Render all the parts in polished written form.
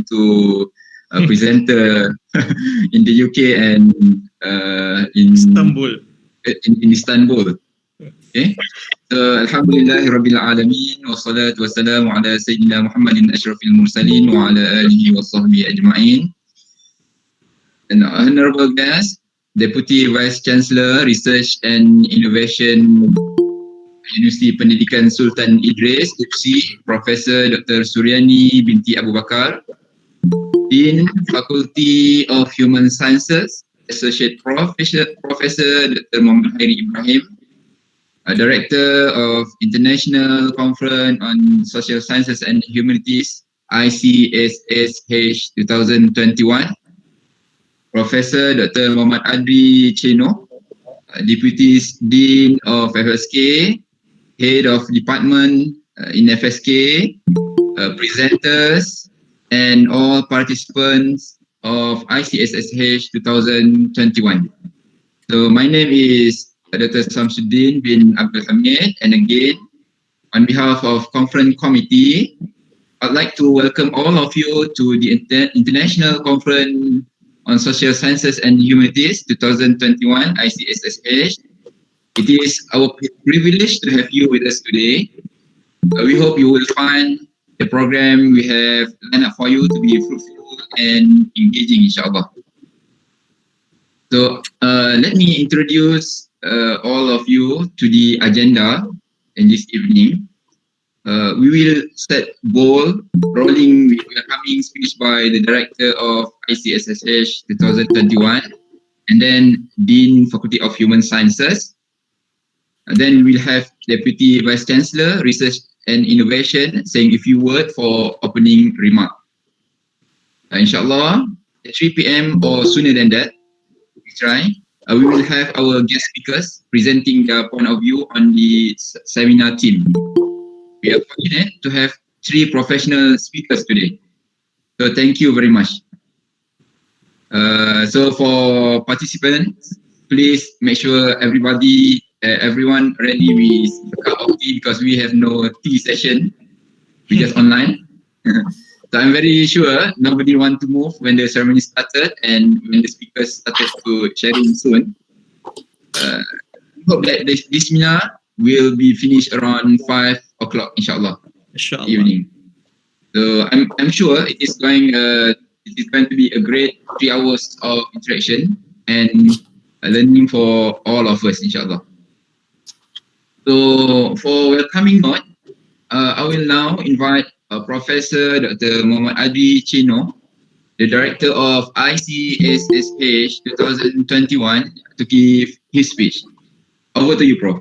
to a presenter in the UK and in Istanbul. In Istanbul. Okay. Alhamdulillah Rabbil Alameen wa salatu wa salamu ala Sayyidina Muhammadin Ashrafil Mursalin wa ala alihi wa sahbihi ajma'in. An honorable guest, Deputy Vice Chancellor, Research and Innovation, Universiti Pendidikan Sultan Idris, UPSI, Professor Dr. Suryani binti Abu Bakar, Dean, Faculty of Human Sciences, Associate Professor Dr. Muhammad Khairi Ibrahim, Director of International Conference on Social Sciences and Humanities, ICSSH 2021, Professor Dr. Muhammad Adri Cheno, Deputy Dean of FSK, Head of Department in FSK, presenters, and all participants of ICSSH 2021. So my name is Dr. Samsuddin bin Abdul Hamid, and again, on behalf of Conference Committee, I'd like to welcome all of you to the International Conference on Social Sciences and Humanities 2021 ICSSH. It is our privilege to have you with us today. We hope you will find the program we have lined up for you to be fruitful and engaging, inshallah. So let me introduce all of you to the agenda in this evening. We will set ball rolling with welcoming speech by the Director of ICSSH 2021, and then Dean Faculty of Human Sciences. And then we'll have Deputy Vice Chancellor, Research and Innovation, saying a few words for opening remark. Inshallah, at 3 p.m. or sooner than that, we try. We will have our guest speakers presenting their point of view on the seminar team. We are fortunate to have 3 professional speakers today. So thank you very much. So for participants, please make sure everyone ready with a cup of tea, because we have no tea session. We just online. So I'm very sure nobody want to move when the ceremony started and when the speakers started to sharing soon. I hope that this seminar will be finished around 5 o'clock, inshallah, evening. So I'm sure it is going to be a great 3 hours of interaction and learning for all of us, inshallah. So for welcoming note, I will now invite Professor Dr. Muhammad Adri Cheno, the Director of ICSSH 2021, to give his speech. Over to you, Prof.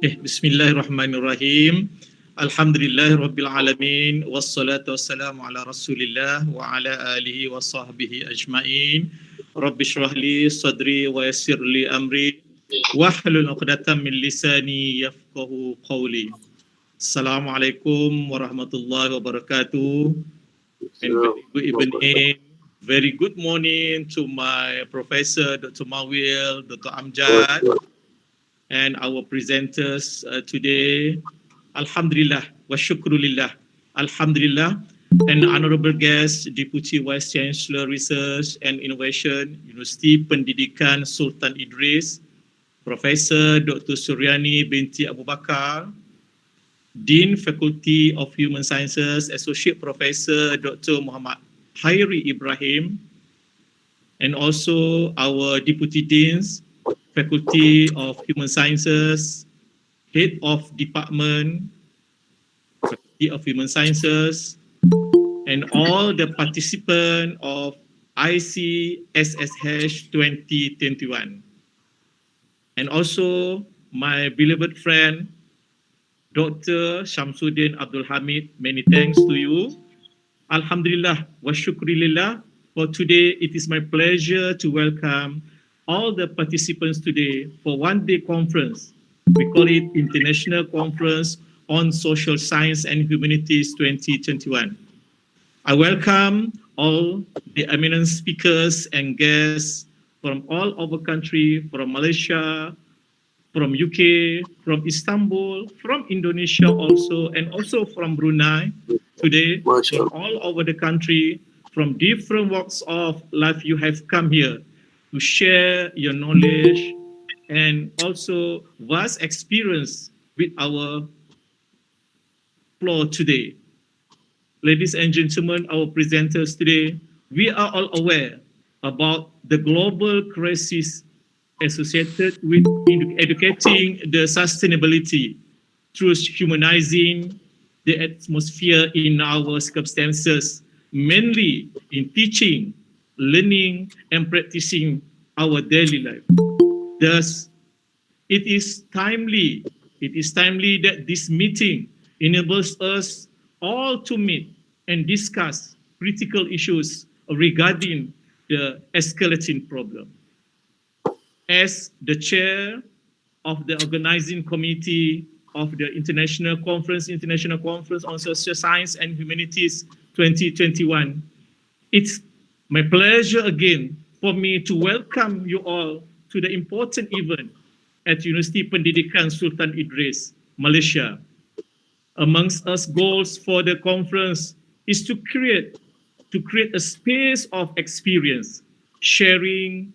Bismillahirrahmanirrahim. Alhamdulillahi Rabbil Alamin. Wassalatu wassalamu ala Rasulillah wa ala alihi wa sahbihi ajma'in. Rabbi shrah li sadri wa yassir li amri wahlul 'uqdatam min lisani yafqahu qawli. Assalamualaikum warahmatullahi wabarakatuh. And very good evening, very good morning to my Professor Dr. Mawil, Dr. Amjad, and our presenters today. Alhamdulillah wa shukrulillah. Alhamdulillah. And honorable guest, Deputy Vice Chancellor, Research and Innovation, Universiti Pendidikan Sultan Idris, Professor Dr. Suryani binti Abu Bakar, Dean Faculty of Human Sciences, Associate Professor Dr. Muhammad Khairi Ibrahim, and also our Deputy Deans, Faculty of Human Sciences, Head of Department, Faculty of Human Sciences, and all the participants of ICSSH 2021. And also my beloved friend, Dr. Shamsuddin Abdul Hamid, many thanks to you. Alhamdulillah wa shukrilillah. For today, it is my pleasure to welcome all the participants today for one-day conference. We call it International Conference on Social Science and Humanities 2021. I welcome all the eminent speakers and guests from all over country, from Malaysia, from UK, from Istanbul, from Indonesia also, and also from Brunei today, from all over the country, from different walks of life. You have come here to share your knowledge and also vast experience with our floor today. Ladies and gentlemen, our presenters today, we are all aware about the global crisis associated with educating the sustainability through humanizing the atmosphere in our circumstances, mainly in teaching, learning, and practicing our daily life. Thus, it is timely that this meeting enables us all to meet and discuss critical issues regarding the escalating problem. As the chair of the organizing committee of the International Conference on Social Science and Humanities 2021, it's my pleasure again for me to welcome you all to the important event at University Pendidikan Sultan Idris, Malaysia. Amongst us goals for the conference is to create a space of experience, sharing,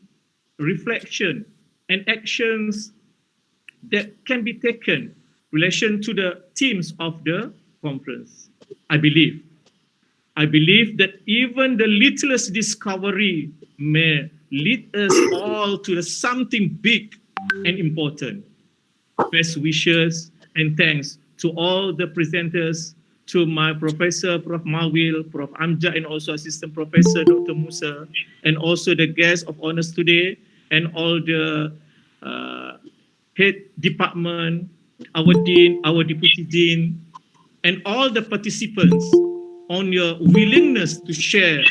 reflection, and actions that can be taken in relation to the themes of the conference. I believe that even the littlest discovery may lead us all to something big and important. Best wishes and thanks to all the presenters, to my professor, Prof. Mawil, Prof. Amjad, and also Assistant Professor Dr. Musa, and also the guests of honors today, and all the head department, our dean, our deputy dean, and all the participants on your willingness to share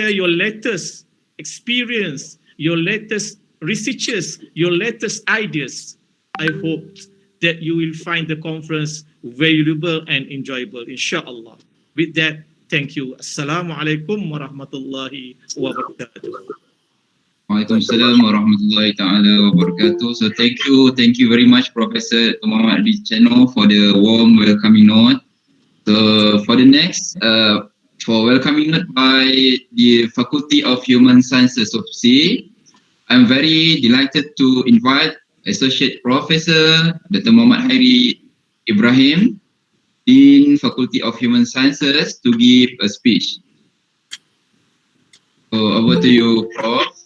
your latest experience, your latest researches, your latest ideas. I hope that you will find the conference valuable and enjoyable, inshallah. With that, thank you. Assalamualaikum warahmatullahi wabarakatuh. Waalaikumsalam warahmatullahi ta'ala wabarakatuh. So thank you very much, Professor Muhammad Adri Cheno, for the warm welcoming note. So for the next, for welcoming note by the Faculty of Human Sciences of C, I'm very delighted to invite Associate Professor Dr. Muhammad Hairi Ibrahim, Dean Faculty of Human Sciences, to give a speech. So over to you, Prof.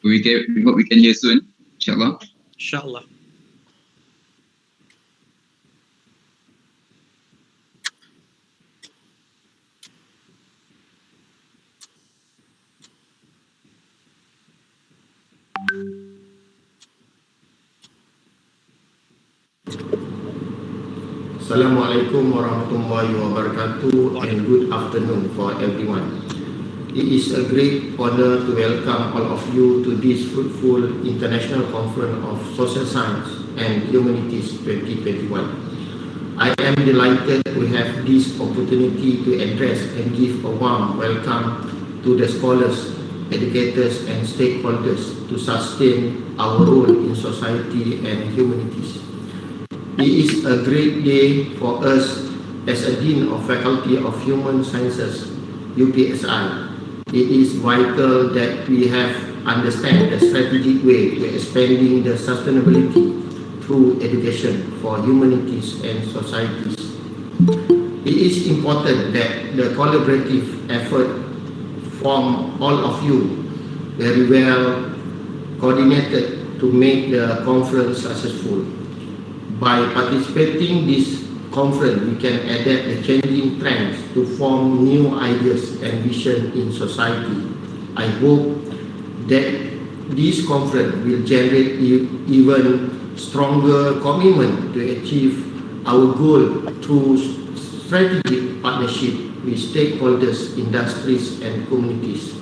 We hope we can hear soon, inshallah. Inshallah. Assalamualaikum warahmatullahi wabarakatuh, and good afternoon for everyone. It is a great honor to welcome all of you to this fruitful International Conference of Social Science and Humanities 2021. I am delighted to have this opportunity to address and give a warm welcome to the scholars, educators, and stakeholders to sustain our role in society and humanities. It is a great day for us as a Dean of Faculty of Human Sciences, UPSI. It is vital that we have understand the strategic way to expanding the sustainability through education for humanities and societies. It is important that the collaborative effort from all of you very well coordinated to make the conference successful. By participating in this conference, we can adapt the changing trends to form new ideas and vision in society. I hope that this conference will generate even stronger commitment to achieve our goal through strategic partnership with stakeholders, industries and communities.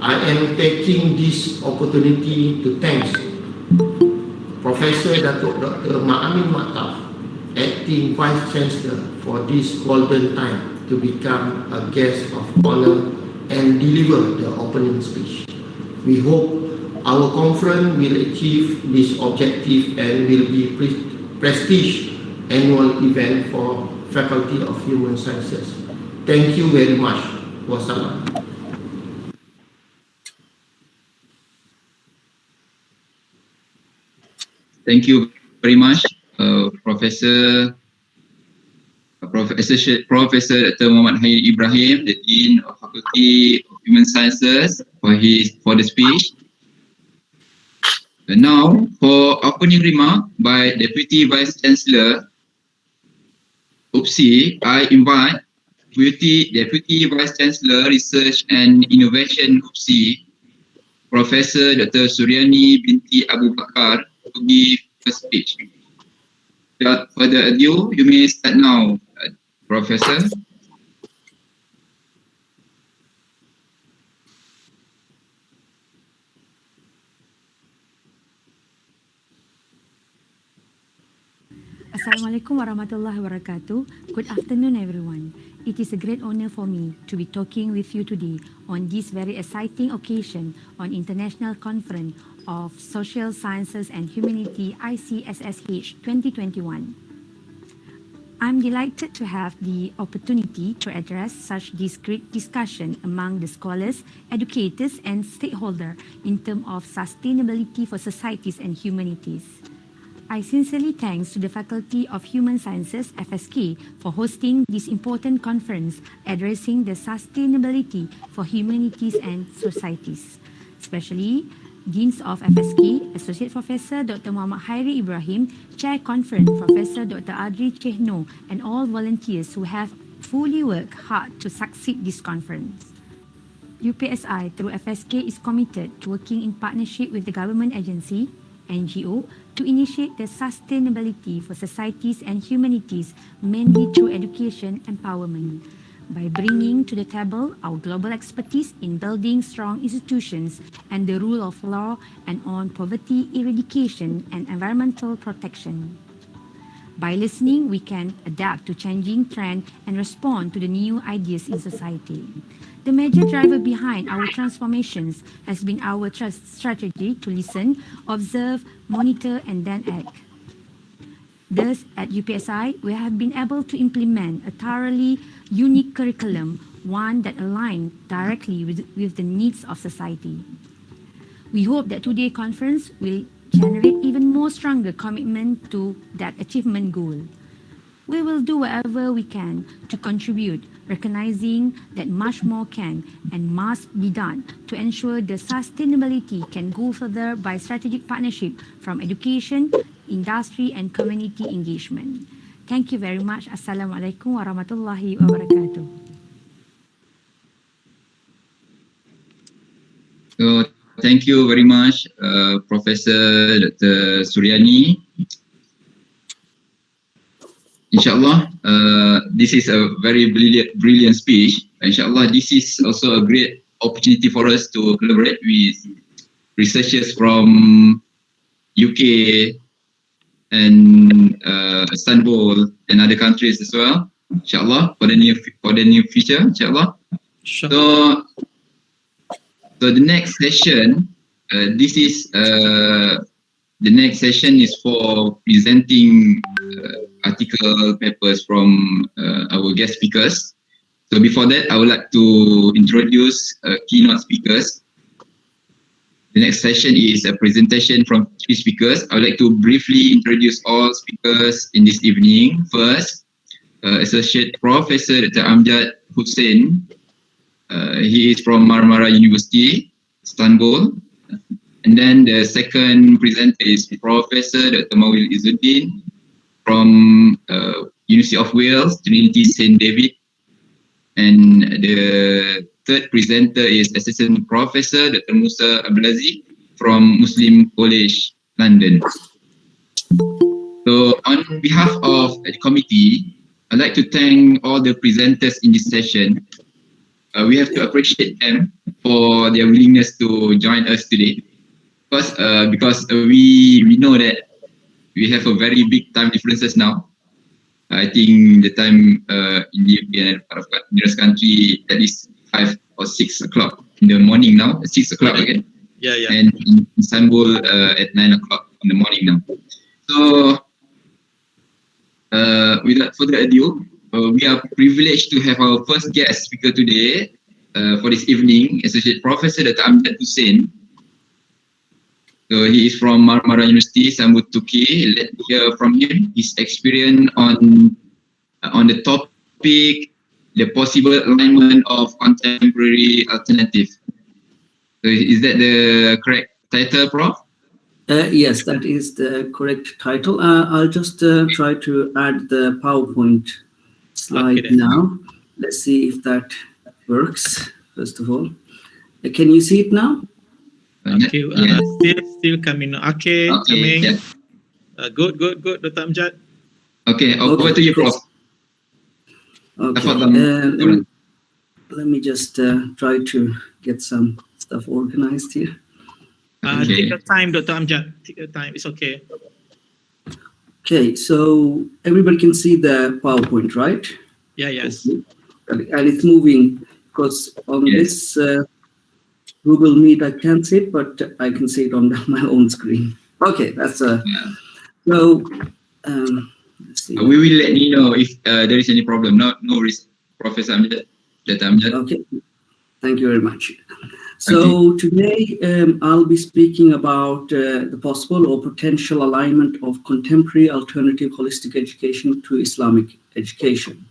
I am taking this opportunity to thank Professor Datuk Dr. Ma'amin Maktaf, Acting Vice Chancellor, for this golden time to become a guest of honor and deliver the opening speech. We hope our conference will achieve this objective and will be prestige annual event for Faculty of Human Sciences. Thank you very much. Wassalam. Thank you very much, Professor Dr. Muhammad Hairi Ibrahim, the Dean of Faculty of Human Sciences, for the speech. And now, for opening remark by Deputy Vice Chancellor UPSI, I invite Deputy Vice Chancellor Research and Innovation UPSI, Professor Dr. Suryani binti Abu Bakar, to give a speech. Without further ado, you may start now, Professor. Assalamualaikum warahmatullahi wabarakatuh. Good afternoon, everyone. It is a great honor for me to be talking with you today on this very exciting occasion on International Conference of Social Sciences and Humanities ICSSH 2021. I'm delighted to have the opportunity to address such this great discussion among the scholars, educators, and stakeholders in terms of sustainability for societies and humanities. I sincerely thanks to the Faculty of Human Sciences, FSK, for hosting this important conference addressing the sustainability for humanities and societies. Especially Deans of FSK, Associate Professor Dr. Muhammad Hairi Ibrahim, Chair Conference Professor Dr. IDRIS, and all volunteers who have fully worked hard to succeed this conference. UPSI through FSK is committed to working in partnership with the government agency, NGO, to initiate the sustainability for societies and humanities, mainly through education empowerment. By bringing to the table our global expertise in building strong institutions and the rule of law and on poverty eradication and environmental protection. By listening, we can adapt to changing trends and respond to the new ideas in society. The major driver behind our transformations has been our strategy to listen, observe, monitor, and then act. Thus, at UPSI, we have been able to implement a thoroughly unique curriculum, one that aligns directly with the needs of society. We hope that today's conference will generate even more stronger commitment to that achievement goal. We will do whatever we can to contribute, recognizing that much more can and must be done to ensure the sustainability can go further by strategic partnership from education, industry, and community engagement. Thank you very much. Assalamualaikum warahmatullahi wabarakatuh. So, thank you very much, Professor Dr. Suryani. Inshallah, this is a very brilliant speech. Inshallah, this is also a great opportunity for us to collaborate with researchers from UK and Istanbul and other countries as well. Inshallah, for the near future. Inshallah. Sure. So the next session, the next session is for presenting article papers from our guest speakers. So before that, I would like to introduce keynote speakers. The next session is a presentation from 3 speakers. I would like to briefly introduce all speakers in this evening. First, Associate Professor Dr. Amjad Hussain. He is from Marmara University, Istanbul. And then the second presenter is Professor Dr. Mawil Izzuddin from University of Wales, Trinity St. David. And the third presenter is Assistant Professor Dr. Musa Abdulaziz from Muslim College, London. So on behalf of the committee, I'd like to thank all the presenters in this session. We have to appreciate them for their willingness to join us today. First, because we know that we have a very big time differences now. I think the time in the European part of the country at least 5 or 6 o'clock in the morning now. 6 o'clock again. Yeah. And in Istanbul at 9 o'clock in the morning now. So without further ado, we are privileged to have our first guest speaker today for this evening, Associate Professor Dr. Amjad Hussein. So he is from Marmara University, Sambut Turkey. Let's hear from him his experience on the topic, the possible alignment of contemporary alternative. So is that the correct title, Prof? Yes, that is the correct title. I'll just try to add the PowerPoint slide now. Let's see if that works, first of all. Can you see it now? Okay, still coming. Okay, coming. Yeah. Good, Dr. Amjad. Okay, over to you, Prof. Okay, let me just try to get some stuff organized here. Take your time, Dr. Amjad. Take your time, it's okay. Okay, so everybody can see the PowerPoint, right? Yeah, yes. And it's moving because on this Google Meet, I can't see it, but I can see it on my own screen. Okay, that's so. Let's see. We will let you know if there is any problem. No risk, Professor Amjad. Okay, thank you very much. So today I'll be speaking about the possible or potential alignment of contemporary alternative holistic education to Islamic education.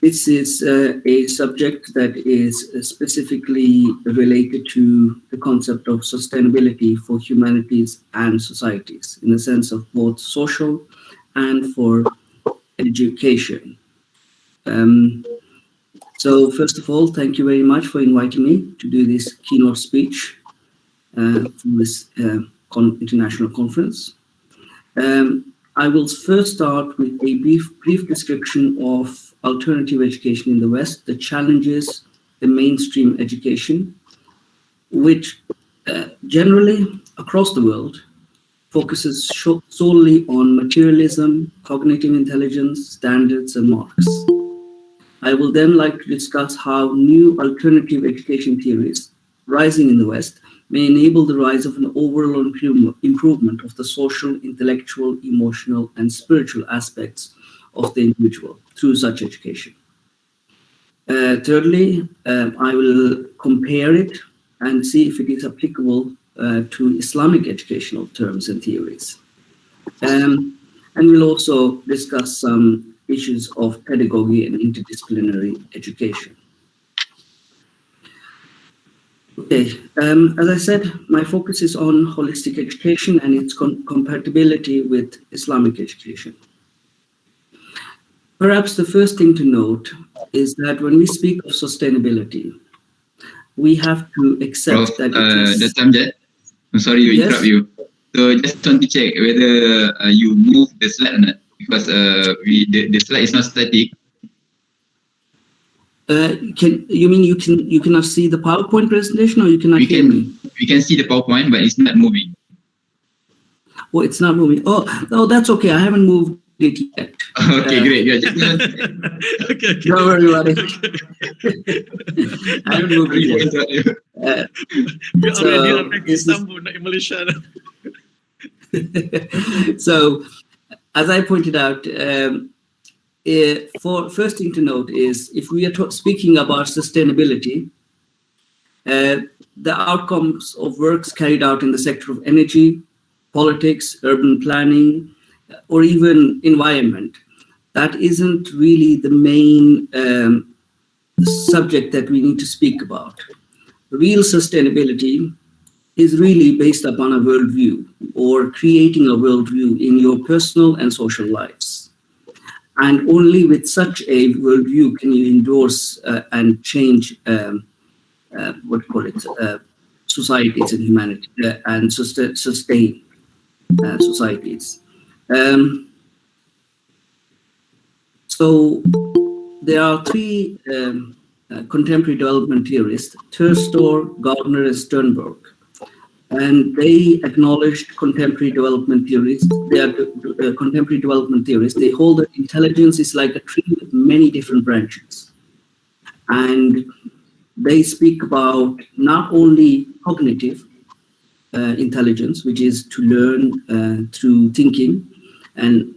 This is a subject that is specifically related to the concept of sustainability for humanities and societies in the sense of both social and for education. So first of all, thank you very much for inviting me to do this keynote speech for this international conference. I will first start with a brief description of alternative education in the West, the challenges, the mainstream education, which generally across the world focuses solely on materialism, cognitive intelligence, standards, and marks. I will then like to discuss how new alternative education theories rising in the West may enable the rise of an overall improvement of the social, intellectual, emotional, and spiritual aspects of the individual through such education. Thirdly, I will compare it and see if it is applicable to Islamic educational terms and theories. And we'll also discuss some issues of pedagogy and interdisciplinary education. Okay, as I said, my focus is on holistic education and its compatibility with Islamic education. Perhaps the first thing to note is that when we speak of sustainability, we have to accept that it is... Dr. Amjad, I'm sorry to interrupt you. So just want to check whether you move the slide or not, because the slide is not static. You mean you cannot see the PowerPoint presentation, or you cannot hear me? We can see the PowerPoint, but it's not moving. Oh, it's not moving. Oh, that's okay. I haven't moved it yet. Okay, great. Yeah, Okay. Don't worry about it. I haven't moved it yet. We already are back in Istanbul, not in Malaysia. So, as I pointed out, first thing to note is if we are speaking about sustainability, the outcomes of works carried out in the sector of energy, politics, urban planning, or even environment, that isn't really the main subject that we need to speak about. Real sustainability is really based upon a worldview or creating a worldview in your personal and social lives. And only with such a worldview can you endorse and change societies and humanity and sustain societies. So there are three contemporary development theorists, Terstor, Gardner, and Sternberg. And they acknowledged contemporary development theorists. They are contemporary development theorists. They hold that intelligence is like a tree with many different branches. And they speak about not only cognitive intelligence, which is to learn through thinking and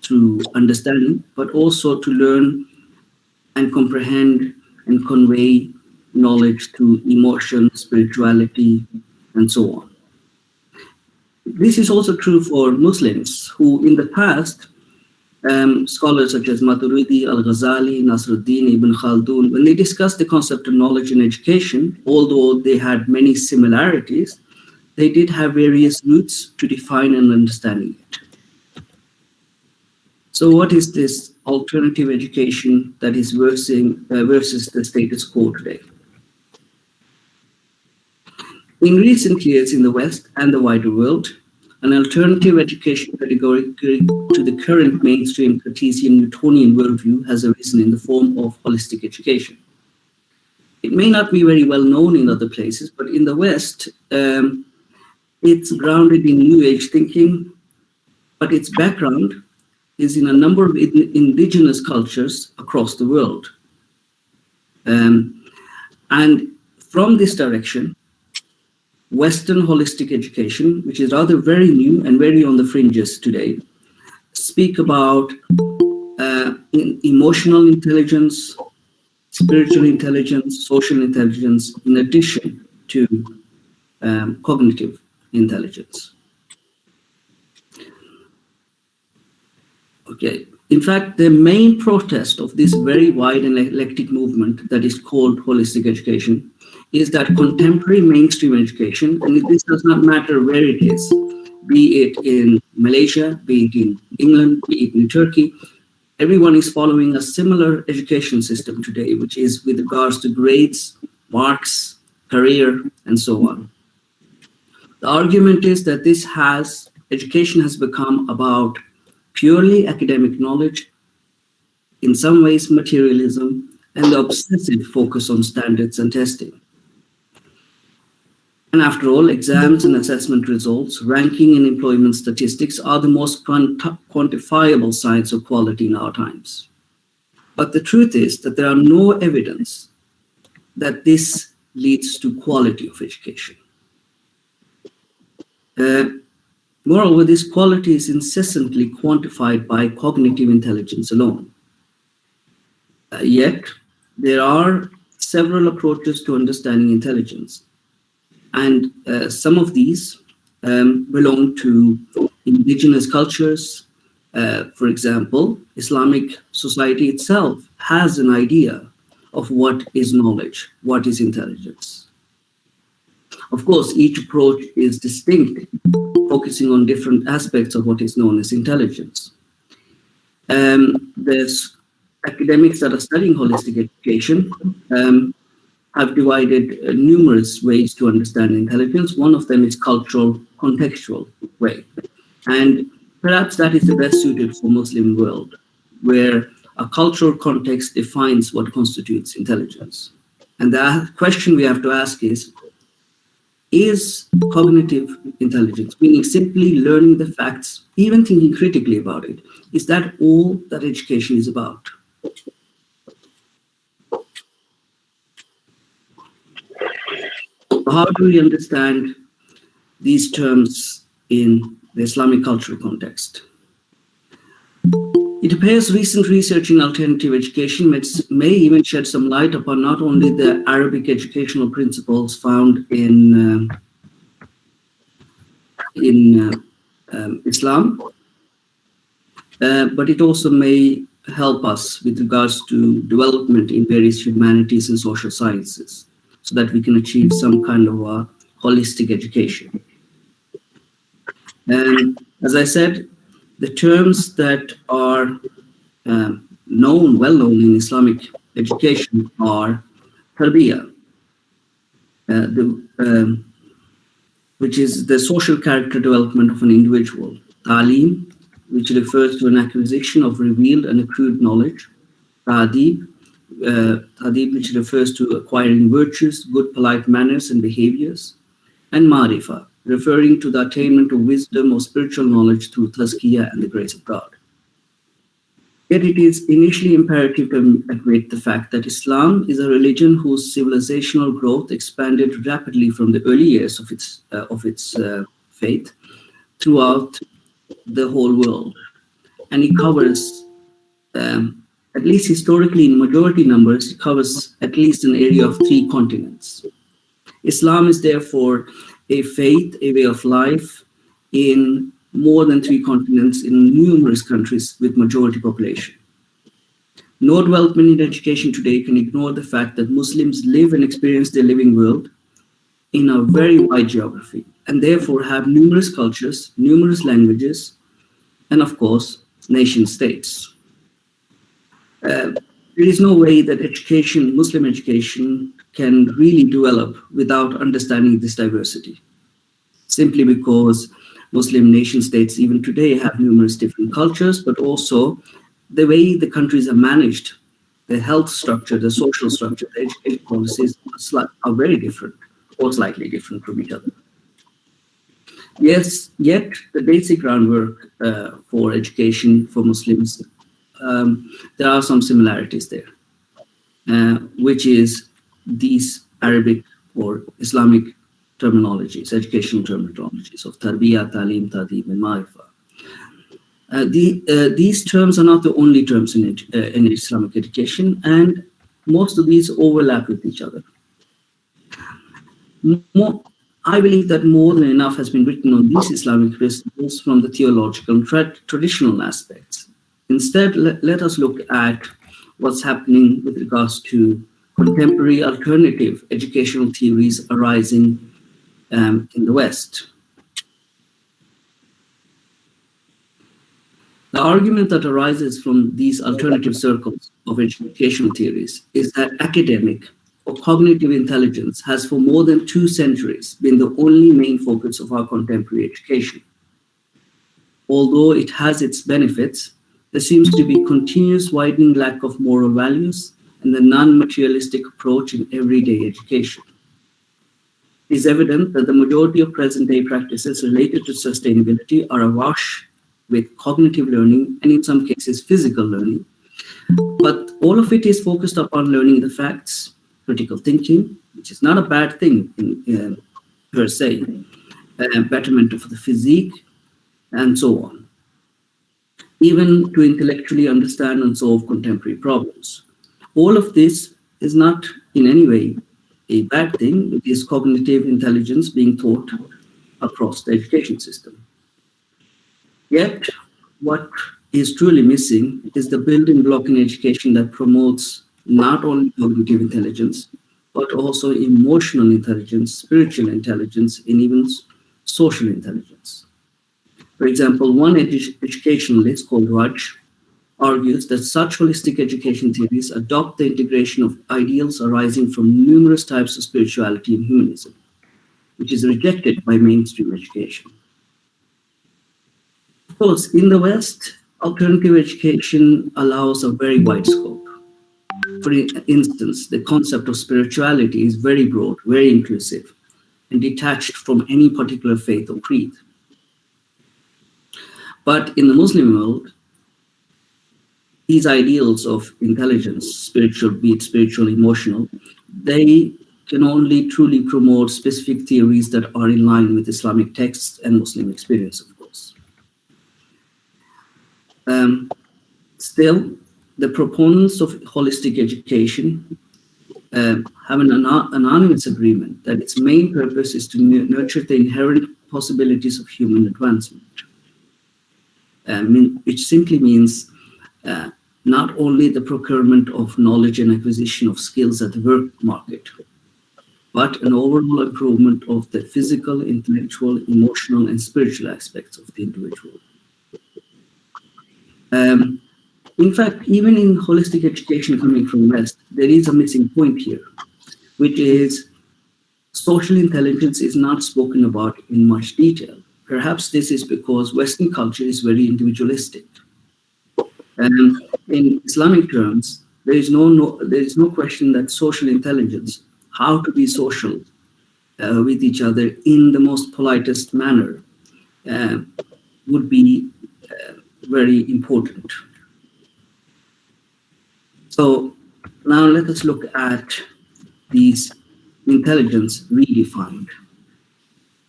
through understanding, but also to learn and comprehend and convey knowledge through emotion, spirituality, and so on. This is also true for Muslims, who in the past, scholars such as Maturidi, Al-Ghazali, Nasruddin, Ibn Khaldun, when they discussed the concept of knowledge and education, although they had many similarities, they did have various routes to define and understanding it. So what is this alternative education that is versus the status quo today? In recent years in the West and the wider world, an alternative education category to the current mainstream Cartesian Newtonian worldview has arisen in the form of holistic education. It may not be very well known in other places, but in the West, it's grounded in New Age thinking, but its background is in a number of indigenous cultures across the world. And from this direction, Western holistic education, which is rather very new and very on the fringes today, speak about emotional intelligence, spiritual intelligence, social intelligence, in addition to cognitive intelligence. Okay. In fact, the main protest of this very wide and eclectic movement that is called holistic education is that contemporary mainstream education, and this does not matter where it is, be it in Malaysia, be it in England, be it in Turkey, everyone is following a similar education system today, which is with regards to grades, marks, career, and so on. The argument is that education has become about purely academic knowledge, in some ways materialism, and the obsessive focus on standards and testing. And after all, exams and assessment results, ranking and employment statistics are the most quantifiable signs of quality in our times. But the truth is that there are no evidence that this leads to quality of education. Moreover, this quality is incessantly quantified by cognitive intelligence alone. Yet, there are several approaches to understanding intelligence. And some of these belong to indigenous cultures. For example, Islamic society itself has an idea of what is knowledge, what is intelligence. Of course, each approach is distinct, focusing on different aspects of what is known as intelligence. There's academics that are studying holistic education have divided numerous ways to understand intelligence. One of them is cultural, contextual way. And perhaps that is the best suited for Muslim world, where a cultural context defines what constitutes intelligence. And the question we have to ask is cognitive intelligence, meaning simply learning the facts, even thinking critically about it, is that all that education is about? How do we understand these terms in the Islamic cultural context? It appears recent research in alternative education may even shed some light upon not only the Arabic educational principles found in Islam, but it also may help us with regards to development in various humanities and social sciences, so that we can achieve some kind of a holistic education. And as I said, The terms that are well known in Islamic education are tarbiyah, which is the social character development of an individual; ta'lim, which refers to an acquisition of revealed and accrued knowledge; ta'deeb, which refers to acquiring virtues, good polite manners and behaviors; and marifa, referring to the attainment of wisdom or spiritual knowledge through tazkiyah and the grace of God. Yet it is initially imperative to admit the fact that Islam is a religion whose civilizational growth expanded rapidly from the early years of its faith throughout the whole world, and it covers, at least historically in majority numbers, it covers at least an area of 3 continents. Islam is therefore a faith, a way of life in more than 3 continents in numerous countries with majority population. No development in education today can ignore the fact that Muslims live and experience their living world in a very wide geography, and therefore have numerous cultures, numerous languages, and of course, nation states. There is no way that education, Muslim education, can really develop without understanding this diversity, simply because Muslim nation states even today have numerous different cultures, but also the way the countries are managed, the health structure, the social structure, the education policies are very different or slightly different from each other. Yes, yet the basic groundwork for education for Muslims, there are some similarities there, which is these Arabic or Islamic terminologies, educational terminologies of tarbiyah, ta'lim, ta'deeb, and marifa. These terms are not the only terms in Islamic education, and most of these overlap with each other. I believe that more than enough has been written on these Islamic principles from the theological and traditional aspects. Instead, let us look at what's happening with regards to contemporary alternative educational theories arising in the West. The argument that arises from these alternative circles of educational theories is that academic or cognitive intelligence has for more than 2 centuries been the only main focus of our contemporary education. Although it has its benefits, there seems to be continuous widening lack of moral values and the non-materialistic approach in everyday education. It is evident that the majority of present-day practices related to sustainability are awash with cognitive learning and in some cases physical learning, but all of it is focused upon learning the facts, critical thinking, which is not a bad thing per se, betterment of the physique, and so on, even to intellectually understand and solve contemporary problems. All of this is not in any way a bad thing. It is cognitive intelligence being taught across the education system. Yet, what is truly missing is the building block in education that promotes not only cognitive intelligence, but also emotional intelligence, spiritual intelligence, and even social intelligence. For example, one educationalist called Raj argues that such holistic education theories adopt the integration of ideals arising from numerous types of spirituality and humanism, which is rejected by mainstream education. Of course, in the West, alternative education allows a very wide scope. For instance, the concept of spirituality is very broad, very inclusive, and detached from any particular faith or creed. But in the Muslim world, these ideals of intelligence, spiritual, be it spiritual, emotional, they can only truly promote specific theories that are in line with Islamic texts and Muslim experience, of course. Still, the proponents of holistic education have an anonymous agreement that its main purpose is to nurture the inherent possibilities of human advancement, which simply means not only the procurement of knowledge and acquisition of skills at the work market, but an overall improvement of the physical, intellectual, emotional, and spiritual aspects of the individual. In fact, even in holistic education coming from West, there is a missing point here, which is social intelligence is not spoken about in much detail. Perhaps this is because Western culture is very individualistic. And in Islamic terms, there is no question that social intelligence, how to be social with each other in the most politest manner, would be very important. So now let us look at these intelligence redefined.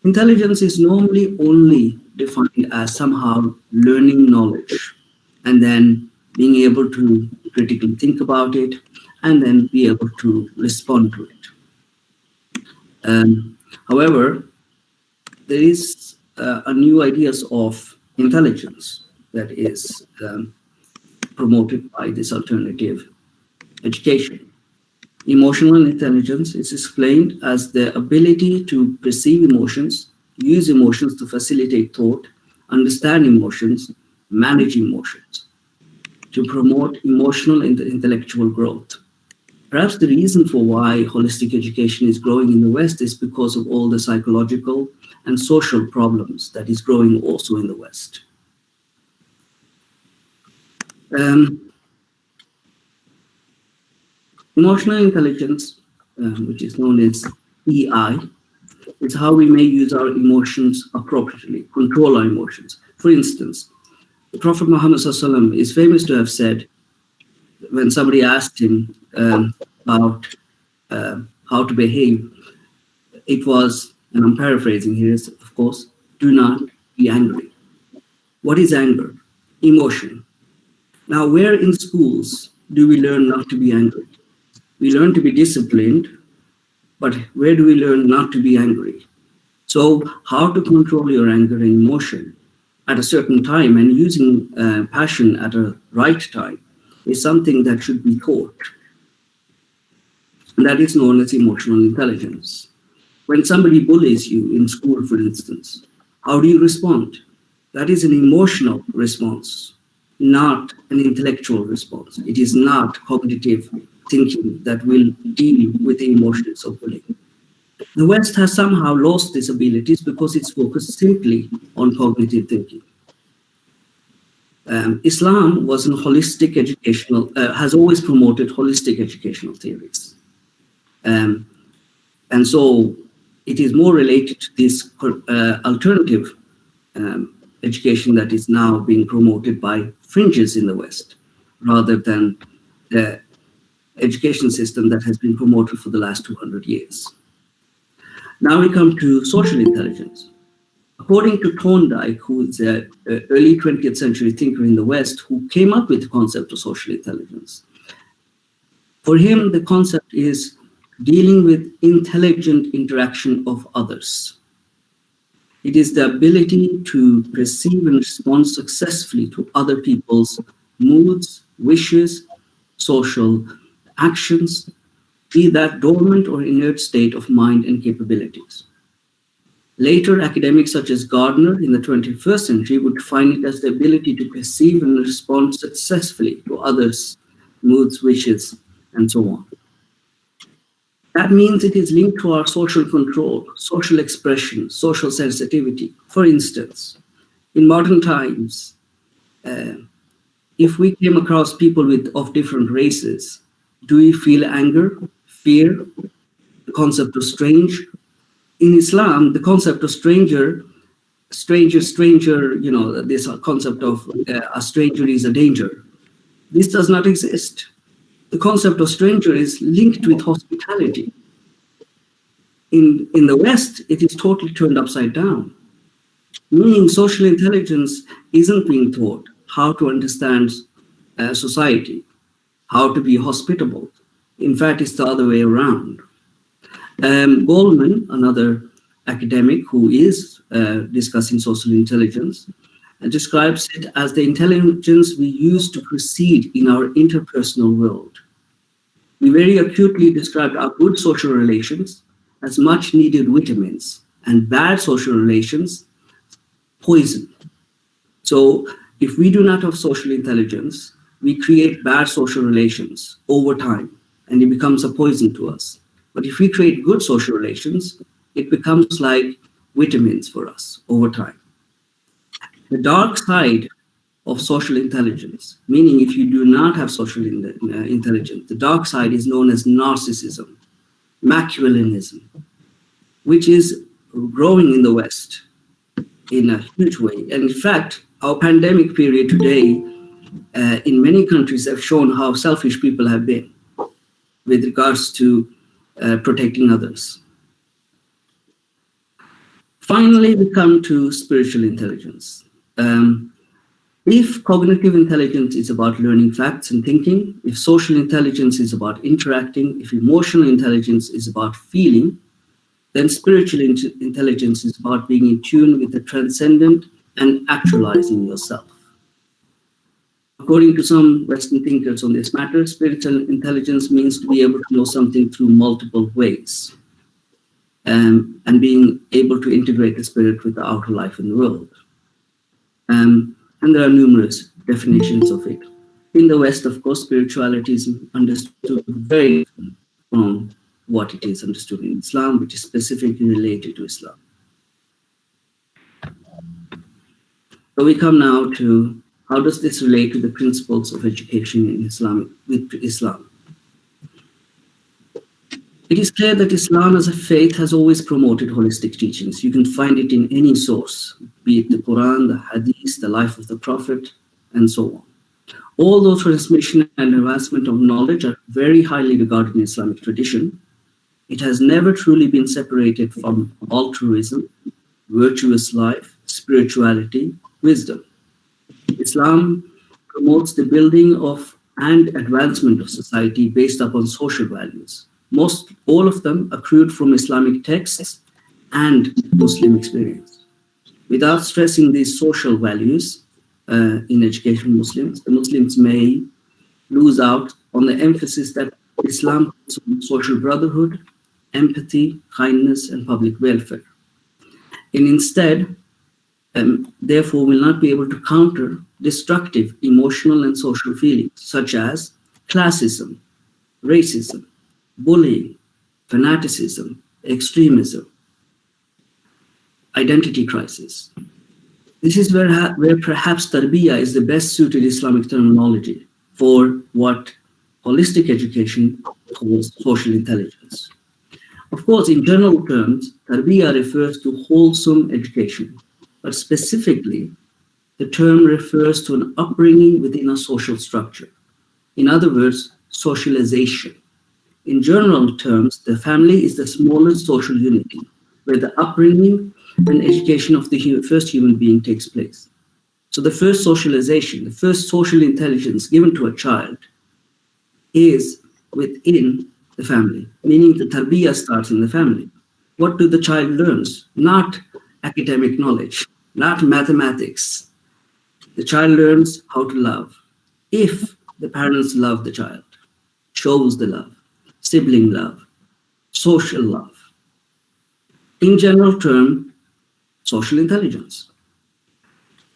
Intelligence is normally only defined as somehow learning knowledge and then being able to critically think about it and then be able to respond to it. However, there is a new ideas of intelligence that is promoted by this alternative education. Emotional intelligence is explained as the ability to perceive emotions, use emotions to facilitate thought, understand emotions, manage emotions, to promote emotional and intellectual growth. Perhaps the reason for why holistic education is growing in the West is because of all the psychological and social problems that is growing also in the West. Emotional intelligence, which is known as EI, is how we may use our emotions appropriately, control our emotions. For instance, the Prophet Muhammad ﷺ is famous to have said, when somebody asked him about how to behave, it was, and I'm paraphrasing here, of course, do not be angry. What is anger? Emotion. Now, where in schools do we learn not to be angry? We learn to be disciplined, but where do we learn not to be angry? So how to control your anger and emotion at a certain time and using passion at a right time is something that should be taught. And that is known as emotional intelligence. When somebody bullies you in school, for instance, how do you respond? That is an emotional response, not an intellectual response. It is not cognitive thinking that will deal with the emotions of bullying. The West has somehow lost these abilities because it's focused simply on cognitive thinking. Islam was a holistic educational, has always promoted holistic educational theories. And so it is more related to this alternative education that is now being promoted by fringes in the West, rather than the education system that has been promoted for the last 200 years. Now we come to social intelligence. According to Thorndike, who is an early 20th century thinker in the West, who came up with the concept of social intelligence, for him, the concept is dealing with intelligent interaction of others. It is the ability to perceive and respond successfully to other people's moods, wishes, social actions, be that dormant or inert state of mind and capabilities. Later, academics such as Gardner in the 21st century would define it as the ability to perceive and respond successfully to others' moods, wishes, and so on. That means it is linked to our social control, social expression, social sensitivity. For instance, in modern times, if we came across people of different races, do we feel anger, fear, the concept of strange? In Islam, the concept of stranger, you know, this concept of a stranger is a danger. This does not exist. The concept of stranger is linked with hospitality. In the West, it is totally turned upside down, meaning social intelligence isn't being taught how to understand society, how to be hospitable. In fact, it's the other way around. Goldman, another academic who is discussing social intelligence, describes it as the intelligence we use to proceed in our interpersonal world. We very acutely described our good social relations as much needed vitamins and bad social relations, poison. So if we do not have social intelligence, we create bad social relations over time, and it becomes a poison to us. But if we create good social relations, it becomes like vitamins for us over time. The dark side of social intelligence, meaning if you do not have social intelligence, the dark side is known as narcissism, Machiavellianism, which is growing in the West in a huge way. And in fact, our pandemic period today in many countries have shown how selfish people have been with regards to protecting others. Finally, we come to spiritual intelligence. If cognitive intelligence is about learning facts and thinking, if social intelligence is about interacting, if emotional intelligence is about feeling, then spiritual intelligence is about being in tune with the transcendent and actualizing yourself. According to some Western thinkers on this matter, spiritual intelligence means to be able to know something through multiple ways, and being able to integrate the spirit with the outer life in the world. And there are numerous definitions of it. In the West, of course, spirituality is understood very different from what it is understood in Islam, which is specifically related to Islam. So we come now to how does this relate to the principles of education in Islam, with Islam? It is clear that Islam as a faith has always promoted holistic teachings. You can find it in any source, be it the Quran, the Hadith, the life of the Prophet, and so on. Although transmission and advancement of knowledge are very highly regarded in Islamic tradition, it has never truly been separated from altruism, virtuous life, spirituality, wisdom. Islam promotes the building of and advancement of society based upon social values. All of them accrued from Islamic texts and Muslim experience. Without stressing these social values in education Muslims, the Muslims may lose out on the emphasis that Islam puts on social brotherhood, empathy, kindness, and public welfare. And instead, therefore, will not be able to counter destructive emotional and social feelings such as classism, racism, bullying, fanaticism, extremism, identity crisis. This is where perhaps tarbiyah is the best suited Islamic terminology for what holistic education calls social intelligence. Of course, in general terms, tarbiyah refers to wholesome education, but specifically, the term refers to an upbringing within a social structure. In other words, socialization. In general terms, the family is the smallest social unity, where the upbringing and education of the first human being takes place. So the first socialization, the first social intelligence given to a child is within the family, meaning the tarbiyah starts in the family. What do the child learns? Not academic knowledge, not mathematics. The child learns how to love. If the parents love the child, shows the love, sibling love, social love. In general term, social intelligence.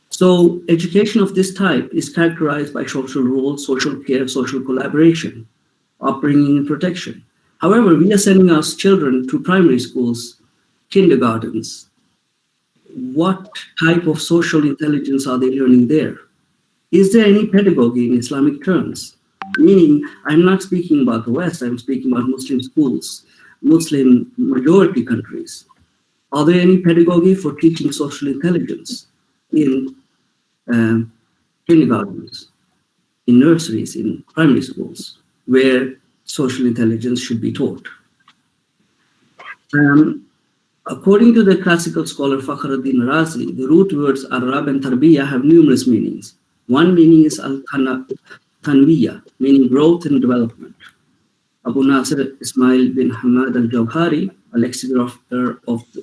So education of this type is characterized by social roles, social care, social collaboration, upbringing and protection. However, we are sending our children to primary schools, kindergartens. What type of social intelligence are they learning there? Is there any pedagogy in Islamic terms? Meaning, I'm not speaking about the West, I'm speaking about Muslim schools, Muslim majority countries. Are there any pedagogy for teaching social intelligence in kindergartens, in nurseries, in primary schools, where social intelligence should be taught? According to the classical scholar Fakhruddin Razi, the root words Arab and Tarbiyah have numerous meanings. One meaning is al-Tanbiyah, meaning growth and development. Abu Nasir Ismail bin Hamad al-Jawhari, a lexicographer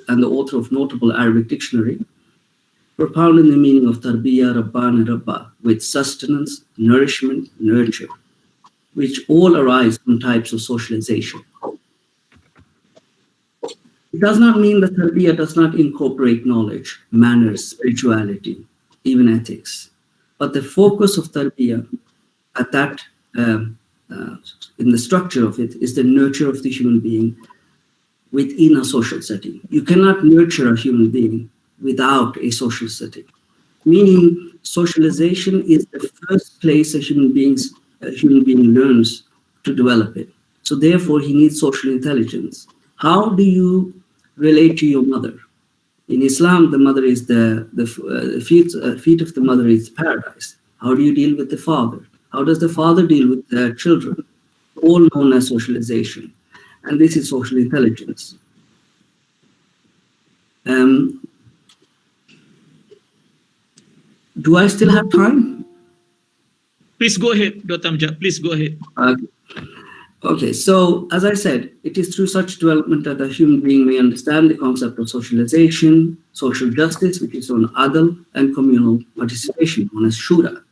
and the author of notable Arabic dictionary, propounded the meaning of Tarbiyah, Rabban, and Rabba, with sustenance, nourishment, nurture, which all arise from types of socialization. It does not mean that Tarbiyah does not incorporate knowledge, manners, spirituality, even ethics. But the focus of tarbiyah at that, in the structure of it, is the nurture of the human being within a social setting. You cannot nurture a human being without a social setting. Meaning, socialization is the first place a human being learns to develop it. So therefore, he needs social intelligence. How do you relate to your mother? In Islam, the mother is the feet of the mother is paradise. How do you deal with the father? How does the father deal with the children? All known as socialization. And this is social intelligence. Do I still have time? Please go ahead, Dr. Amjad. Please go ahead. Okay, so as I said, it is through such development that a human being may understand the concept of socialization, social justice, which is on adl, and communal participation, known as shura.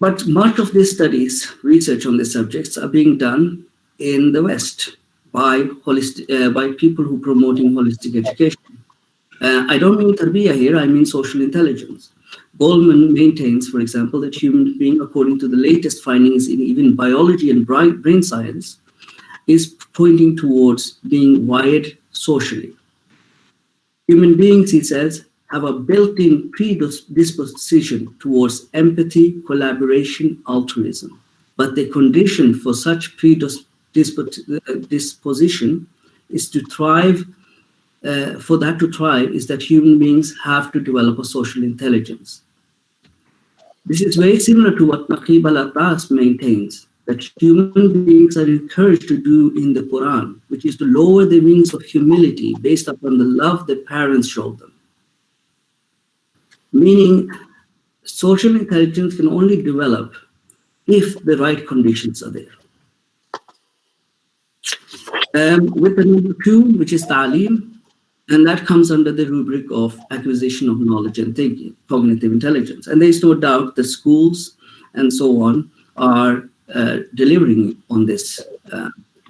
But much of these studies, research on these subjects, are being done in the West by people who are promoting holistic education. I don't mean tarbiyah here, I mean social intelligence. Goldman maintains, for example, that human being, according to the latest findings in even biology and brain science, is pointing towards being wired socially. Human beings, he says, have a built-in predisposition towards empathy, collaboration, altruism. But the condition for such predisposition is to thrive. For that to thrive is that human beings have to develop a social intelligence. This is very similar to what Naqib al-Abbas maintains, that human beings are encouraged to do in the Quran, which is to lower the wings of humility based upon the love that parents show them. Meaning, social intelligence can only develop if the right conditions are there. With the number 2, which is ta'aleem, and that comes under the rubric of acquisition of knowledge and thinking, cognitive intelligence. And there is no doubt that schools and so on are delivering on this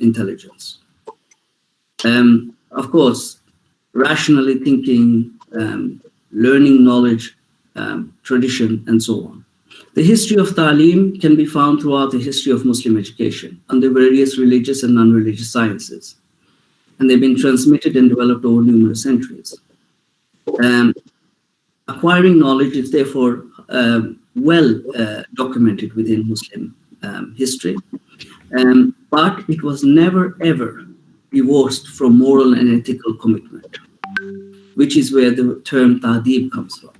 intelligence. Of course, rationally thinking, learning knowledge, tradition, and so on. The history of ta'aleem can be found throughout the history of Muslim education under various religious and non-religious sciences. And they've been transmitted and developed over numerous centuries. Acquiring knowledge is therefore well documented within Muslim history, but it was never ever divorced from moral and ethical commitment, which is where the term ta'deeb comes from.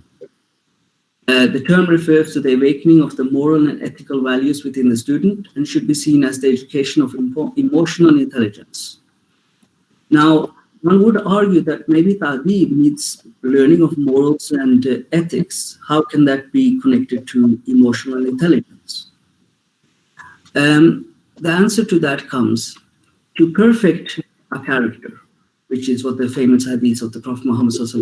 The term refers to the awakening of the moral and ethical values within the student and should be seen as the education of emotional intelligence. Now, one would argue that maybe ta'deeb needs learning of morals and ethics. How can that be connected to emotional intelligence? The answer to that comes to perfect a character, which is what the famous hadith of the Prophet Muhammad says,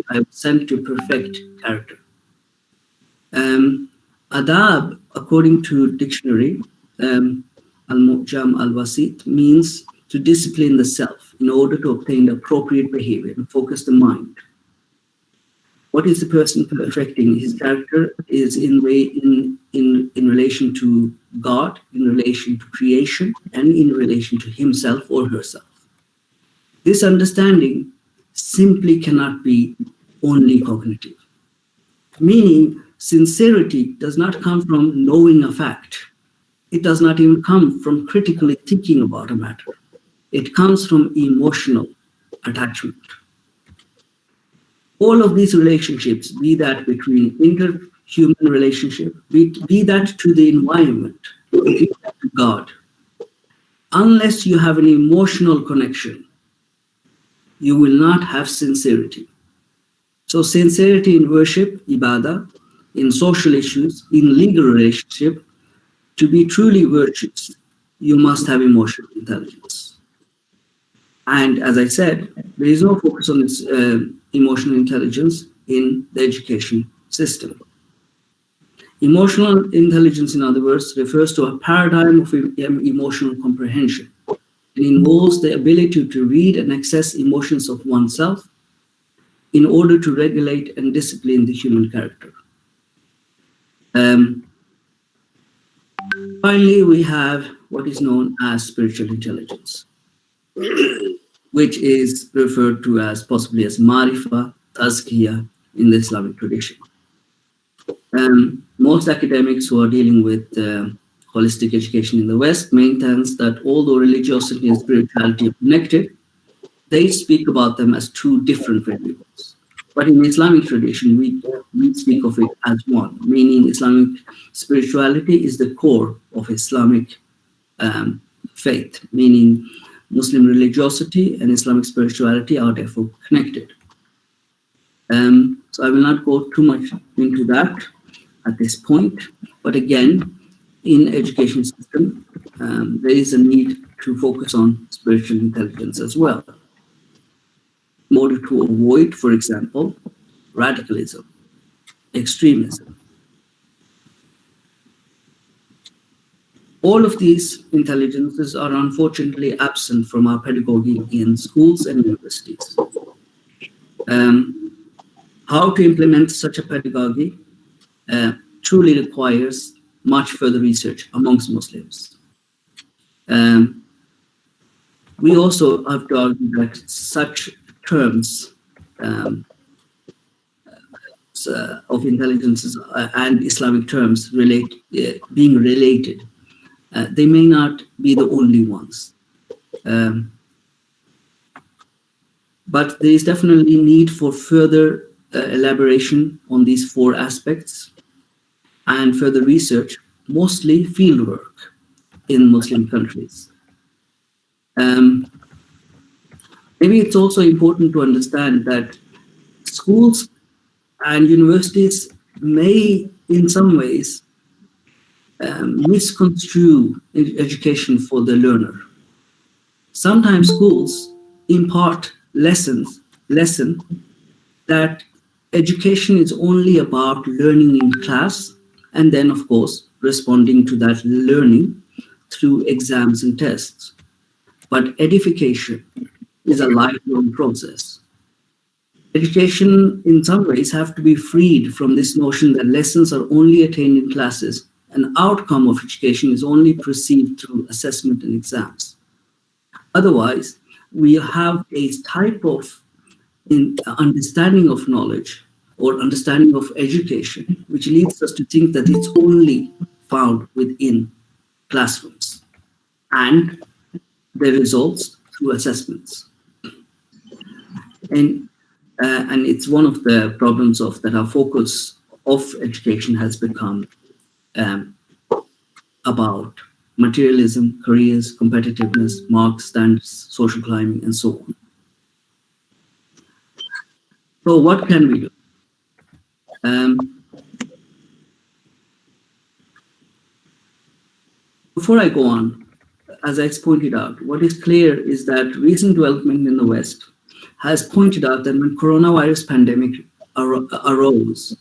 I was sent to perfect character. Adab, according to dictionary, al-Mu'jam al-Wasit, means to discipline the self in order to obtain the appropriate behavior and focus the mind. What is the person perfecting? His character is in relation to God, in relation to creation, and in relation to himself or herself. This understanding simply cannot be only cognitive. Meaning, sincerity does not come from knowing a fact. It does not even come from critically thinking about a matter. It comes from emotional attachment. All of these relationships, be that between interhuman relationship, be that to the environment, be that to God, unless you have an emotional connection, you will not have sincerity. So sincerity in worship, ibadah, in social issues, in legal relationship, to be truly virtuous, you must have emotional intelligence. And as I said, there is no focus on this emotional intelligence in the education system. Emotional intelligence, in other words, refers to a paradigm of emotional comprehension. It involves the ability to read and access emotions of oneself in order to regulate and discipline the human character. Finally, we have what is known as spiritual intelligence, which is referred to as possibly as marifa, tazkiyah in the Islamic tradition. Most academics who are dealing with holistic education in the West maintains that although religiosity and spirituality are connected, they speak about them as two different variables. But in Islamic tradition, we speak of it as one, meaning Islamic spirituality is the core of Islamic faith, meaning Muslim religiosity and Islamic spirituality are therefore connected. So I will not go too much into that at this point, but again, in education system, there is a need to focus on spiritual intelligence as well, in order to avoid, for example, radicalism, extremism. All of these intelligences are unfortunately absent from our pedagogy in schools and universities. How to implement such a pedagogy truly requires much further research amongst Muslims. We also have to argue that such terms of intelligences and Islamic terms being related, they may not be the only ones. But there is definitely need for further elaboration on these four aspects and further research, mostly fieldwork in Muslim countries. Maybe it's also important to understand that schools and universities may, in some ways, misconstrue education for the learner. Sometimes schools impart lesson that education is only about learning in class, and then, of course, responding to that learning through exams and tests. But edification is a lifelong process. Education, in some ways, have to be freed from this notion that lessons are only attained in classes. An outcome of education is only perceived through assessment and exams. Otherwise, we have a type of understanding of knowledge or understanding of education, which leads us to think that it's only found within classrooms and the results through assessments. And it's one of the problems of that our focus of education has become about materialism, careers, competitiveness, marks, standards, social climbing, and so on. So what can we do? Before I go on, as I pointed out, what is clear is that recent development in the West has pointed out that when coronavirus pandemic arose,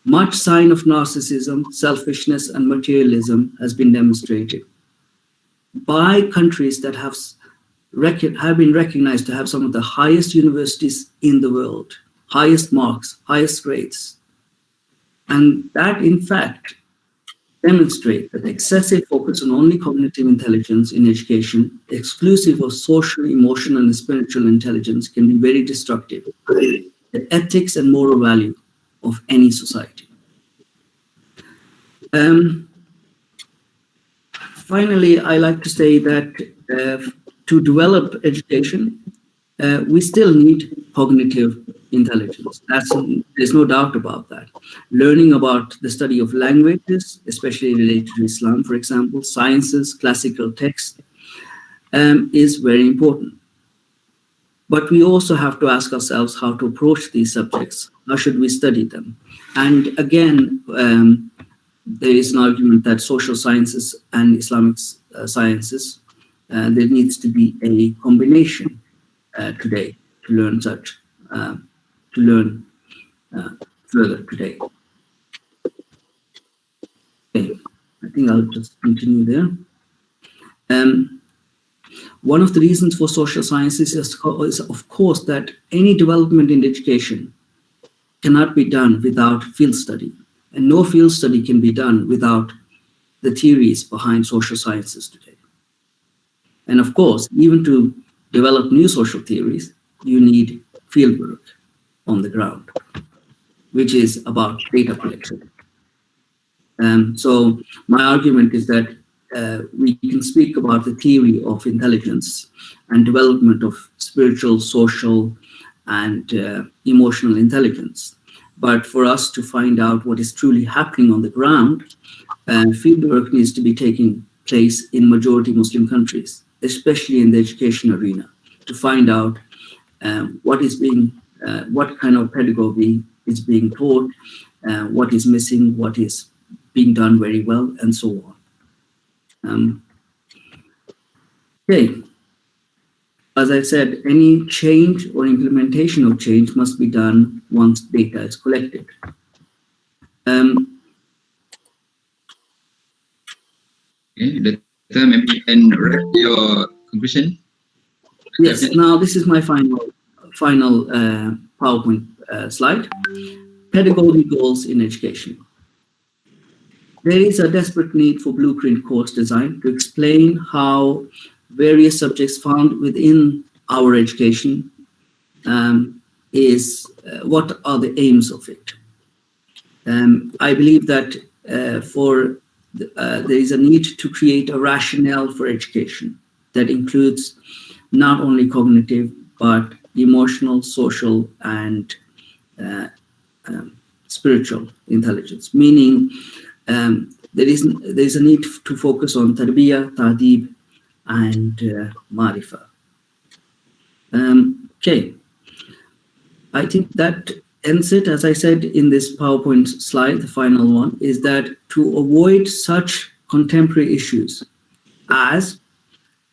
much sign of narcissism, selfishness, and materialism has been demonstrated by countries that have been recognized to have some of the highest universities in the world, highest marks, highest grades. And that, in fact, demonstrate that excessive focus on only cognitive intelligence in education, exclusive of social, emotional, and spiritual intelligence, can be very destructive to the ethics and moral value of any society. Finally, I like to say that to develop education, we still need cognitive intelligence. There's no doubt about that. Learning about the study of languages, especially related to Islam, for example, sciences, classical texts, is very important. But we also have to ask ourselves how to approach these subjects. How should we study them? And again, there is an argument that social sciences and Islamic sciences, there needs to be a combination today to learn further today. Okay, I think I'll just continue there. one of the reasons for social sciences is of course, that any development in education cannot be done without field study. And no field study can be done without the theories behind social sciences today. And of course, even to develop new social theories, you need field work on the ground, which is about data collection. So my argument is that we can speak about the theory of intelligence and development of spiritual, social, and emotional intelligence. But for us to find out what is truly happening on the ground, field work needs to be taking place in majority Muslim countries, especially in the education arena, to find out what kind of pedagogy is being taught, what is missing, what is being done very well, and so on. Okay. As I said, any change or implementation of change must be done once data is collected. Okay, maybe you can wrap your conclusion. Yes, now this is my final PowerPoint slide. Pedagogy goals in education. There is a desperate need for blueprint course design to explain how various subjects found within our education what are the aims of it. I believe that there is a need to create a rationale for education that includes not only cognitive, but emotional, social, and spiritual intelligence, meaning there is a need to focus on tarbiyah, ta'deeb, and marifa. Okay, I think that ends it. As I said in this PowerPoint slide, the final one, is that to avoid such contemporary issues as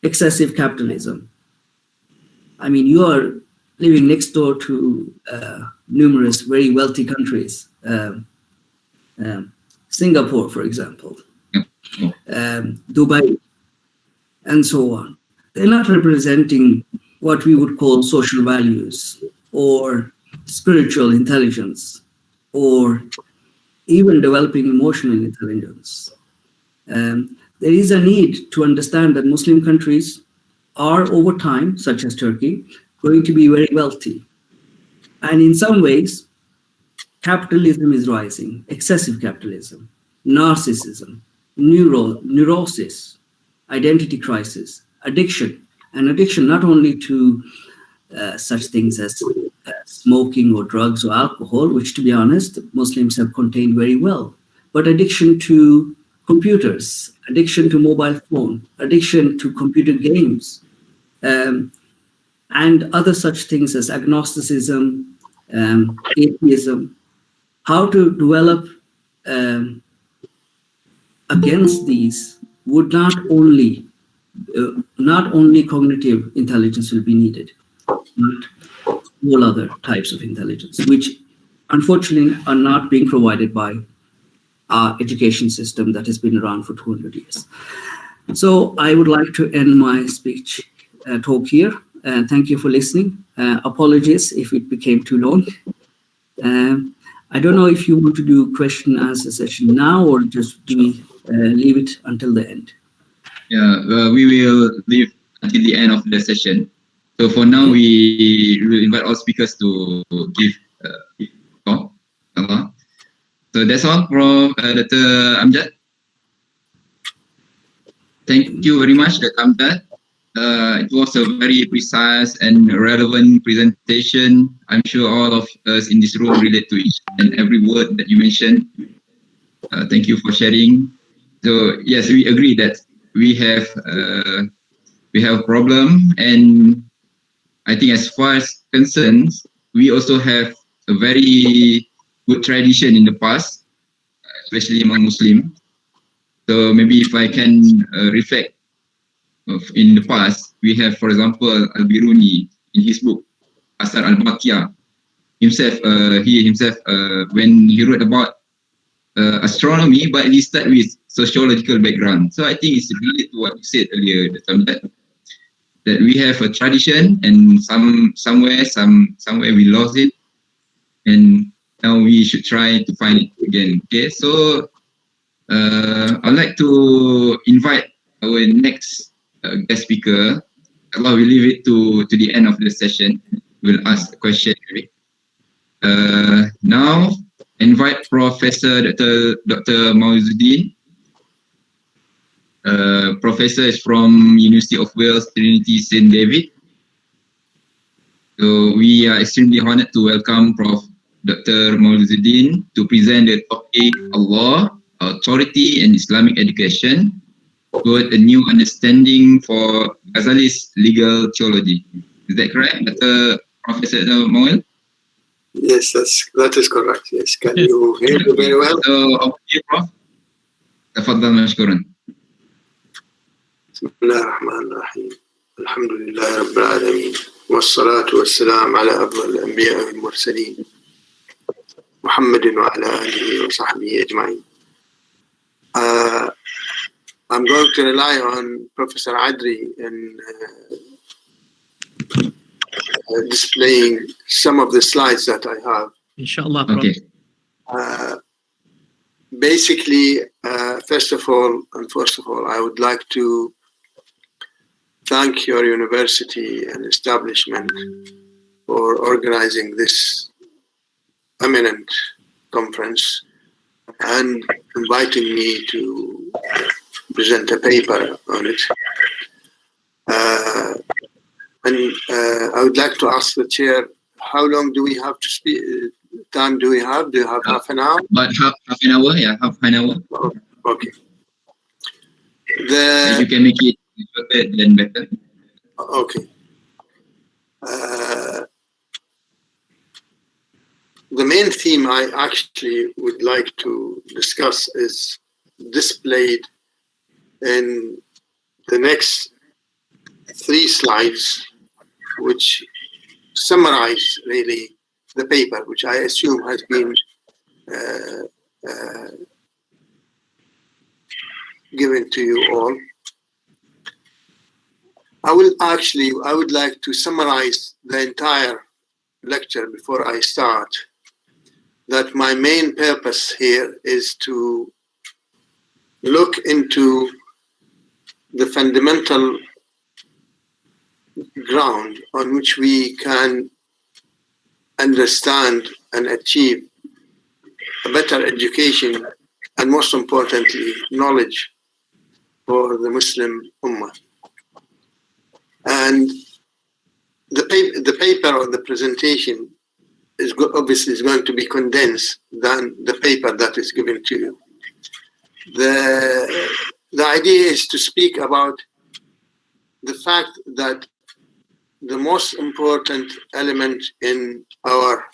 excessive capitalism. I mean, you are living next door to numerous very wealthy countries, Singapore, for example, Dubai, and so on. They're not representing what we would call social values or spiritual intelligence or even developing emotional intelligence. There is a need to understand that Muslim countries are over time, such as Turkey, going to be very wealthy. And in some ways, capitalism is rising, excessive capitalism, narcissism, neurosis, identity crisis, addiction, and addiction not only to such things as smoking or drugs or alcohol, which to be honest, Muslims have contained very well, but addiction to computers, addiction to mobile phone, addiction to computer games, and other such things as agnosticism, atheism. How to develop against these would not only cognitive intelligence will be needed, but all other types of intelligence, which unfortunately are not being provided by our education system that has been around for 200 years. So I would like to end my speech talk here. Thank you for listening. Apologies if it became too long. I don't know if you want to do question and answer session now or just leave it until the end. Yeah, we will leave until the end of the session. So for now, we will invite all speakers to give talk. So that's all from Dr. Amjad. Thank you very much, Dr. Amjad. It was a very precise and relevant presentation. I'm sure all of us in this room relate to each and every word that you mentioned. Thank you for sharing. So yes, we agree that we have a problem, and I think as far as concerns, we also have a very good tradition in the past, especially among Muslims. So maybe if I can reflect in the past, we have, for example, Al-Biruni in his book, Asar al-Baqiyah, he himself, when he wrote about astronomy, but he started with sociological background. So I think it's related to what you said earlier, that that we have a tradition, and somewhere we lost it, and now we should try to find it again. Okay, so I'd like to invite our next guest speaker. Allah will leave it to the end of the session. We'll ask the question. Now, invite Professor Dr. Mauzuddin. Professor is from University of Wales, Trinity St. David. So we are extremely honored to welcome Prof. Dr. Mauzuddin to present the topic Allah, Authority and Islamic Education, toward a new understanding for Ghazali's legal theology. Is that correct, Professor Mauel? Yes, that is correct. Yes, can you hear me very well? So, okay, Prof. تفضل مشكورا. بسم الله الرحمن الرحيم. الحمد لله رب العالمين والصلاة والسلام على أفضل الأنبياء والمرسلين محمد وعلى آله وصحبه أجمعين. I'm going to rely on Professor Adri in displaying some of the slides that I have. Inshallah. Okay. Basically, first of all, I would like to thank your university and establishment for organizing this eminent conference and inviting me to present a paper on it. I would like to ask the chair, how long do we have to speak? Time do we have? Do you have half an hour? About half an hour, yeah, half an hour. Okay. If you can make it shorter, then better. Okay. The main theme I actually would like to discuss is displayed in the next 3 slides, which summarize really the paper, which I assume has been given to you all. I would like to summarize the entire lecture before I start, that my main purpose here is to look into the fundamental ground on which we can understand and achieve a better education, and most importantly, knowledge for the Muslim Ummah. And the paper or the presentation is obviously going to be condensed than the paper that is given to you. The idea is to speak about the fact that the most important element in our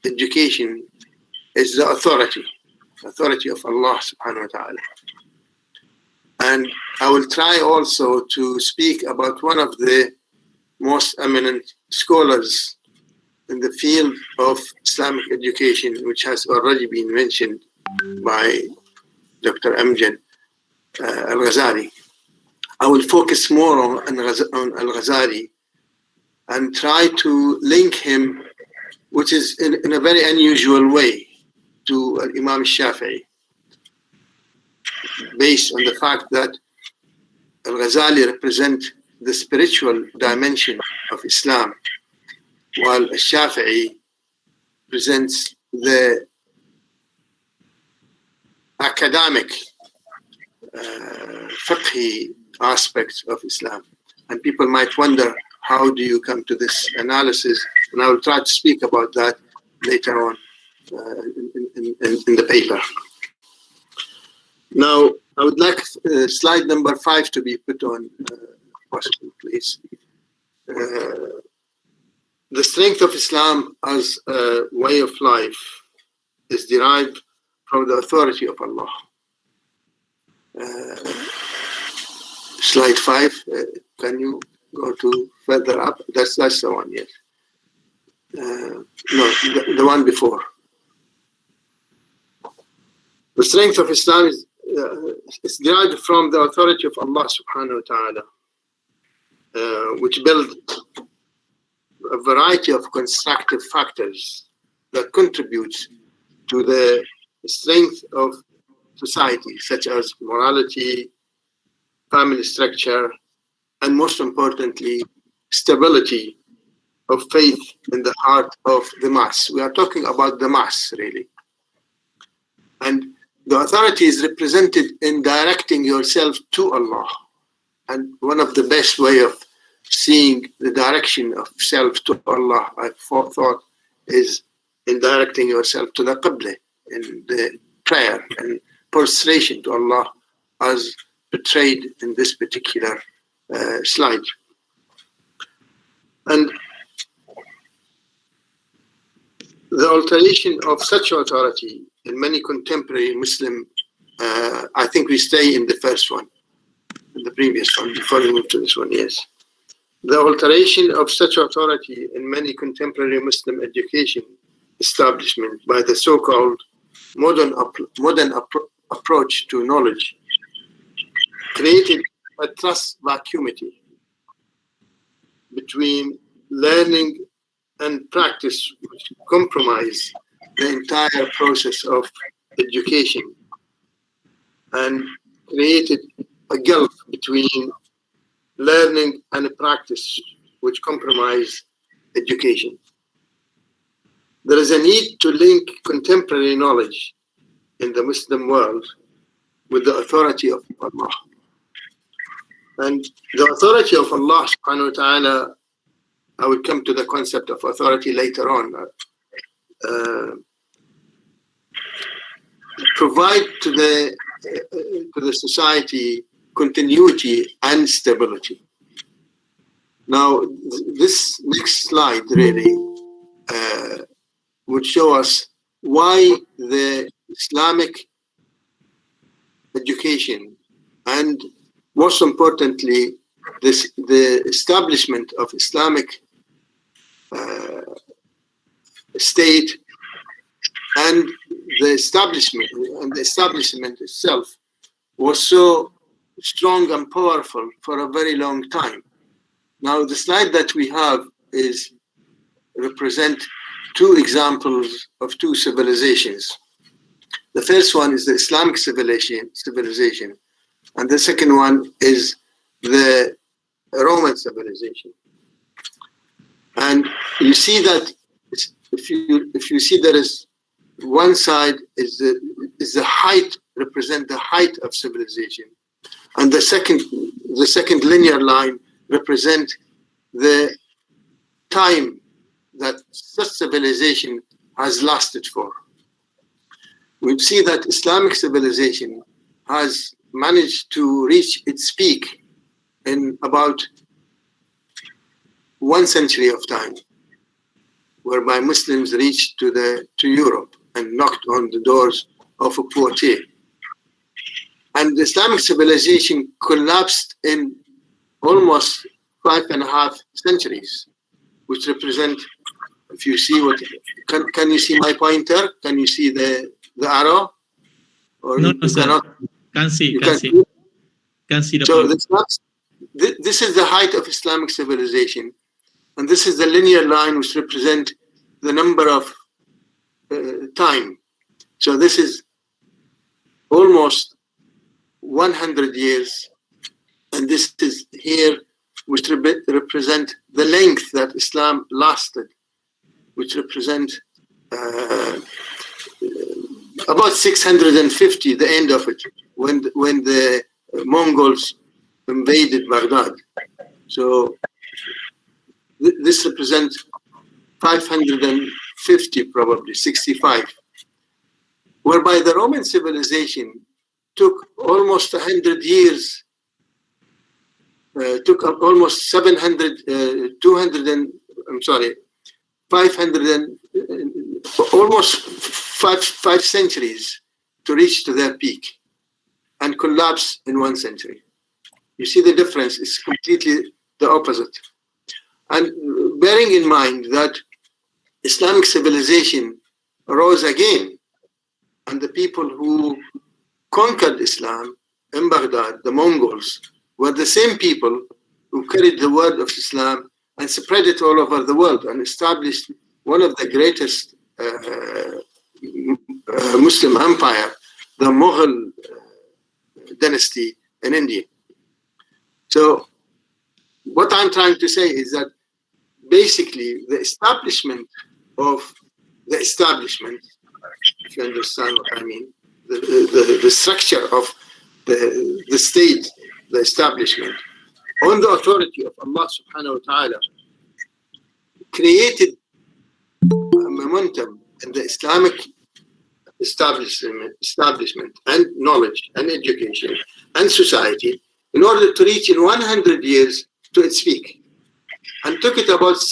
education is the authority of Allah subhanahu wa ta'ala. And I will try also to speak about one of the most eminent scholars in the field of Islamic education, which has already been mentioned by Dr. Amjad Al-Ghazali. I will focus more on Al-Ghazali and try to link him, which is in a very unusual way, to Imam Shafi'i, based on the fact that Al-Ghazali represents the spiritual dimension of Islam, while Shafi'i presents the academic, fiqhi aspects of Islam. And people might wonder, how do you come to this analysis? And I will try to speak about that later on in the paper. Now, I would like slide number 5 to be put on, possible, please. The strength of Islam as a way of life is derived from the authority of Allah. Slide 5, can you go to further up? That's the one, yes. No, the one before. The strength of Islam is derived from the authority of Allah subhanahu wa ta'ala. which build a variety of constructive factors that contribute to the strength of society, such as morality, family structure, and most importantly, stability of faith in the heart of the mass. We are talking about the mass, really. And the authority is represented in directing yourself to Allah. And one of the best way of seeing the direction of self to Allah, I thought, is in directing yourself to the Qibla, in the prayer and prostration to Allah, as portrayed in this particular slide. And the alteration of such authority in many contemporary Muslim, I think we stay in the first one, in the previous one, before we move to this one, yes. The alteration of such authority in many contemporary Muslim education establishment by the so-called modern approach to knowledge created a trust vacuumity between learning and practice, which compromise the entire process of education, and created a gulf between learning and practice, which compromise education. There is a need to link contemporary knowledge in the Muslim world with the authority of Allah. And the authority of Allah subhanahu wa ta'ala, I will come to the concept of authority later on, provide to the society continuity and stability. Now, this next slide really would show us why the Islamic education, and most importantly, the establishment of Islamic state and the establishment itself was so strong and powerful for a very long time. Now, the slide that we have represent two examples of two civilizations. The first one is the Islamic civilization, and the second one is the Roman civilization. And you see that if you see there is one side is the height, represent the height of civilization, and the second linear line represent the time that such civilization has lasted for. We see that Islamic civilization has managed to reach its peak in about 1 century of time, whereby Muslims reached to Europe and knocked on the doors of a Poitiers. And the Islamic civilization collapsed in almost 5.5 centuries, which represent, if you see what, can you see my pointer? Can you see the arrow? Or no, sir. Can't see the so point. this is the height of Islamic civilization, and this is the linear line which represent the number of time. So this is almost 100 years, and this is here which represent the length that Islam lasted, which represent about 650, the end of it, when the Mongols invaded Baghdad. So this represents 550, probably 65, whereby the Roman civilization took almost 100 years, took almost almost five centuries to reach to their peak and collapse in 1 century. You see the difference is completely the opposite. And bearing in mind that Islamic civilization arose again, and the people who conquered Islam in Baghdad, the Mongols, were the same people who carried the word of Islam and spread it all over the world and established one of the greatest Muslim empire, the Mughal dynasty in India. So what I'm trying to say is that basically the establishment of the establishment, if you understand what I mean, the structure of the state, the establishment, on the authority of Allah subhanahu wa ta'ala, created a momentum in the Islamic establishment and knowledge and education and society in order to reach in 100 years to its peak. And took it about 6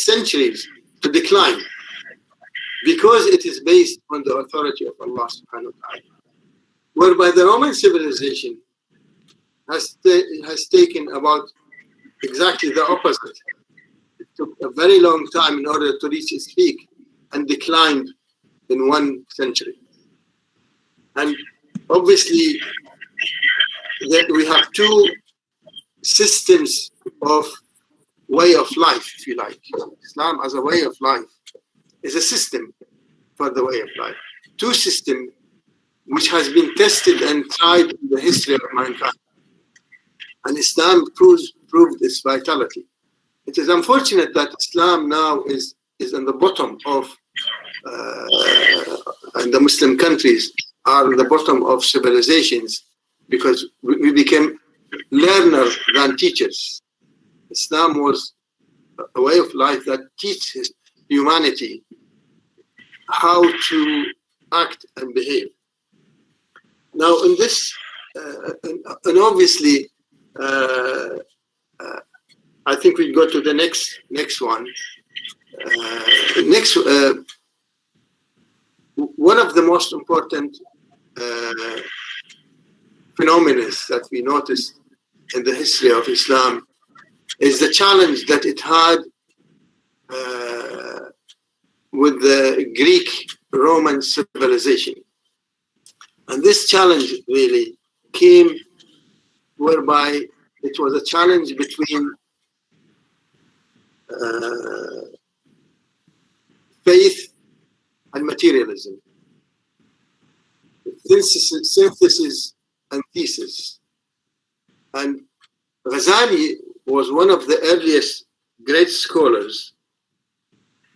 centuries to decline, because it is based on the authority of Allah subhanahu wa ta'ala. Whereby the Roman civilization has taken about exactly the opposite. It took a very long time in order to reach its peak and declined in 1 century. And obviously that we have 2 systems of way of life, if you like. Islam as a way of life is a system for the way of life. 2 systems which has been tested and tried in the history of mankind. And Islam proved its vitality. It is unfortunate that Islam now is on the bottom of, and the Muslim countries are on the bottom of civilizations, because we became learners than teachers. Islam was a way of life that teaches humanity how to act and behave. Now, in this, and obviously, I think we go to the next one. One of the most important phenomena that we noticed in the history of Islam is the challenge that it had with the Greek-Roman civilization. And this challenge really came whereby it was a challenge between faith and materialism, synthesis and thesis. And Ghazali was one of the earliest great scholars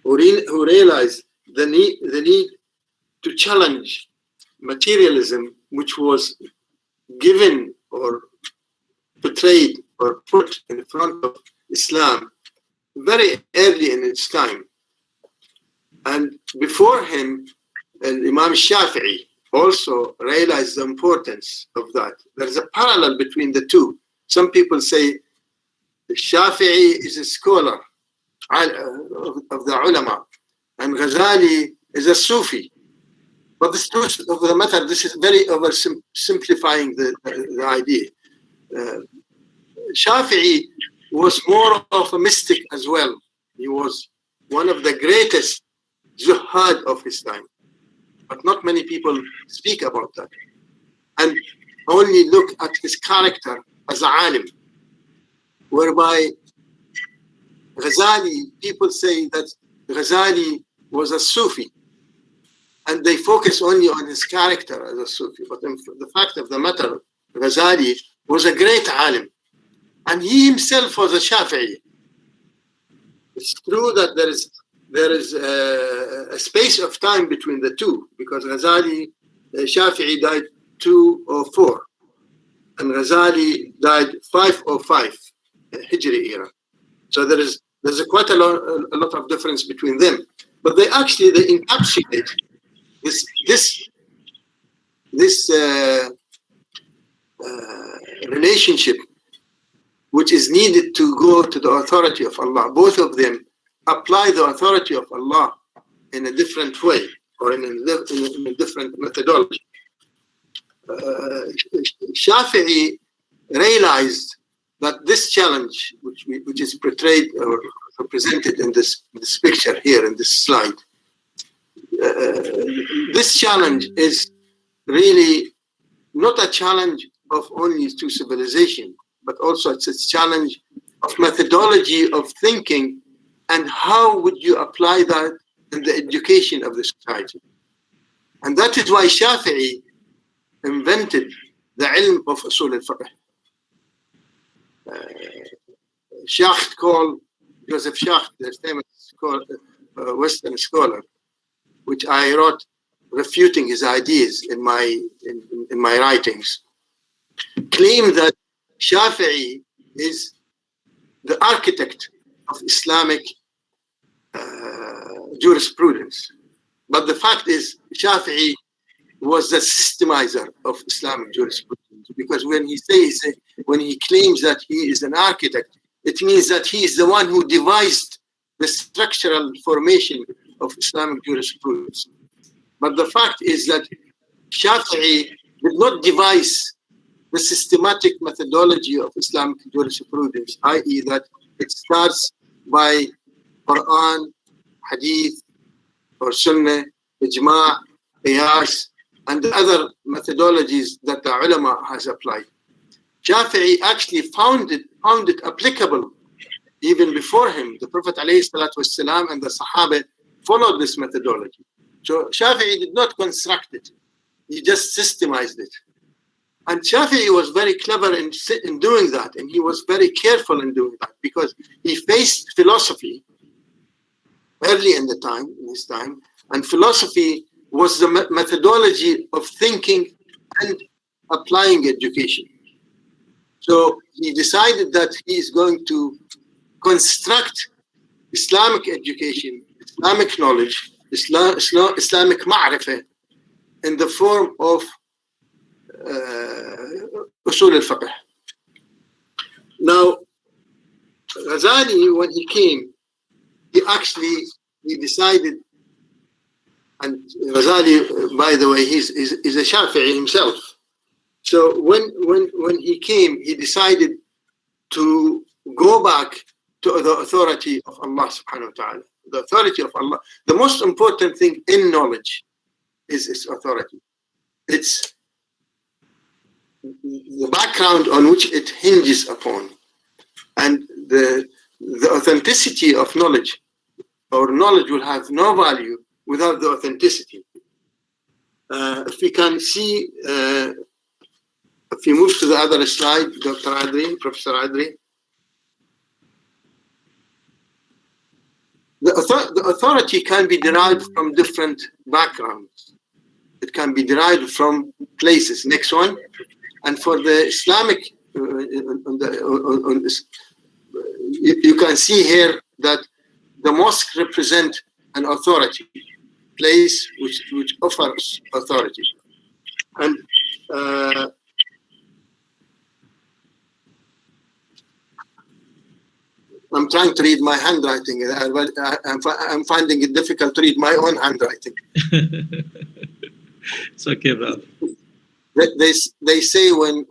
who realized the need to challenge materialism, which was given or portrayed or put in front of Islam very early in its time. And before him, Imam Shafi'i also realized the importance of that. There's a parallel between the 2. Some people say Shafi'i is a scholar of the ulama, and Ghazali is a Sufi. But the truth of the matter, this is very oversimplifying the idea. Shafi'i was more of a mystic as well. He was one of the greatest zuhad of his time. But not many people speak about that, and only look at his character as a alim. Whereby Ghazali, people say that Ghazali was a Sufi, and they focus only on his character as a Sufi. But the fact of the matter, Ghazali was a great alim, and he himself was a Shafi'i. It's true that there is a space of time between the 2, because Shafi'i died 204, and Ghazali died 505 Hijri era. So there's quite a lot of difference between them. But they encapsulate this relationship, which is needed to go to the authority of Allah. Both of them apply the authority of Allah in a different way, or in a different methodology. Shafi'i realized that this challenge, which is portrayed or represented in this picture here in this slide, this challenge is really not a challenge of only to civilization, but also it's a challenge of methodology of thinking and how would you apply that in the education of the society. And that is why Shafi'i invented the ilm of usul al-fiqh. Schacht called Joseph Schacht, the famous Western scholar, which I wrote refuting his ideas in my writings, claimed that Shafi'i is the architect of Islamic jurisprudence. But the fact is, Shafi'i was the systemizer of Islamic jurisprudence, because when he claims that he is an architect, it means that he is the one who devised the structural formation of Islamic jurisprudence. But the fact is that Shafi'i did not devise the systematic methodology of Islamic jurisprudence, i.e. that it starts by Quran, Hadith, or Sunnah, Ijma', Qiyas, and the other methodologies that the ulama has applied. Shafi'i actually found it applicable even before him. The Prophet ﷺ and the Sahaba followed this methodology. So Shafi'i did not construct it. He just systemized it. And Shafi'i was very clever in doing that, and he was very careful in doing that, because he faced philosophy early in his time, and philosophy was the methodology of thinking and applying education. So he decided that he is going to construct Islamic education, Islamic knowledge, Islamic ma'rifah in the form of usul al-fiqh. Now, Ghazali, when he came, he decided, and Ghazali, by the way, he's a Shafi'i himself. So when he came, he decided to go back to the authority of Allah subhanahu wa ta'ala. The authority of Allah. The most important thing in knowledge is its authority. It's the background on which it hinges upon, and the authenticity of knowledge, or knowledge will have no value without the authenticity. If we can see, if you move to the other slide, Dr. Adri, Professor Adri. The authority can be derived from different backgrounds. It can be derived from places. Next one. And for the Islamic, you can see here that the mosque represent an authority, place which offers authority. And I'm trying to read my handwriting. I'm finding it difficult to read my own handwriting. It's okay, brother. They say when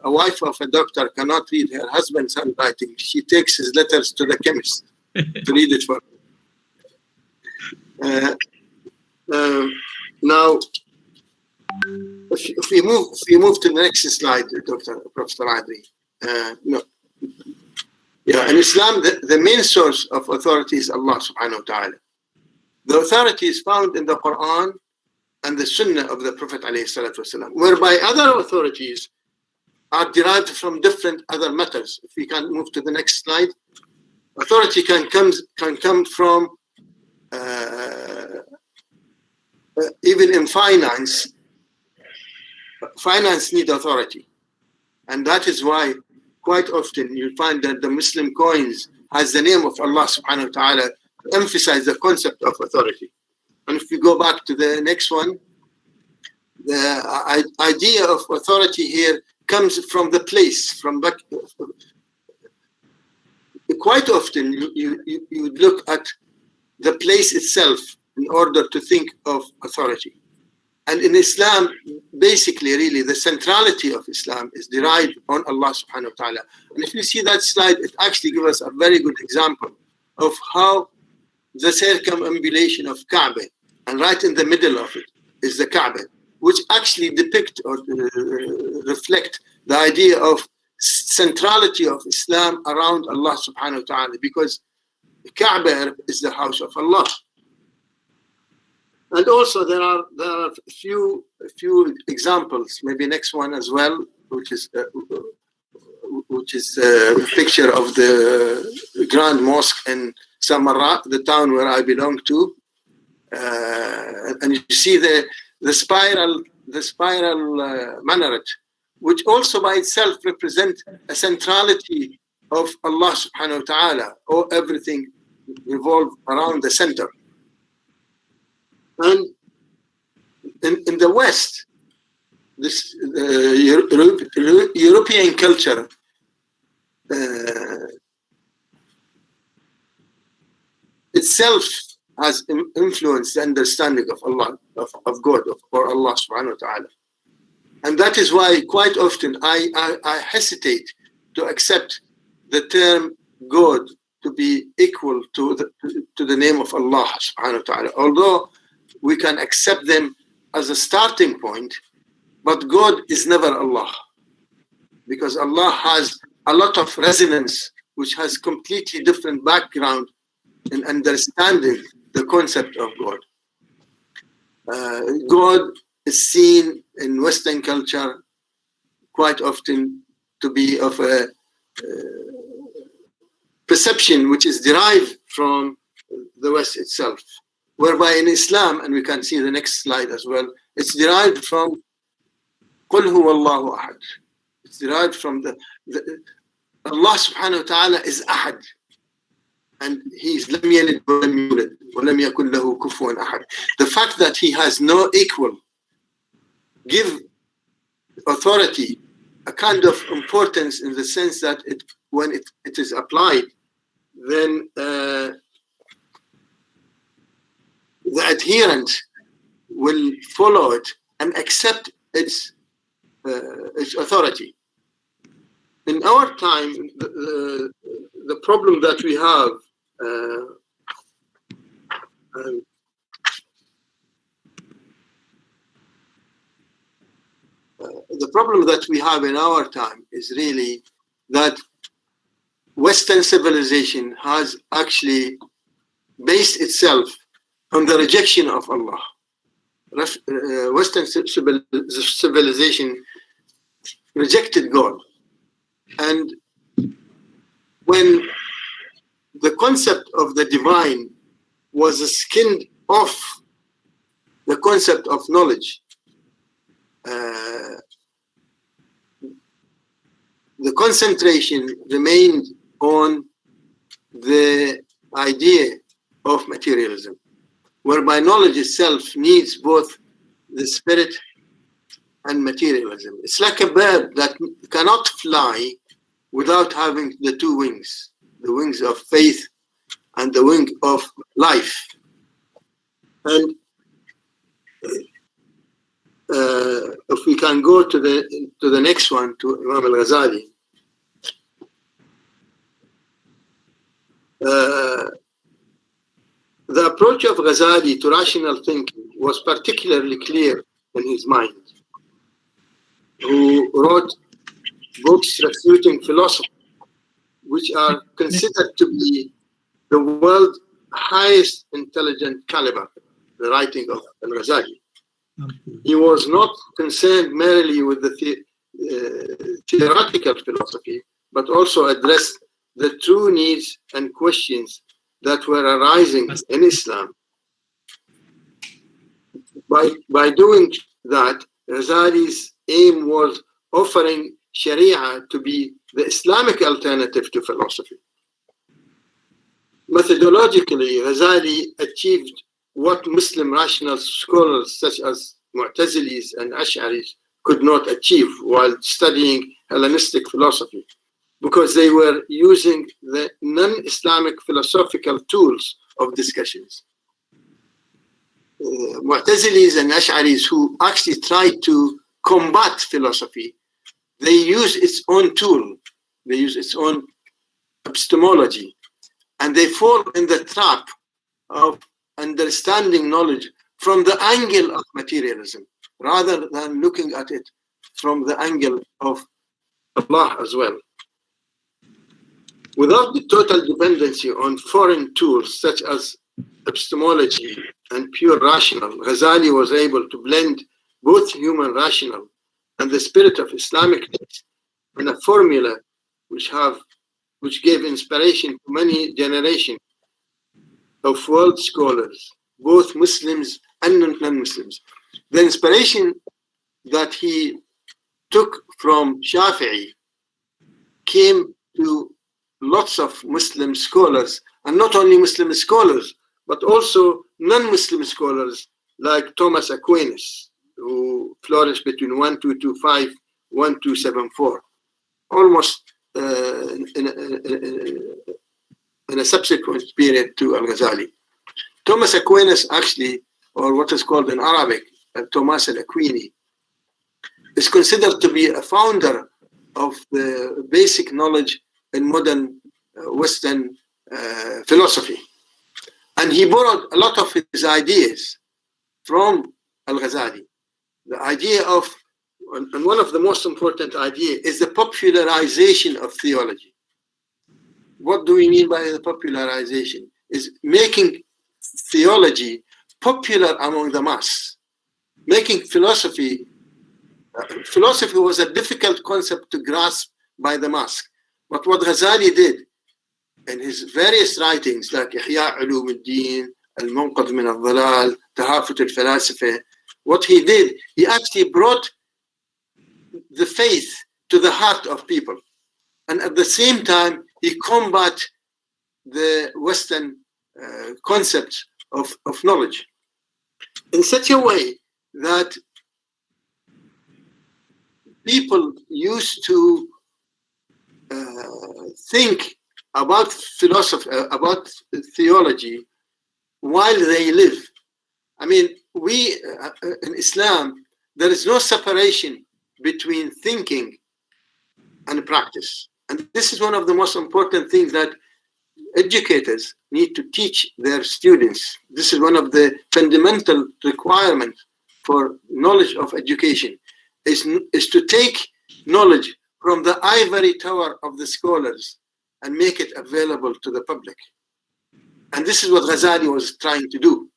a wife of a doctor cannot read her husband's handwriting, she takes his letters to the chemist to read it for her. Now, if we move to the next slide, Professor Adri. No. Yeah, in Islam, the main source of authority is Allah subhanahu wa ta'ala. The authority is found in the Quran and the Sunnah of the Prophet ﷺ, whereby other authorities are derived from different other matters. If we can move to the next slide. Authority can come from even in finance. Finance need authority, and that is why quite often you find that the Muslim coins has the name of Allah subhanahu wa ta'ala to emphasize the concept of authority. And if we go back to the next one, the idea of authority here comes from the place, from back. Quite often you look at the place itself in order to think of authority. And in Islam, basically, really, the centrality of Islam is derived on Allah subhanahu wa ta'ala. And if you see that slide, it actually gives us a very good example of how the circumambulation of Kaaba, and right in the middle of it is the Kaaba. which actually depict or reflect the idea of centrality of Islam around Allah subhanahu wa ta'ala, because the Kaaba is the house of Allah. And also there are a few examples, maybe next one as well, which is a picture of the Grand Mosque in Samarra, the town where I belong to, and you see the spiral minaret, which also by itself represent a centrality of Allah subhanahu wa ta'ala, or everything revolved around the center. And in the West, this European culture itself has influenced the understanding of Allah, of God, or Allah subhanahu wa ta'ala. And that is why quite often I hesitate to accept the term God to be equal to the name of Allah subhanahu wa ta'ala. Although we can accept them as a starting point, but God is never Allah, because Allah has a lot of resonance, which has completely different background in understanding the concept of God. God is seen in Western culture quite often to be of a perception which is derived from the West itself, whereby in Islam, and we can see the next slide as well, it's derived from قُلْ هُوَ اللَّهُ أَحَدٌ. It's derived from the Allah subhanahu wa ta'ala is Ahad, and He is لَمْ يَلِدْ وَلَمْ يُولَدْ وَلَمْ يَكُنْ لَهُ كُفُوًا أَحَدٌ. The fact that He has no equal give authority a kind of importance, in the sense that when it is applied, then the adherent will follow it and accept its authority. In our time, the problem that we have, in our time is really that Western civilization has actually based itself on the rejection of Allah. Western civilization rejected God. And when the concept of the divine was skinned off the concept of knowledge, the concentration remained on the idea of materialism, whereby knowledge itself needs both the spirit and materialism. It's like a bird that cannot fly without having the two wings, the wings of faith and the wing of life. And if we can go to the next one, to Imam al-Ghazali. The approach of Ghazali to rational thinking was particularly clear in his mind, who wrote books refuting philosophy, which are considered to be the world's highest intelligent caliber, the writing of al-Ghazali. He was not concerned merely with the theoretical philosophy, but also addressed the true needs and questions that were arising in Islam. By doing that, Ghazali's aim was offering Sharia to be the Islamic alternative to philosophy. Methodologically, Ghazali achieved what Muslim rational scholars such as Mu'tazilis and Ash'aris could not achieve while studying Hellenistic philosophy, because they were using the non-Islamic philosophical tools of discussions. Mu'tazilis and Ash'aris, who actually tried to combat philosophy, they use its own tool, they use its own epistemology, and they fall in the trap of understanding knowledge from the angle of materialism, rather than looking at it from the angle of Allah as well. Without the total dependency on foreign tools such as epistemology and pure rational, Ghazali was able to blend both human rational and the spirit of Islamic text in a formula which gave inspiration to many generations of world scholars, both Muslims and non-Muslims. The inspiration that he took from Shafi'i came to lots of Muslim scholars, and not only Muslim scholars, but also non-Muslim scholars like Thomas Aquinas, who flourished between 1225 1274, almost in a subsequent period to Al-Ghazali. Thomas Aquinas actually, or what is called in Arabic, Thomas al-Aquini, is considered to be a founder of the basic knowledge in modern Western philosophy. And he borrowed a lot of his ideas from Al-Ghazali. The idea of, and one of the most important ideas, is the popularization of theology. What do we mean by the popularization? Is making theology popular among the mass, making philosophy. Philosophy was a difficult concept to grasp by the mass. But what Ghazali did in his various writings, like Ihya Ulum al-Din, Al-Munqadh min al-Dhalal, Tahafut al-Falasifa, what he did, he actually brought the faith to the heart of people. And at the same time, he combat the Western concepts of knowledge in such a way that people used to think about philosophy, about theology while they live. I mean, we in Islam, there is no separation between thinking and practice. And this is one of the most important things that educators need to teach their students. This is one of the fundamental requirements for knowledge of education, is to take knowledge from the ivory tower of the scholars and make it available to the public. And this is what Ghazali was trying to do.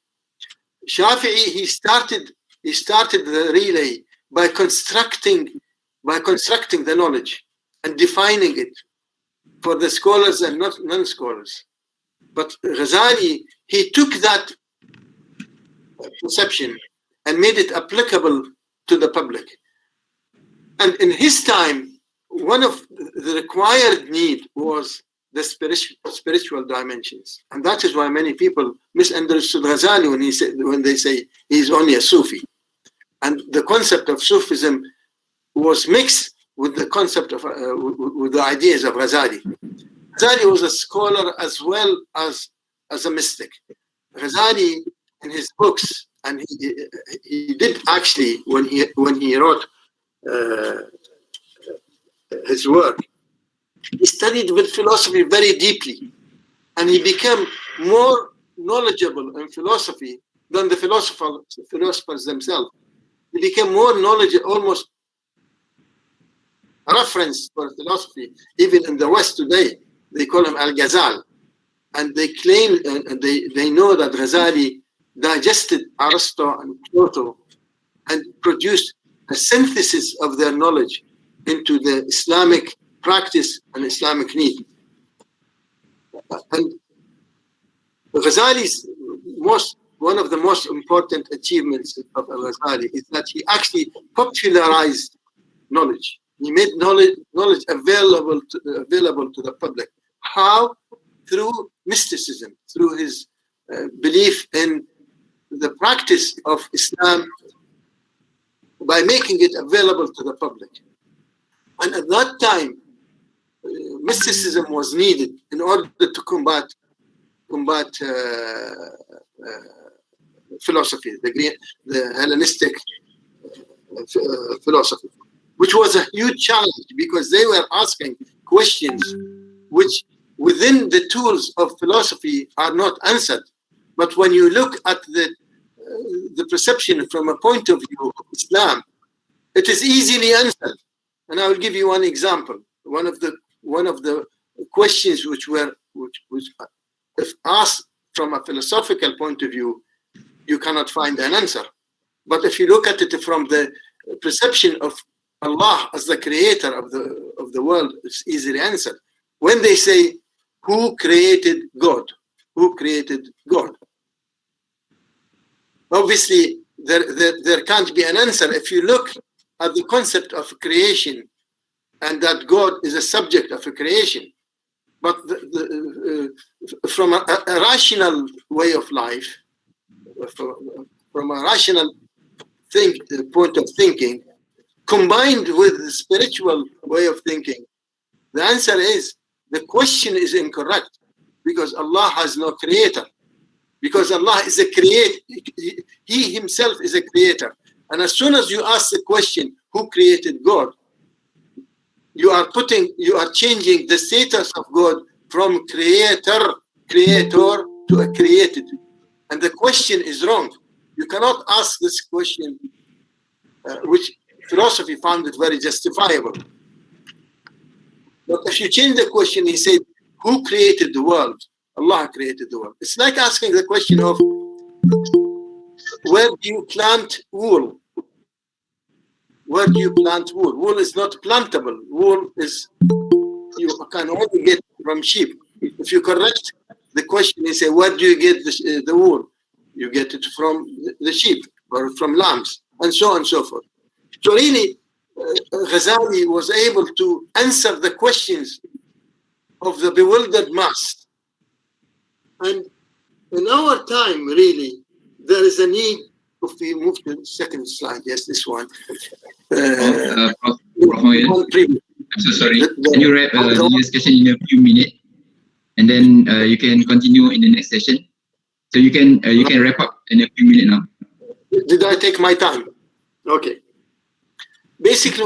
Shafi'i, he started the relay by constructing the knowledge and defining it for the scholars and not non-scholars. But Ghazali, he took that perception and made it applicable to the public. And in his time, one of the required need was the spiritual dimensions. And that is why many people misunderstood Ghazali when they say he's only a Sufi. And the concept of Sufism was mixed with the concept of, with the ideas of Ghazali. Ghazali was a scholar as well as a mystic. Ghazali, in his books, and he did actually, when he wrote his work, he studied with philosophy very deeply, and he became more knowledgeable in philosophy than the philosophers themselves. He became more knowledgeable, almost a reference for philosophy. Even in the West today, they call him Al-Ghazal, and they claim and they know that Ghazali digested Aristotle and Plato and produced a synthesis of their knowledge into the Islamic practice and Islamic need. And Ghazali's one of the most important achievements of Al-Ghazali is that he actually popularized knowledge. He made knowledge available to the public. How? Through mysticism, through his belief in the practice of Islam, by making it available to the public. And at that time, mysticism was needed in order to combat philosophy, the Hellenistic philosophy, which was a huge challenge because they were asking questions which within the tools of philosophy are not answered. But when you look at the the perception from a point of view of Islam, it is easily answered. And I will give you one example. One of the questions which if asked from a philosophical point of view, you cannot find an answer. But if you look at it from the perception of Allah as the creator of the world, it's easily answered. When they say, who created God? Who created God? Obviously, there can't be an answer if you look at the concept of creation and that God is a subject of a creation. But from a rational way of life, from a rational point of thinking, combined with the spiritual way of thinking, the answer is the question is incorrect, because Allah has no creator. Because Allah is a creator, He Himself is a creator. And as soon as you ask the question, who created God? You are changing the status of God from creator to a created. And the question is wrong. You cannot ask this question, which philosophy found it very justifiable. But if you change the question, he said, who created the world? Allah created the world. It's like asking the question of, where do you plant wool? Where do you plant wool? Wool is not plantable. Wool is, you can only get from sheep. If you correct the question, you say, where do you get the wool? You get it from the sheep or from lambs, and so on and so forth. So really, Ghazali was able to answer the questions of the bewildered mass. And in our time, really, there is a need. If we move to the second slide, yes, this one. I'm so sorry. Can you wrap the discussion in a few minutes, and then you can continue in the next session? So you can wrap up in a few minutes now. Did I take my time? Okay. Basically,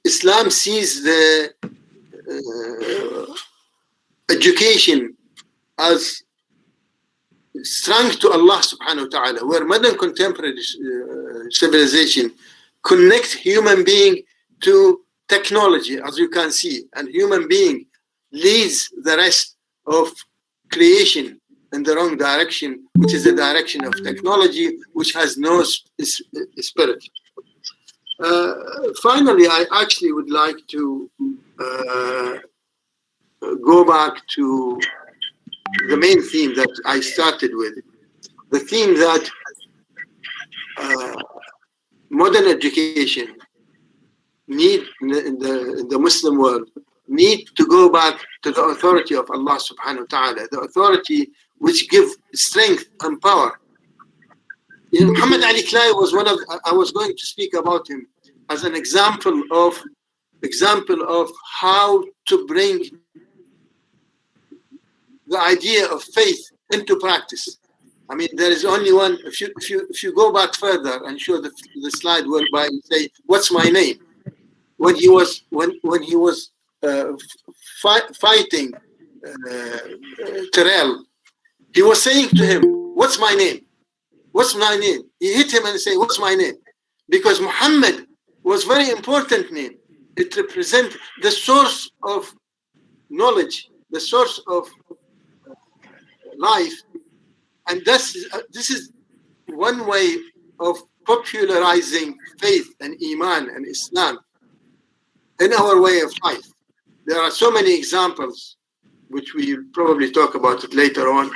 Islam sees the education as strung to Allah subhanahu wa ta'ala, where modern contemporary civilization connects human being to technology, as you can see, and human being leads the rest of creation in the wrong direction, which is the direction of technology, which has no spirit. Finally, I actually would like to go back to the main theme that I started with, the theme that modern education need in the Muslim world need to go back to the authority of Allah subhanahu wa ta'ala, the authority which gives strength and power. Muhammad Ali Clay was I was going to speak about him as an example of how to bring the idea of faith into practice. I mean, there is only one. If you go back further and show the slide whereby you say, "What's my name?" When he was fighting Terrell, he was saying to him, "What's my name? What's my name?" He hit him and say, "What's my name?" Because Muhammad was very important name. It represents the source of knowledge, the source of life, and this is one way of popularizing faith and Iman and Islam in our way of life. There are so many examples which we will probably talk about it later on,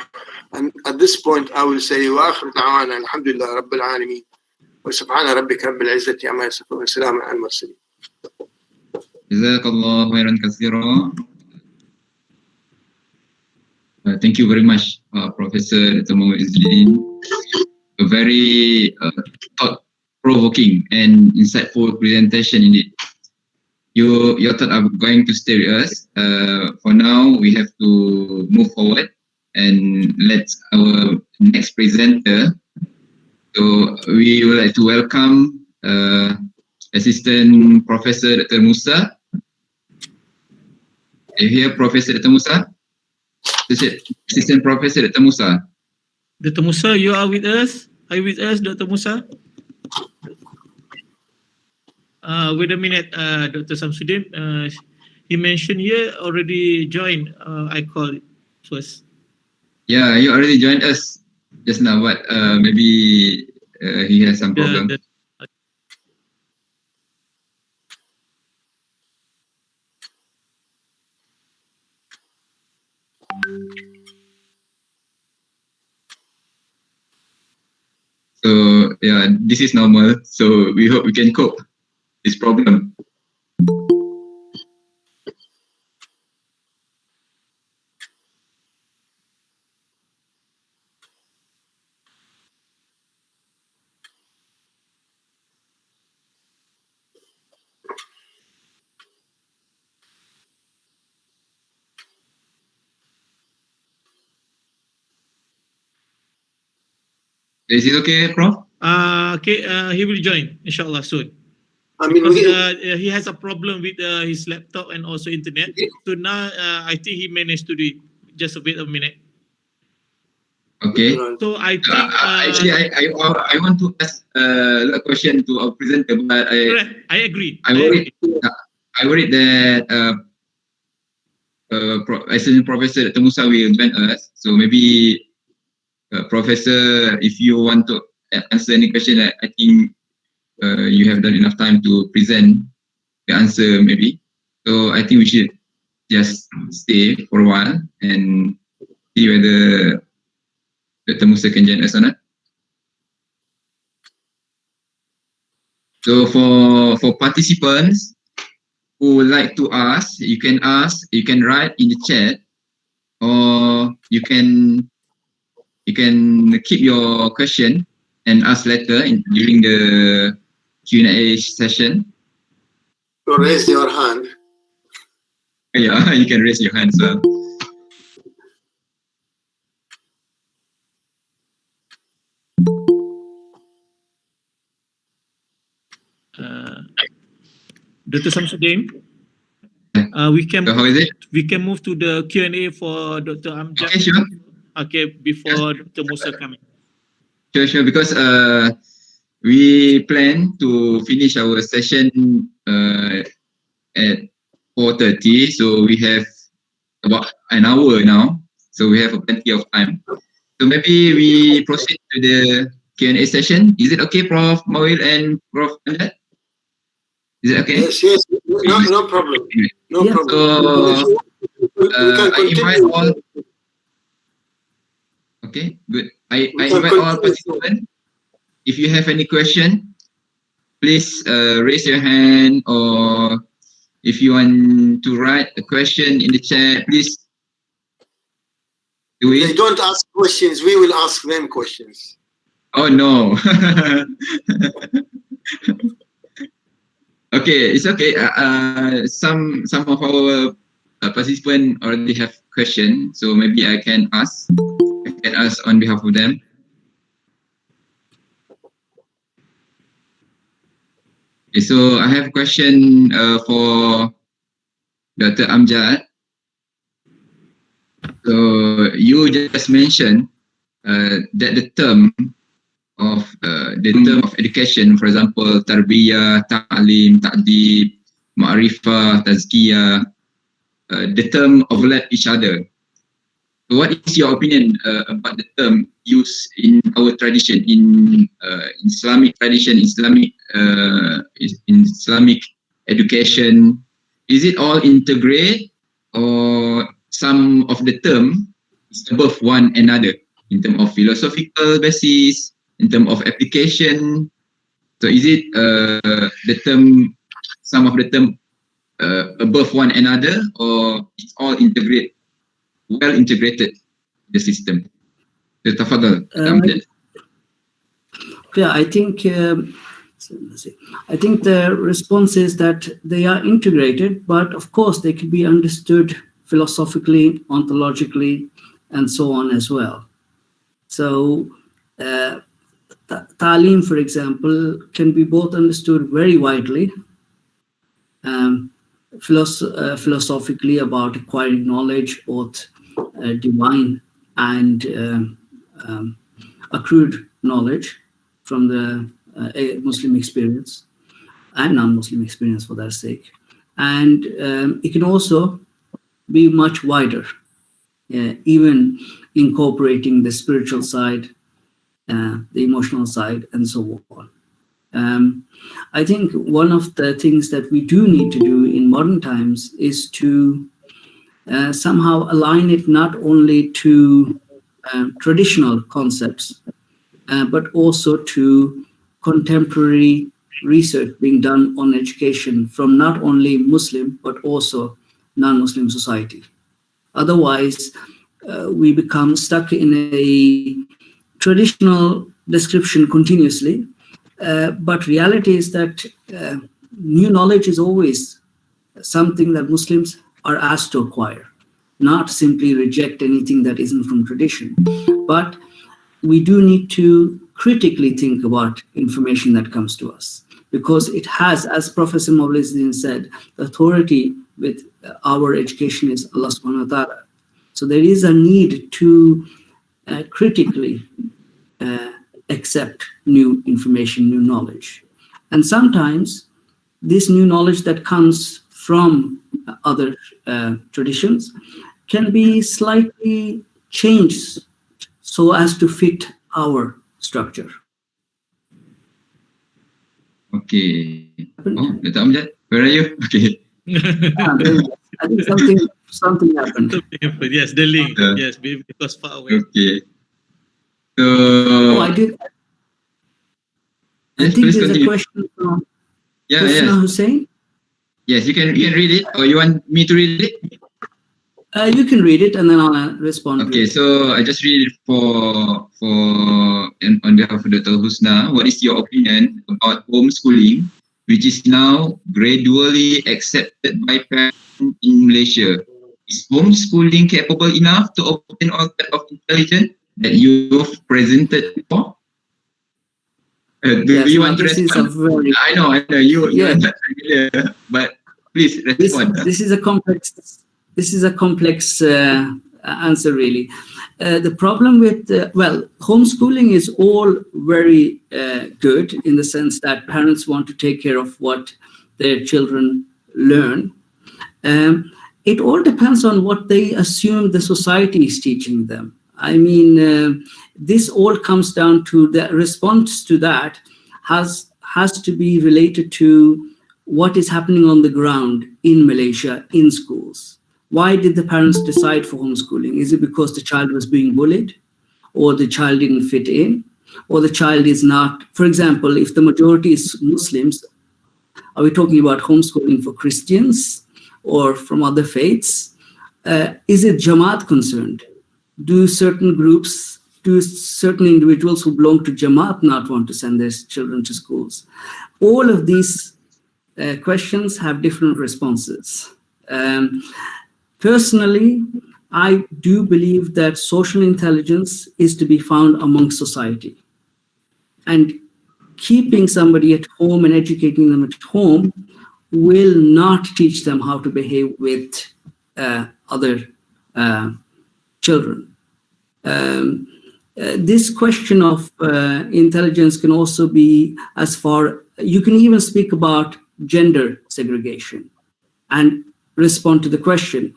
and at this point I will say وآخر دعوانا الحمد لله رب العالمين وسبحان ربك رب العزة عما يصفون وسلام على المرسلين. جزاك الله خيرا كثيرا. Thank you very much, Professor Dr. Muhammad Izzuddin. A very thought-provoking and insightful presentation indeed. Your thoughts are going to stay with us. For now, we have to move forward and let our next presenter. So we would like to welcome Assistant Professor Dr. Musa. Are you here, Professor Dr. Musa? Assistant Professor Dr. Musa. Dr. Musa, you are with us? Are you with us, Dr. Musa? Wait a minute, Dr. Samsudin. He mentioned here already joined. I call it first. Yeah, you already joined us just now, but maybe he has some problem. So yeah, this is normal. So we hope we can cope this problem. Is it okay, Prof? Okay, he will join, inshallah, soon. I mean, Because he has a problem with his laptop and also internet. So now I think he managed to do it. Just a bit of a minute. Okay. So I think actually I want to ask a question to our presenter, but I agree. I worried that Assistant Professor Dr. Musa will join us. So maybe Professor, if you want to answer any question, I think you have done enough time to present the answer maybe. So I think we should just stay for a while and see whether Dr. Musa can join us or not. So for participants who would like to ask, you can write in the chat, or you can keep your question and ask later during the Q&A session. So raise your hand. Yeah, you can raise your hand as well. Dr. Samsudin, we can So how is it? we can move to the Q&A for Dr. Amjad. Okay, sure. Okay, before Dr. Musa coming. Sure, because we plan to finish our session at 4:30, so we have about an hour now, so we have plenty of time. So maybe we proceed to the Q&A session. Is it okay, Prof. Mawil and Prof. Anjad? Is it okay? Yes, no problem. No problem. So I invite all. Okay, good. I invite all participants. If you have any question, please raise your hand, or if you want to write a question in the chat, please do it. They don't ask questions, we will ask them questions. Oh no. Okay, it's okay. Some of our participants already have questions, so maybe I can ask on behalf of them. Okay, so I have a question for Dr. Amjad. So you just mentioned that the term of education, for example, tarbiyah, ta'lim, ta'dib, ma'rifah, tazkiyah, the term overlap each other. So what is your opinion about the term used in our tradition, in Islamic tradition, Islamic education? Is it all integrate, or some of the term is above one another in terms of philosophical basis, in terms of application? So is it some of the term above one another, or it's all well integrated in the system? So tafadhal, Amjad. Yeah, I think the response is that they are integrated, but of course they can be understood philosophically, ontologically, and so on as well. So Ta'lim, for example, can be both understood very widely, philosophically about acquiring knowledge, both divine and accrued knowledge from the Muslim experience and non-Muslim experience for that sake. And it can also be much wider, even incorporating the spiritual side, the emotional side, and so on. I think one of the things that we do need to do in modern times is to somehow align it not only to traditional concepts, but also to contemporary research being done on education from not only Muslim, but also non-Muslim society. Otherwise, we become stuck in a traditional description continuously, but reality is that new knowledge is always something that Muslims are asked to acquire, not simply reject anything that isn't from tradition. But we do need to critically think about information that comes to us, because it has, as Professor Mawlizuddin said, the authority with our education is Allah subhanahu wa ta'ala. So there is a need to critically accept new information, new knowledge. And sometimes this new knowledge that comes from other traditions can be slightly changed so as to fit our structure. Okay. Oh, Dr. Amjad, where are you? Okay. I think something happened. Yes, the link. Yes, because far away. Okay. So, I did. I yes, think please there's continue. a question from Yeah, Husna yes. Hussain. Yes, you can read it, or you want me to read it? You can read it and then I'll respond. Okay, to it. so I just read it on behalf of Dr. Husna. What is your opinion about homeschooling, which is now gradually accepted by parents in Malaysia? Is homeschooling capable enough to obtain all that of intelligence that you've presented before? Do Yes, you now want to this is a respond? very I know, you Yeah. are not familiar, but please respond. this is a complex answer really. The problem with homeschooling is all very good in the sense that parents want to take care of what their children learn. It all depends on what they assume the society is teaching them. I mean, this all comes down to the response to that has to be related to what is happening on the ground in Malaysia, in schools. Why did the parents decide for homeschooling? Is it because the child was being bullied, or the child didn't fit in, or the child is not? For example, if the majority is Muslims, are we talking about homeschooling for Christians or from other faiths? Is it Jamaat concerned? Do certain groups, do certain individuals who belong to Jamaat not want to send their children to schools? All of these questions have different responses. Personally, I do believe that social intelligence is to be found among society. And keeping somebody at home and educating them at home will not teach them how to behave with other children. This question of intelligence can also be as far, you can even speak about gender segregation and respond to the question,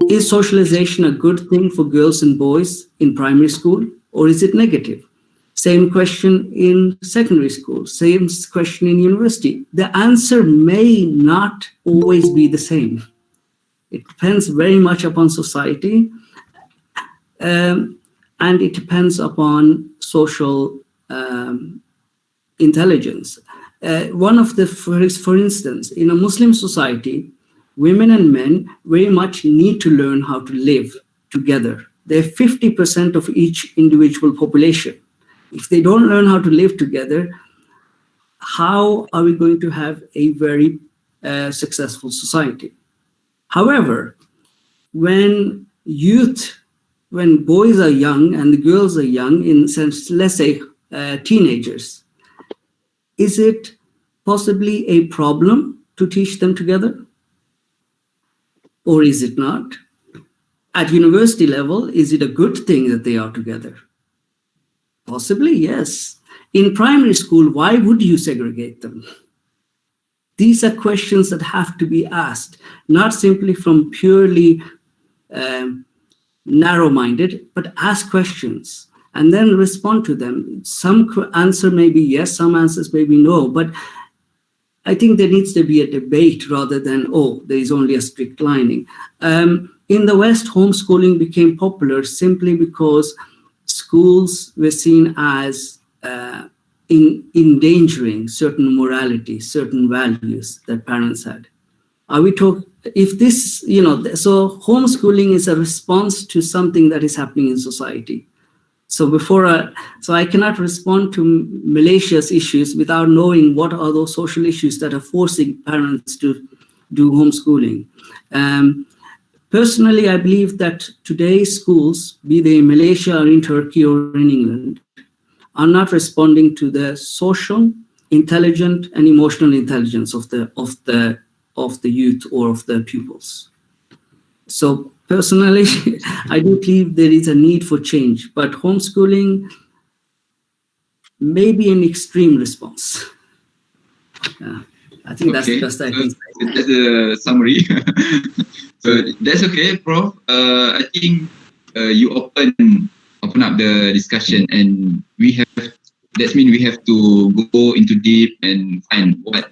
is socialization a good thing for girls and boys in primary school, or is it negative? Same question in secondary school, same question in university. The answer may not always be the same. It depends very much upon society, and it depends upon social intelligence. One of the, for instance, in a Muslim society, women and men very much need to learn how to live together. They're 50% of each individual population. If they don't learn how to live together, how are we going to have a very successful society? However, when boys are young and the girls are young, in sense, let's say teenagers, is it possibly a problem to teach them together? Or is it not? at university level, is it a good thing that they are together? Possibly, yes. In primary school, why would you segregate them? These are questions that have to be asked, not simply from purely narrow-minded, but ask questions and then respond to them. Some answer may be yes, some answers may be no, but I think there needs to be a debate rather than, oh, there is only a strict lining. In the West, homeschooling became popular simply because schools were seen as endangering certain morality, certain values that parents had. Are we talking, if this, so homeschooling is a response to something that is happening in society. So so I cannot respond to Malaysia's issues without knowing what are those social issues that are forcing parents to do homeschooling. Personally, I believe that today's schools, be they in Malaysia or in Turkey or in England, are not responding to the social, intelligent, and emotional intelligence of the youth or of the pupils. So personally, I do believe there is a need for change, but homeschooling may be an extreme response. I think that's the best I can say. That's a summary. So that's okay, Prof. I think you open up the discussion, and that means we have to go into deep and find what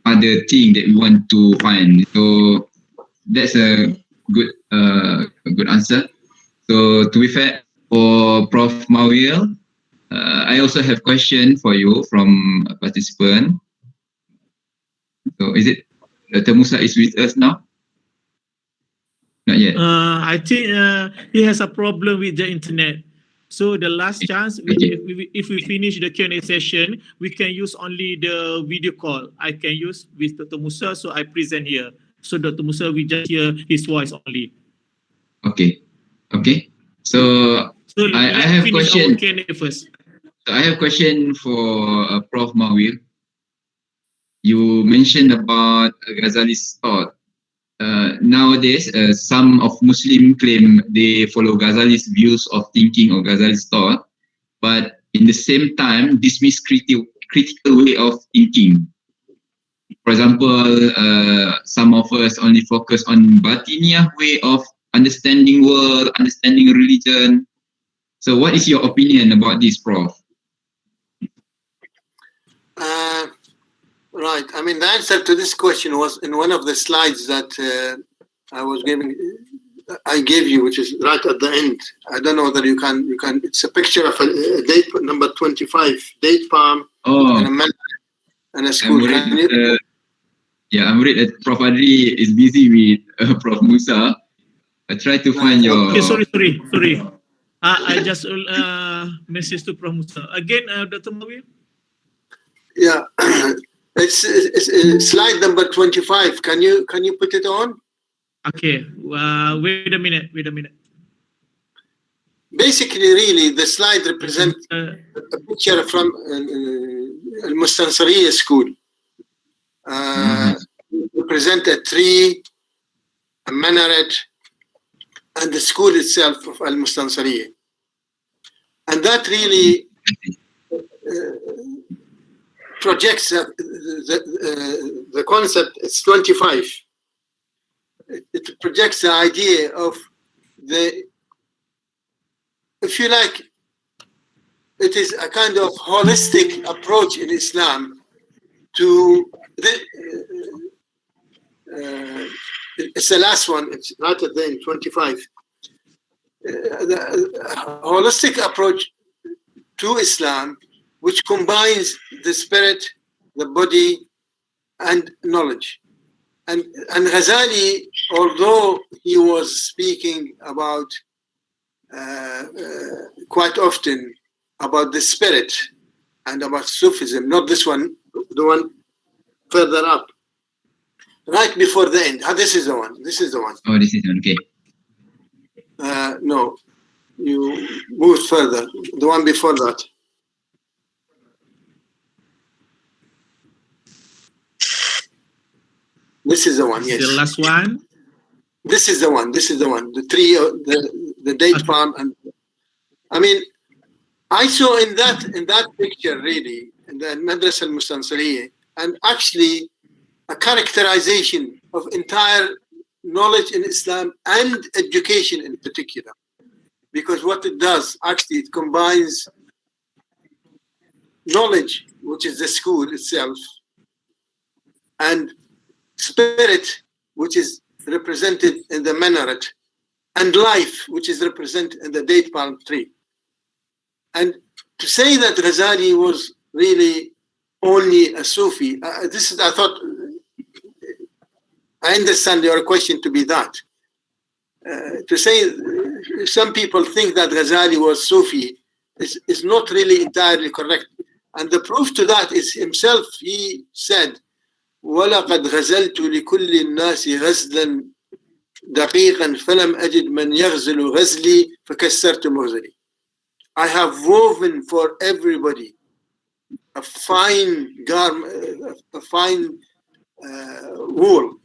are the things that we want to find. So that's a good answer. So to be fair, for Prof. Mawil, I also have a question for you from a participant. So is it Dr. Musa is with us now? Not yet. I think he has a problem with the internet. So the last chance, if we finish the Q&A session, we can use only the video call. I can use with Dr. Musa, so I present here. So Dr. Musa, we just hear his voice only. Okay. So I have a question. Q&A first. So I have a question for Prof. Mawil. You mentioned about Ghazali's thought. Nowadays, some of Muslims claim they follow Ghazali's views of thinking or Ghazali's thought, but in the same time dismiss critical way of thinking. For example, some of us only focus on Batiniyah way of understanding world, understanding religion. So what is your opinion about this, Prof? Right. I mean, the answer to this question was in one of the slides that I gave you, which is right at the end. I don't know whether you can. It's a picture of a date number 25, date palm, and a man and a school. I'm worried that Prof. Adri is busy with Prof. Musa. I try to find your. Okay, sorry. I just message to Prof. Musa again, Dr. Mawil. Yeah. It's slide number 25. Can you put it on? Okay. Wait a minute. Basically, really, the slide represents a picture from Al-Mustansariya school. Represent a tree, a minaret, and the school itself of Al-Mustansariya. And that really projects the concept. It's 25. It projects the idea of if you like, it is a kind of holistic approach in Islam to it's the last one. It's right at the end, 25. The holistic approach to Islam, which combines the spirit, the body, and knowledge. And Ghazali, although he was speaking about quite often about the spirit and about Sufism, not this one, the one further up, right before the end. This is the one. Oh, this is the one. Okay. No, you moved further. The one before that. This is the one, yes. The last one? This is the one. The tree, the date palm, and I mean, I saw in that picture really in the Madrasa al-Mustansiriyya, and actually a characterization of entire knowledge in Islam and education in particular, because what it does actually, it combines knowledge, which is the school itself, and spirit, which is represented in the minaret, and life, which is represented in the date palm tree. And to say that Ghazali was really only a Sufi, I thought, I understand your question to be that. To say, some people think that Ghazali was Sufi is not really entirely correct. And the proof to that is himself. He said, وَلَقَدْ غَزَلْتُ لِكُلِّ النَّاسِ غَزْلًا دَقِيقًا فَلَمْ أَجِدْ مَنْ يَغْزِلُ غَزْلِي فَكَسَّرْتُ مُغْزَلِي. I have woven for everybody a fine garment, a fine wool,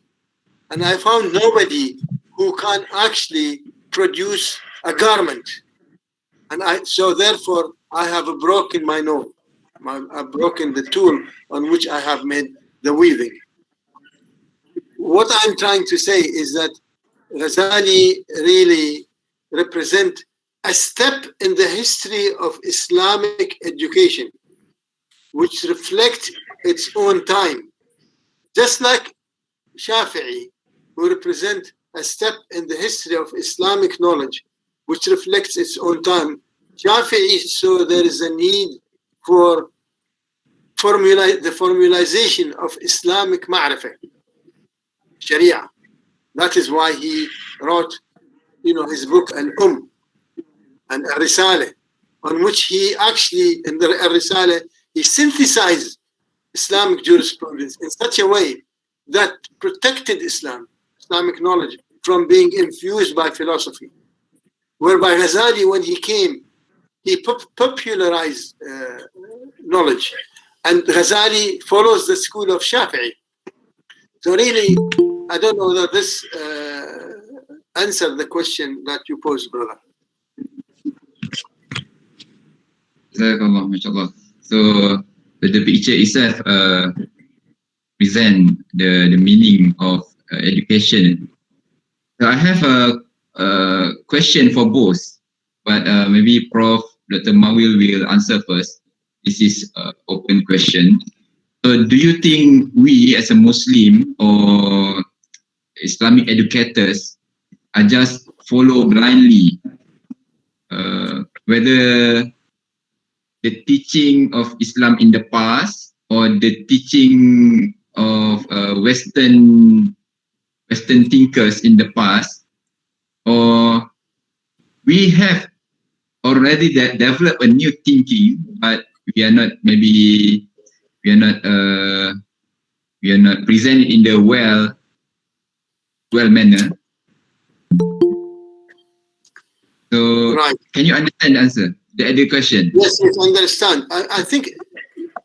and I found nobody who can actually produce a garment. And so therefore I have broken my nose. I've broken the tool on which I have made the weaving. What I'm trying to say is that Ghazali really represent a step in the history of Islamic education, which reflects its own time. Just like Shafi'i, who represent a step in the history of Islamic knowledge, which reflects its own time. Shafi'i saw there is a need for the formalization of Islamic ma'rifah, Sharia. That is why he wrote, his book Al-Umm and Al-Risale, on which he actually, in the Al-Risale, he synthesized Islamic jurisprudence in such a way that protected Islamic knowledge, from being infused by philosophy. Whereby Ghazali, when he came, he popularized knowledge. And Ghazali follows the school of Shafi'i. So really, I don't know that this answered the question that you posed, brother. So the picture itself present the meaning of education. So I have a question for both, but maybe Prof. Dr. Mawil will answer first. This is an open question. So do you think we as a Muslim or Islamic educators are just follow blindly whether the teaching of Islam in the past or the teaching of Western thinkers in the past, or we have already developed a new thinking, but we are not present in the well manner. So right. Can you understand the answer? The other question? Yes, understand. I think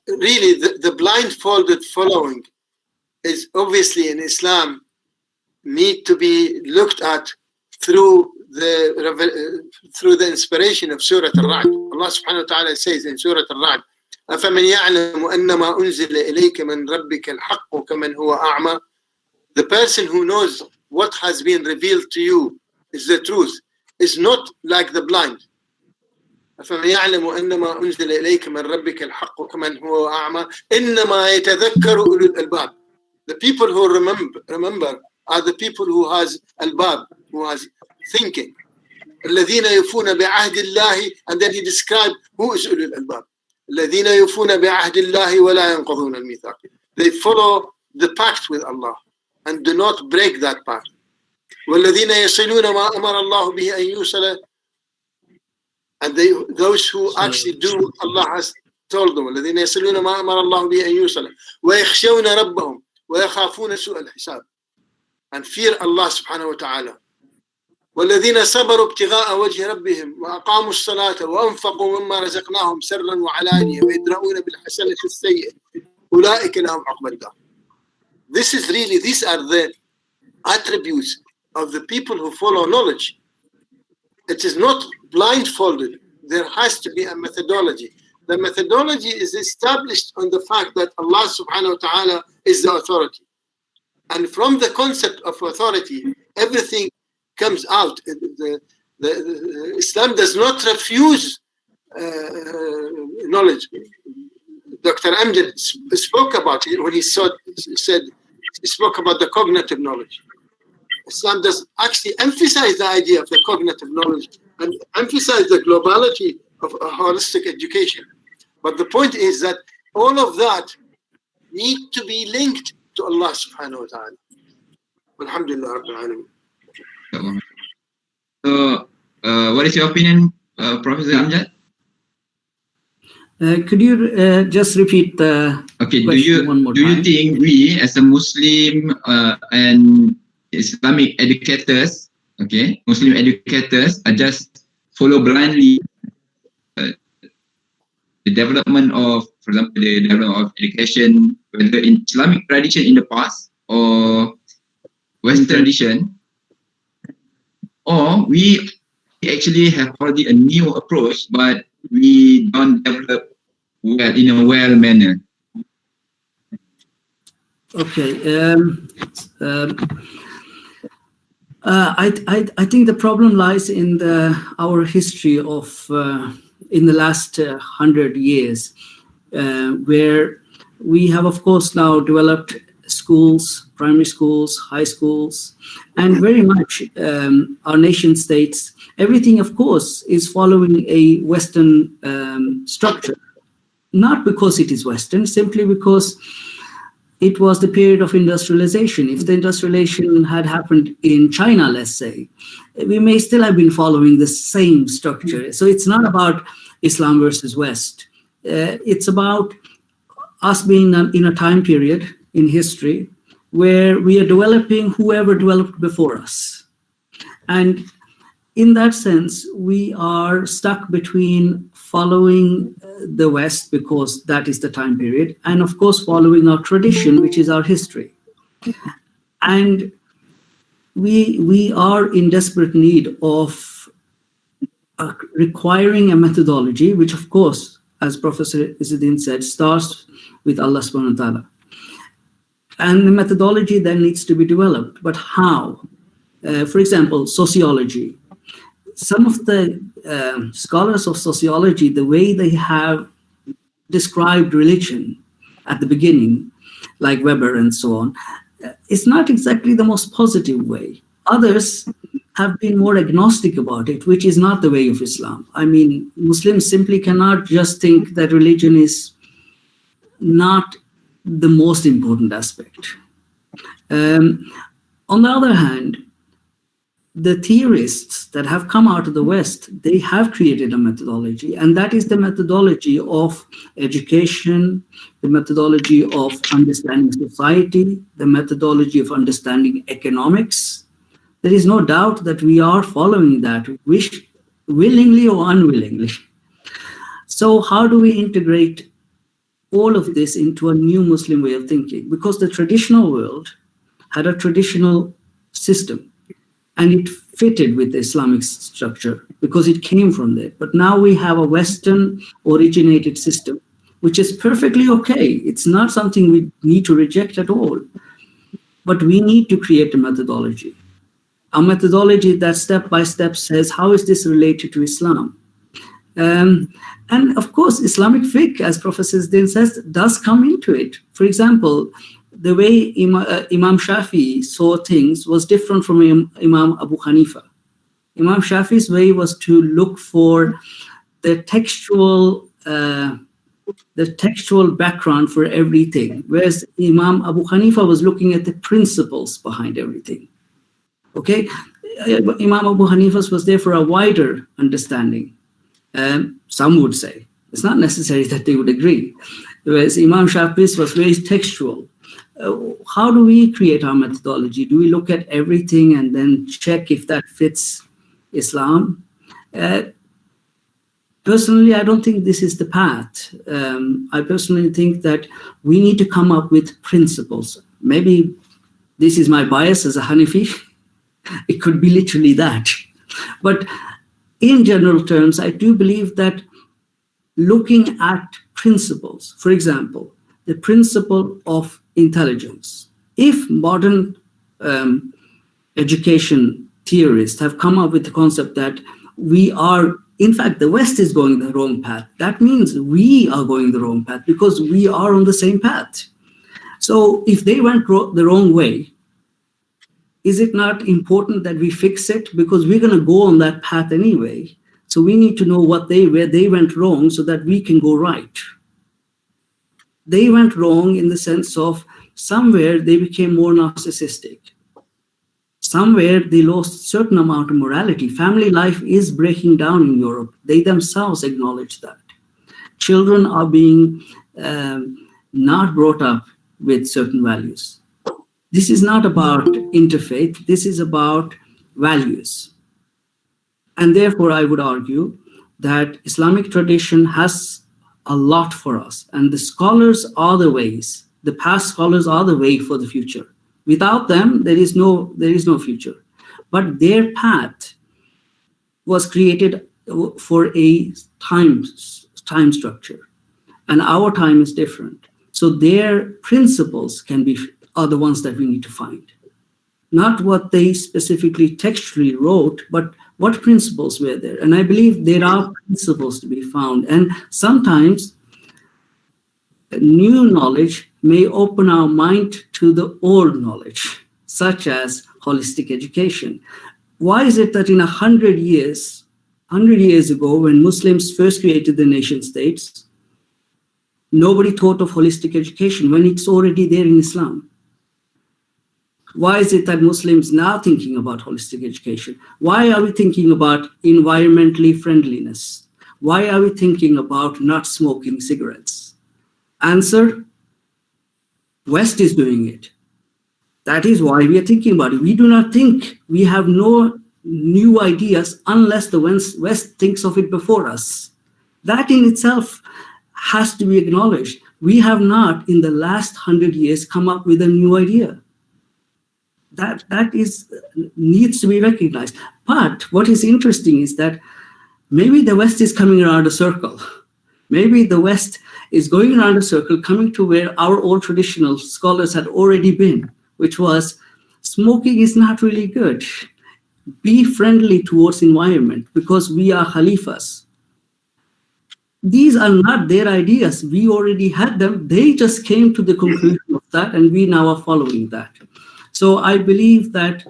really the blindfolded following is obviously in Islam need to be looked at through the inspiration of Surah Al-Ra'd. Allah subhanahu wa ta'ala says in Surah Al-Ra'd, أَفَمَنْ يَعْلَمُ أَنَّمَا أُنزِلَ إِلَيْكَ مِنْ رَبِّكَ الْحَقُّ كَمَنْ هُوَ أَعْمَى. The person who knows what has been revealed to you is the truth, is not like the blind. أَفَمَنْ يَعْلَمُ أَنَّمَا أُنزِلَ إِلَيْكَ مِنْ رَبِّكَ الْحَقُّ كَمَنْ هُوَ أَعْمَى إِنَّمَا يَتَذَكَّرُ أُولُو الْأَلْبَابِ. The people who remember are the people who has albab, who has thinking. الذين يفون بعهد الله, and then he described who is أولو الألباب. الذين يفون بعهد الله ولا ينقضون الميثاق. They follow the pact with Allah and do not break that pact. والذين يصلون ما أمر الله به أن يوصل, and those who actually do what Allah has told them. الذين يصلون ما أمر الله به أن يوصل ويخشون ربهم ويخافون سوء الحساب, and fear Allah subhanahu wa ta'ala. والذين صبروا ابتغاء وجه ربهم وأقاموا الصلاة وأنفقوا مما رزقناهم سرا وعلانية ويدرؤون بالحسنة السيئة أولئك لهم عقبى الدار. This is really, these are the attributes of the people who follow knowledge. It is not blindfolded. There has to be a methodology. The methodology is established on the fact that Allah subhanahu wa ta'ala is the authority. And from the concept of authority, everything comes out. Islam does not refuse knowledge. Dr. Amjad spoke about it when he spoke about the cognitive knowledge. Islam does actually emphasize the idea of the cognitive knowledge and emphasize the globality of a holistic education. But the point is that all of that need to be linked to Allah subhanahu wa ta'ala. Alhamdulillah Rabbil Alameen. So, what is your opinion, Professor Amjad? Could you just repeat the question one more time? Do you think we, as a Muslim and Islamic educators, Muslim educators, are just follow blindly the development of, for example, the development of education, whether in Islamic tradition in the past or Western tradition, or we actually have already a new approach, but we don't develop well in a well manner? Okay. I think the problem lies in our history of in the last 100 years, where we have, of course, now developed schools, primary schools, high schools, and very much our nation states. Everything, of course, is following a Western structure, not because it is Western, simply because it was the period of industrialization. If the industrialization had happened in China, let's say, we may still have been following the same structure. So it's not about Islam versus West. It's about us being in a time period in history where we are developing whoever developed before us. And in that sense, we are stuck between following the West because that is the time period, and of course following our tradition, which is our history. And we are in desperate need of requiring a methodology, which of course, as Professor Izzuddin said, starts with Allah subhanahu wa ta'ala. And the methodology then needs to be developed. But how? For example, sociology. Some of the scholars of sociology, the way they have described religion at the beginning, like Weber and so on, is not exactly the most positive way. Others have been more agnostic about it, which is not the way of Islam. I mean, Muslims simply cannot just think that religion is not the most important aspect. On the other hand, the theorists that have come out of the West, they have created a methodology, and that is the methodology of education, the methodology of understanding society, the methodology of understanding economics. There is no doubt that we are following that, willingly or unwillingly. So how do we integrate all of this into a new Muslim way of thinking? Because the traditional world had a traditional system, and it fitted with the Islamic structure because it came from there. But now we have a Western originated system, which is perfectly okay. It's not something we need to reject at all. But we need to create a methodology that step by step says, how is this related to Islam? And of course, Islamic fiqh, as Professor Izzuddin says, does come into it. For example, the way Imam Shafi'i saw things was different from Imam Abu Hanifa. Imam Shafi'i's way was to look for the textual background for everything, whereas Imam Abu Hanifa was looking at the principles behind everything. Okay, Imam Abu Hanifa's was there for a wider understanding. Some would say it's not necessary that they would agree, whereas Imam Shafi'i's was very textual. How do we create our methodology? Do we look at everything and then check if that fits Islam? Personally, I don't think this is the path. I personally think that we need to come up with principles. Maybe this is my bias as a Hanafi, It could be literally that. But in general terms, I do believe that looking at principles, for example, the principle of intelligence. If modern education theorists have come up with the concept that we are, in fact, the West is going the wrong path, that means we are going the wrong path because we are on the same path. So if they went the wrong way, is it not important that we fix it? Because we're going to go on that path anyway. So we need to know where they went wrong so that we can go right. They went wrong in the sense of somewhere they became more narcissistic. Somewhere they lost a certain amount of morality. Family life is breaking down in Europe. They themselves acknowledge that. Children are being not brought up with certain values. This is not about interfaith. This is about values. And therefore, I would argue that Islamic tradition has a lot for us. And the scholars are the ways. The past scholars are the way for the future. Without them, there is no future. But their path was created for a time structure. And our time is different. So their principles are the ones that we need to find. Not what they specifically textually wrote, but what principles were there. And I believe there are principles to be found. And sometimes new knowledge may open our mind to the old knowledge, such as holistic education. Why is it that in 100 years ago, when Muslims first created the nation states, nobody thought of holistic education when it's already there in Islam? Why is it that Muslims now thinking about holistic education? Why are we thinking about environmentally friendliness? Why are we thinking about not smoking cigarettes? Answer, West is doing it. That is why we are thinking about it. We do not think, we have no new ideas unless the West thinks of it before us. That in itself has to be acknowledged. We have not, in the last 100 years, come up with a new idea. That needs to be recognized. But what is interesting is that maybe the West is coming around a circle. Maybe the West is going around a circle, coming to where our old traditional scholars had already been, which was smoking is not really good. Be friendly towards environment because we are Khalifas. These are not their ideas. We already had them. They just came to the conclusion of that, and we now are following that. So I believe that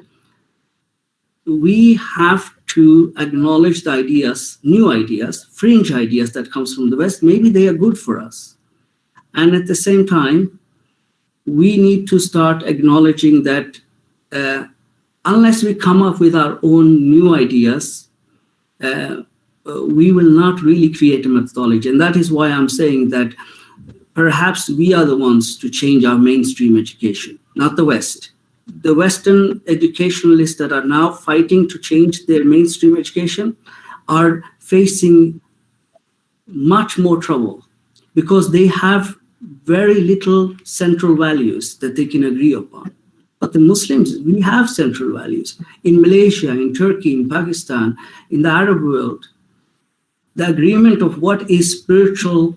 we have to acknowledge the ideas, new ideas, fringe ideas that comes from the West. Maybe they are good for us. And at the same time, we need to start acknowledging that unless we come up with our own new ideas, we will not really create a methodology. And that is why I'm saying that perhaps we are the ones to change our mainstream education, not the West. The Western educationalists that are now fighting to change their mainstream education are facing much more trouble because they have very little central values that they can agree upon. But the Muslims, we have central values. In Malaysia, in Turkey, in Pakistan, in the Arab world, the agreement of what is spiritual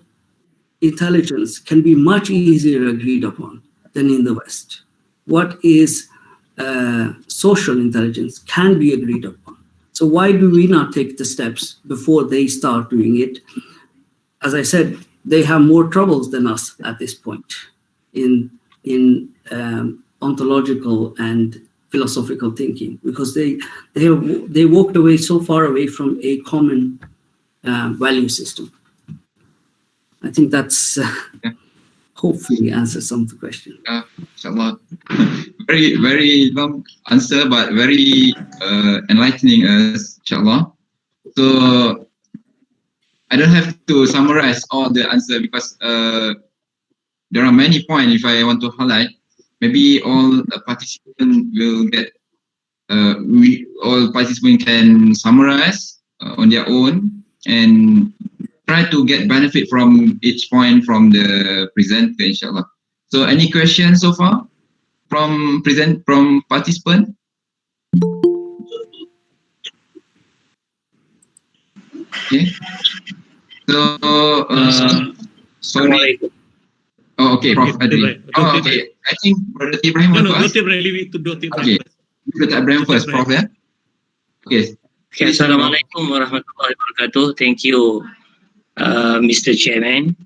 intelligence can be much easier agreed upon than in the West. What is social intelligence can be agreed upon. So why do we not take the steps before they start doing it? As I said, they have more troubles than us at this point in ontological and philosophical thinking because they walked away so far away from a common value system. I think that's hopefully answers some of the question. Inshallah. Very, very long answer, but very enlightening us, inshallah. So I don't have to summarize all the answer because there are many points if I want to highlight. Maybe all participants will get, all participants can summarize on their own and try to get benefit from each point from the presenter, inshallah. So any questions so far from participant? Okay. So, sorry. Oh, okay, Prof. Adri. Oh, okay. I think Brother Ibrahim No, want to ask. Dr. Ibrahim, leave it to Dr. Ibrahim. Okay. Brother Ibrahim first, Prof. Yeah? Okay. Okay, Assalamualaikum warahmatullahi wabarakatuh. Thank you, Mr. Chairman.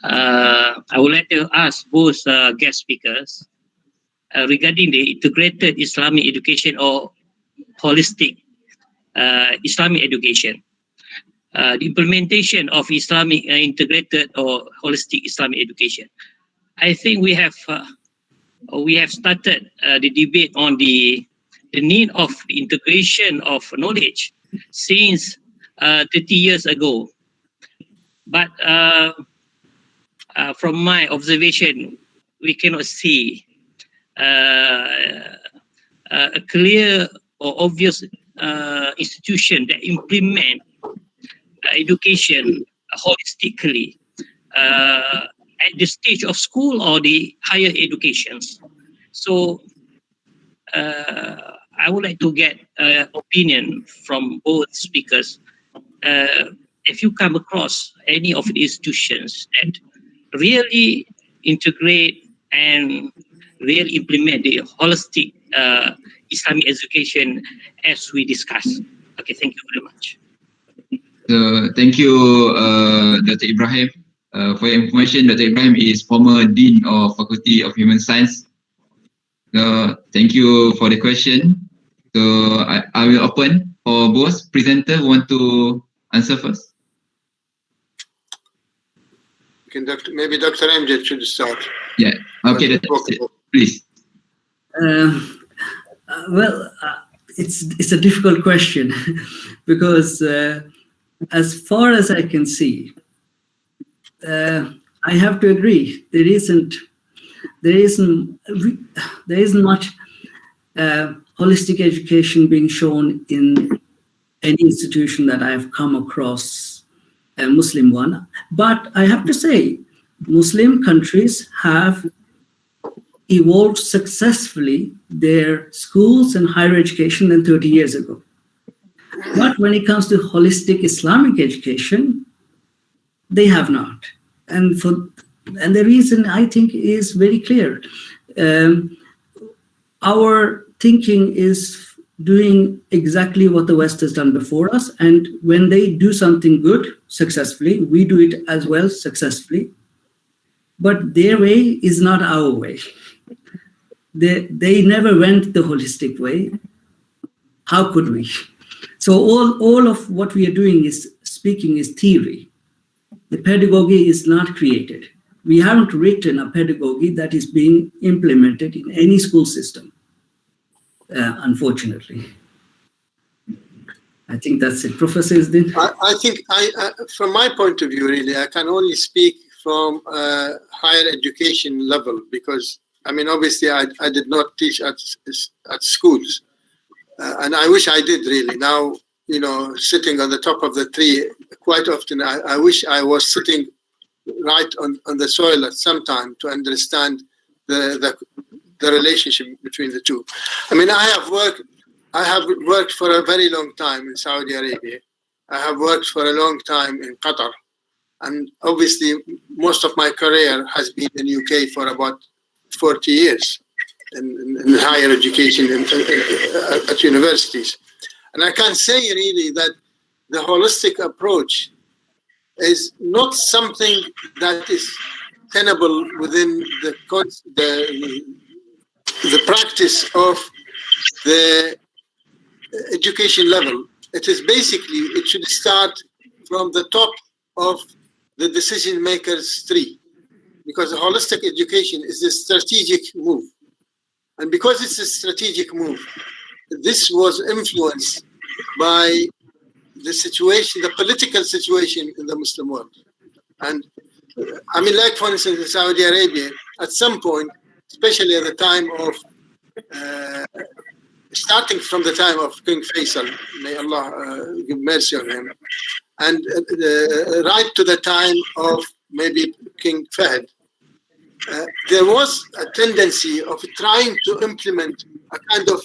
I would like to ask both guest speakers regarding the integrated Islamic education or holistic Islamic education. The implementation of Islamic integrated or holistic Islamic education. I think we have started the debate on the need of the integration of knowledge since 30 years ago. But from my observation, we cannot see a clear or obvious institution that implement education holistically at the stage of school or the higher educations. So I would like to get opinion from both speakers. If you come across any of the institutions that really integrate and really implement the holistic Islamic education as we discussed. Okay, thank you very much. Thank you, Dr. Ibrahim. For your information, Dr. Ibrahim is former Dean of Faculty of Human Science. Thank you for the question. So I will open for both presenters who want to answer first. Maybe Dr. Amjad should start. Yeah, okay, please. Well, it's a difficult question because as far as I can see, I have to agree there isn't much holistic education being shown in any institution that I have come across, a Muslim one. But I have to say, Muslim countries have evolved successfully their schools and higher education than 30 years ago. But when it comes to holistic Islamic education, they have not. And the reason, I think, is very clear. Our thinking is doing exactly what the West has done before us. And when they do something good successfully, we do it as well successfully. But their way is not our way. They never went the holistic way. How could we? So all of what we are doing is speaking is theory. The pedagogy is not created. We haven't written a pedagogy that is being implemented in any school system, unfortunately. I think that's it. Professor Isdin? I think, from my point of view, really, I can only speak from a higher education level because, I mean, obviously, I did not teach at schools. And I wish I did, really. Now, you know, sitting on the top of the tree, quite often, I wish I was sitting right on the soil at some time to understand the relationship between the two. I mean, I have worked for a very long time in Saudi Arabia. I have worked for a long time in Qatar. And obviously, most of my career has been in UK for about 40 years in higher education at universities. And I can say really that the holistic approach is not something that is tenable within the practice of the education level. It is basically, it should start from the top of the decision makers tree, because holistic education is a strategic move. And because it's a strategic move, this was influenced by the situation, the political situation in the Muslim world. And I mean, like for instance, in Saudi Arabia, at some point, especially at the time of, starting from the time of King Faisal, may Allah give mercy on him, and right to the time of maybe King Fahd, there was a tendency of trying to implement a kind of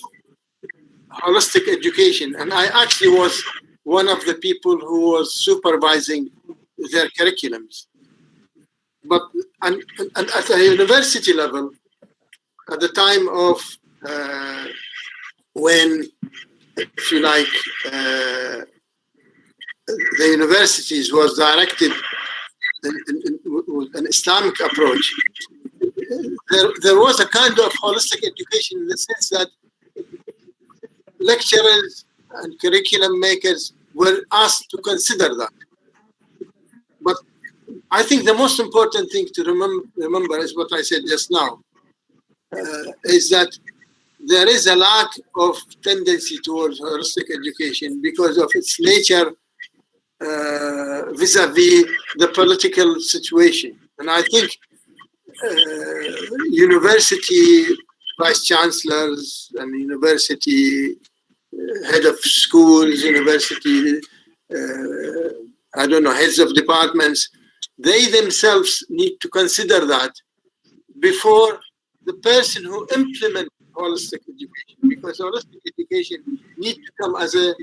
holistic education. And I actually was one of the people who was supervising their curriculums. But and at a university level, at the time of when, if you like, the universities was directed with an Islamic approach, there was a kind of holistic education in the sense that lecturers and curriculum makers were asked to consider that. But I think the most important thing to remember is what I said just now, is that there is a lack of tendency towards holistic education because of its nature vis-a-vis the political situation. And I think university vice chancellors and university head of schools, university, I don't know, heads of departments, they themselves need to consider that before the person who implements holistic education, because holistic education needs to come as a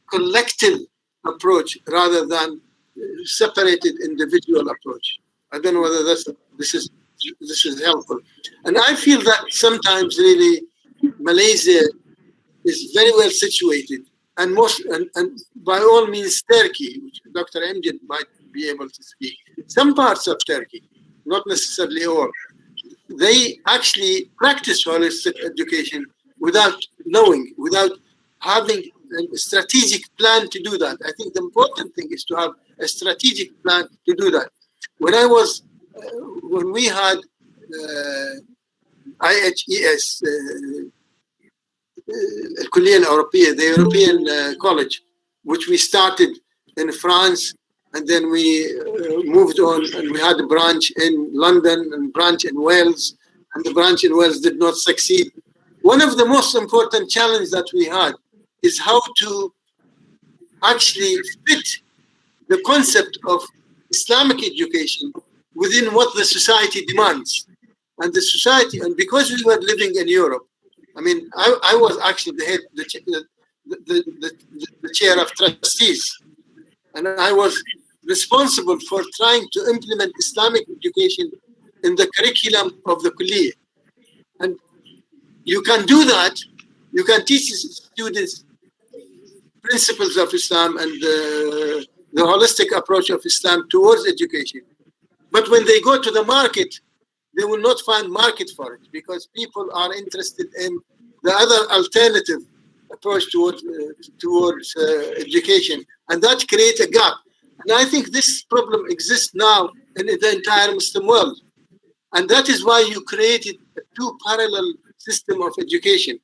collective approach rather than separated individual approach. I don't know whether this is helpful. And I feel that sometimes really Malaysia is very well situated, and by all means Turkey, which Dr. Amjad might be able to speak, some parts of Turkey, not necessarily all, they actually practice holistic education without knowing, without having a strategic plan to do that. I think the important thing is to have a strategic plan to do that. When we had IHES, the European College, which we started in France, and then we moved on, and we had a branch in London and a branch in Wales, and the branch in Wales did not succeed. One of the most important challenges that we had is how to actually fit the concept of Islamic education within what the society demands. And the society, and because we were living in Europe, I mean, I was actually the head, the chair of trustees, and I was responsible for trying to implement Islamic education in the curriculum of the Kulliyah. And you can do that, you can teach students principles of Islam and the holistic approach of Islam towards education. But when they go to the market, they will not find market for it because people are interested in the other alternative approach towards education, and that creates a gap. And I think this problem exists now in the entire Muslim world, and that is why you created a two parallel system of education.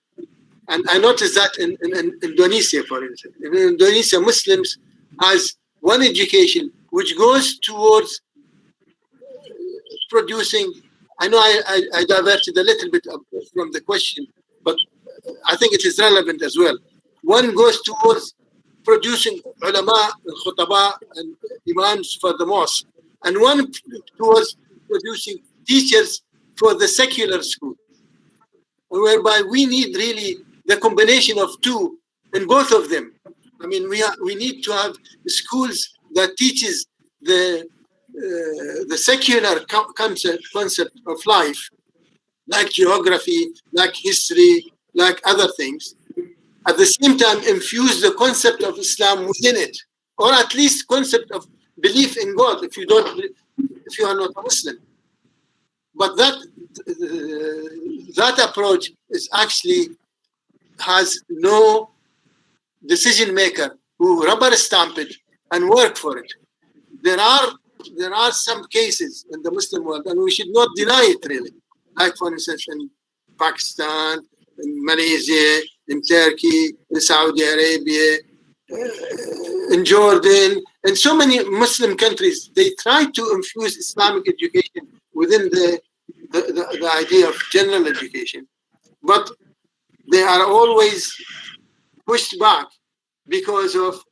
And I noticed that in Indonesia, for instance. In Indonesia, Muslims has one education which goes towards producing. I know I diverted a little bit from the question, but I think it is relevant as well. One goes towards producing ulama, khutaba, and imams for the mosque, and one towards producing teachers for the secular school, whereby we need really the combination of two in both of them. I mean, we need to have schools that teaches the secular concept of life, like geography, like history, like other things. At the same time, infuse the concept of Islam within it, or at least concept of belief in God if you are not a Muslim. But that approach is actually has no decision maker who rubber stamp it and work for it. There are some cases in the Muslim world, and we should not deny it really. Like for instance in Pakistan, in Malaysia, in Turkey, in Saudi Arabia, in Jordan, in so many Muslim countries, they try to infuse Islamic education within the idea of general education. But they are always pushed back because of,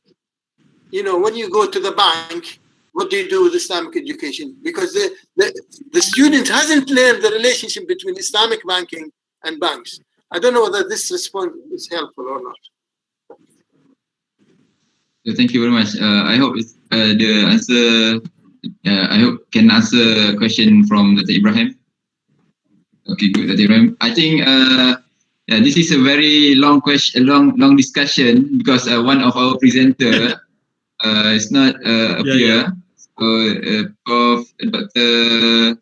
when you go to the bank, what do you do with Islamic education? Because the student hasn't learned the relationship between Islamic banking and banks. I don't know whether this response is helpful or not. So thank you very much. I hope the answer. I hope can answer a question from Dr. Ibrahim. Okay, good, Dr. Ibrahim. I think this is a very long question, long discussion because one of our presenter is not appear. So Prof. Dr.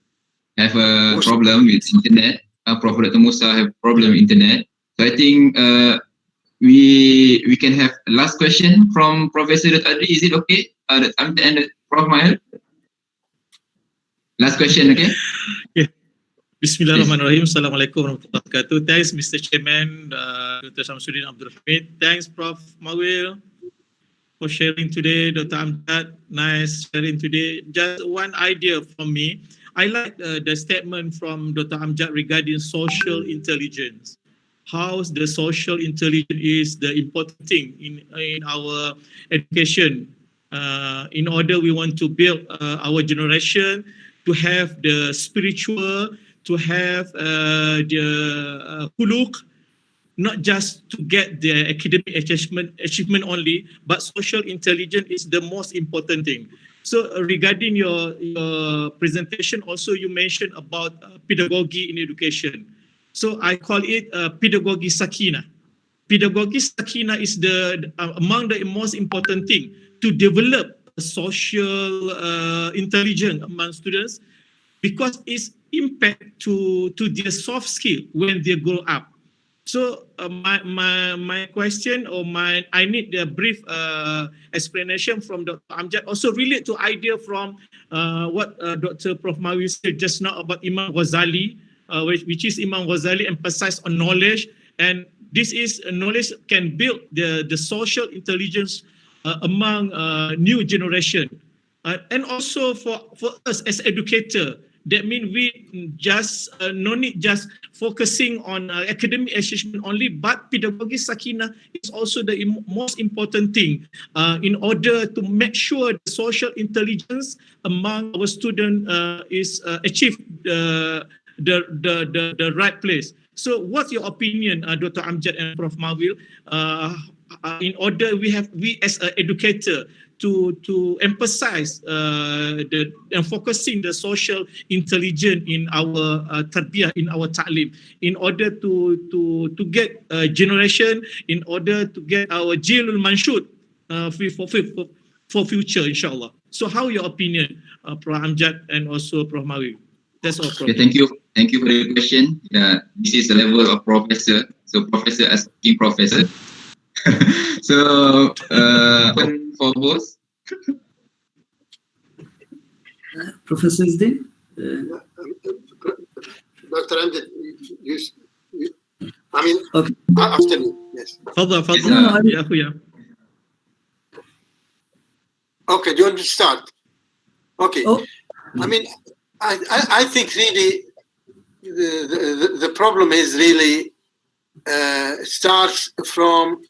have a problem with internet. Prof. Dr. Musa have problem with internet. So I think we can have a last question from Professor Dr. Adri. Is it okay? And Prof. Mail. Last question, okay? Yeah. Bismillahirrahmanirrahim. Assalamualaikum warahmatullahi wabarakatuh. Thanks, Mr. Chairman, Dr. Samsudin Abdul Hamid. Thanks, Prof. Mawil, for sharing today. Dr. Amjad, nice sharing today. Just one idea from me. I like the statement from Dr. Amjad regarding social intelligence. How the social intelligence is the important thing in our education. In order we want to build our generation to have the spiritual, to have the huluk, not just to get the academic achievement only, but social intelligence is the most important thing. So regarding your presentation, also you mentioned about pedagogy in education. So I call it pedagogy sakina. Pedagogy sakina is among the most important thing to develop social intelligence among students, because it's impact to their soft skill when they grow up. So my question I need a brief explanation from Dr. Amjad. Also relate to idea from what Dr. Prof. Mawi said just now about Imam Ghazali, which is Imam Ghazali emphasized on knowledge, and this is knowledge can build the social intelligence among new generation, and also for us as educator. That means we just no need just focusing on academic achievement only, but pedagogy sakina is also the most important thing in order to make sure the social intelligence among our students is achieved the right place. So what's your opinion, Dr. Amjad and Prof. Mawil, in order we as an educator to emphasize and focusing the social intelligence in our tarbiyah, in our ta'lim, in order to get a generation, in order to get our jilul manshud for future, inshallah. So how your opinion, Prof. Amjad and also Prof. Mawi? That's all, Prof. Okay, thank you for the question. This is the level of professor. So professor asking professor. So for both. Professor Isdin? Dr. Amjad, I mean, okay. After you, yes. Okay, do you want to start? Okay. Oh. I mean, I think really the problem is really starts from,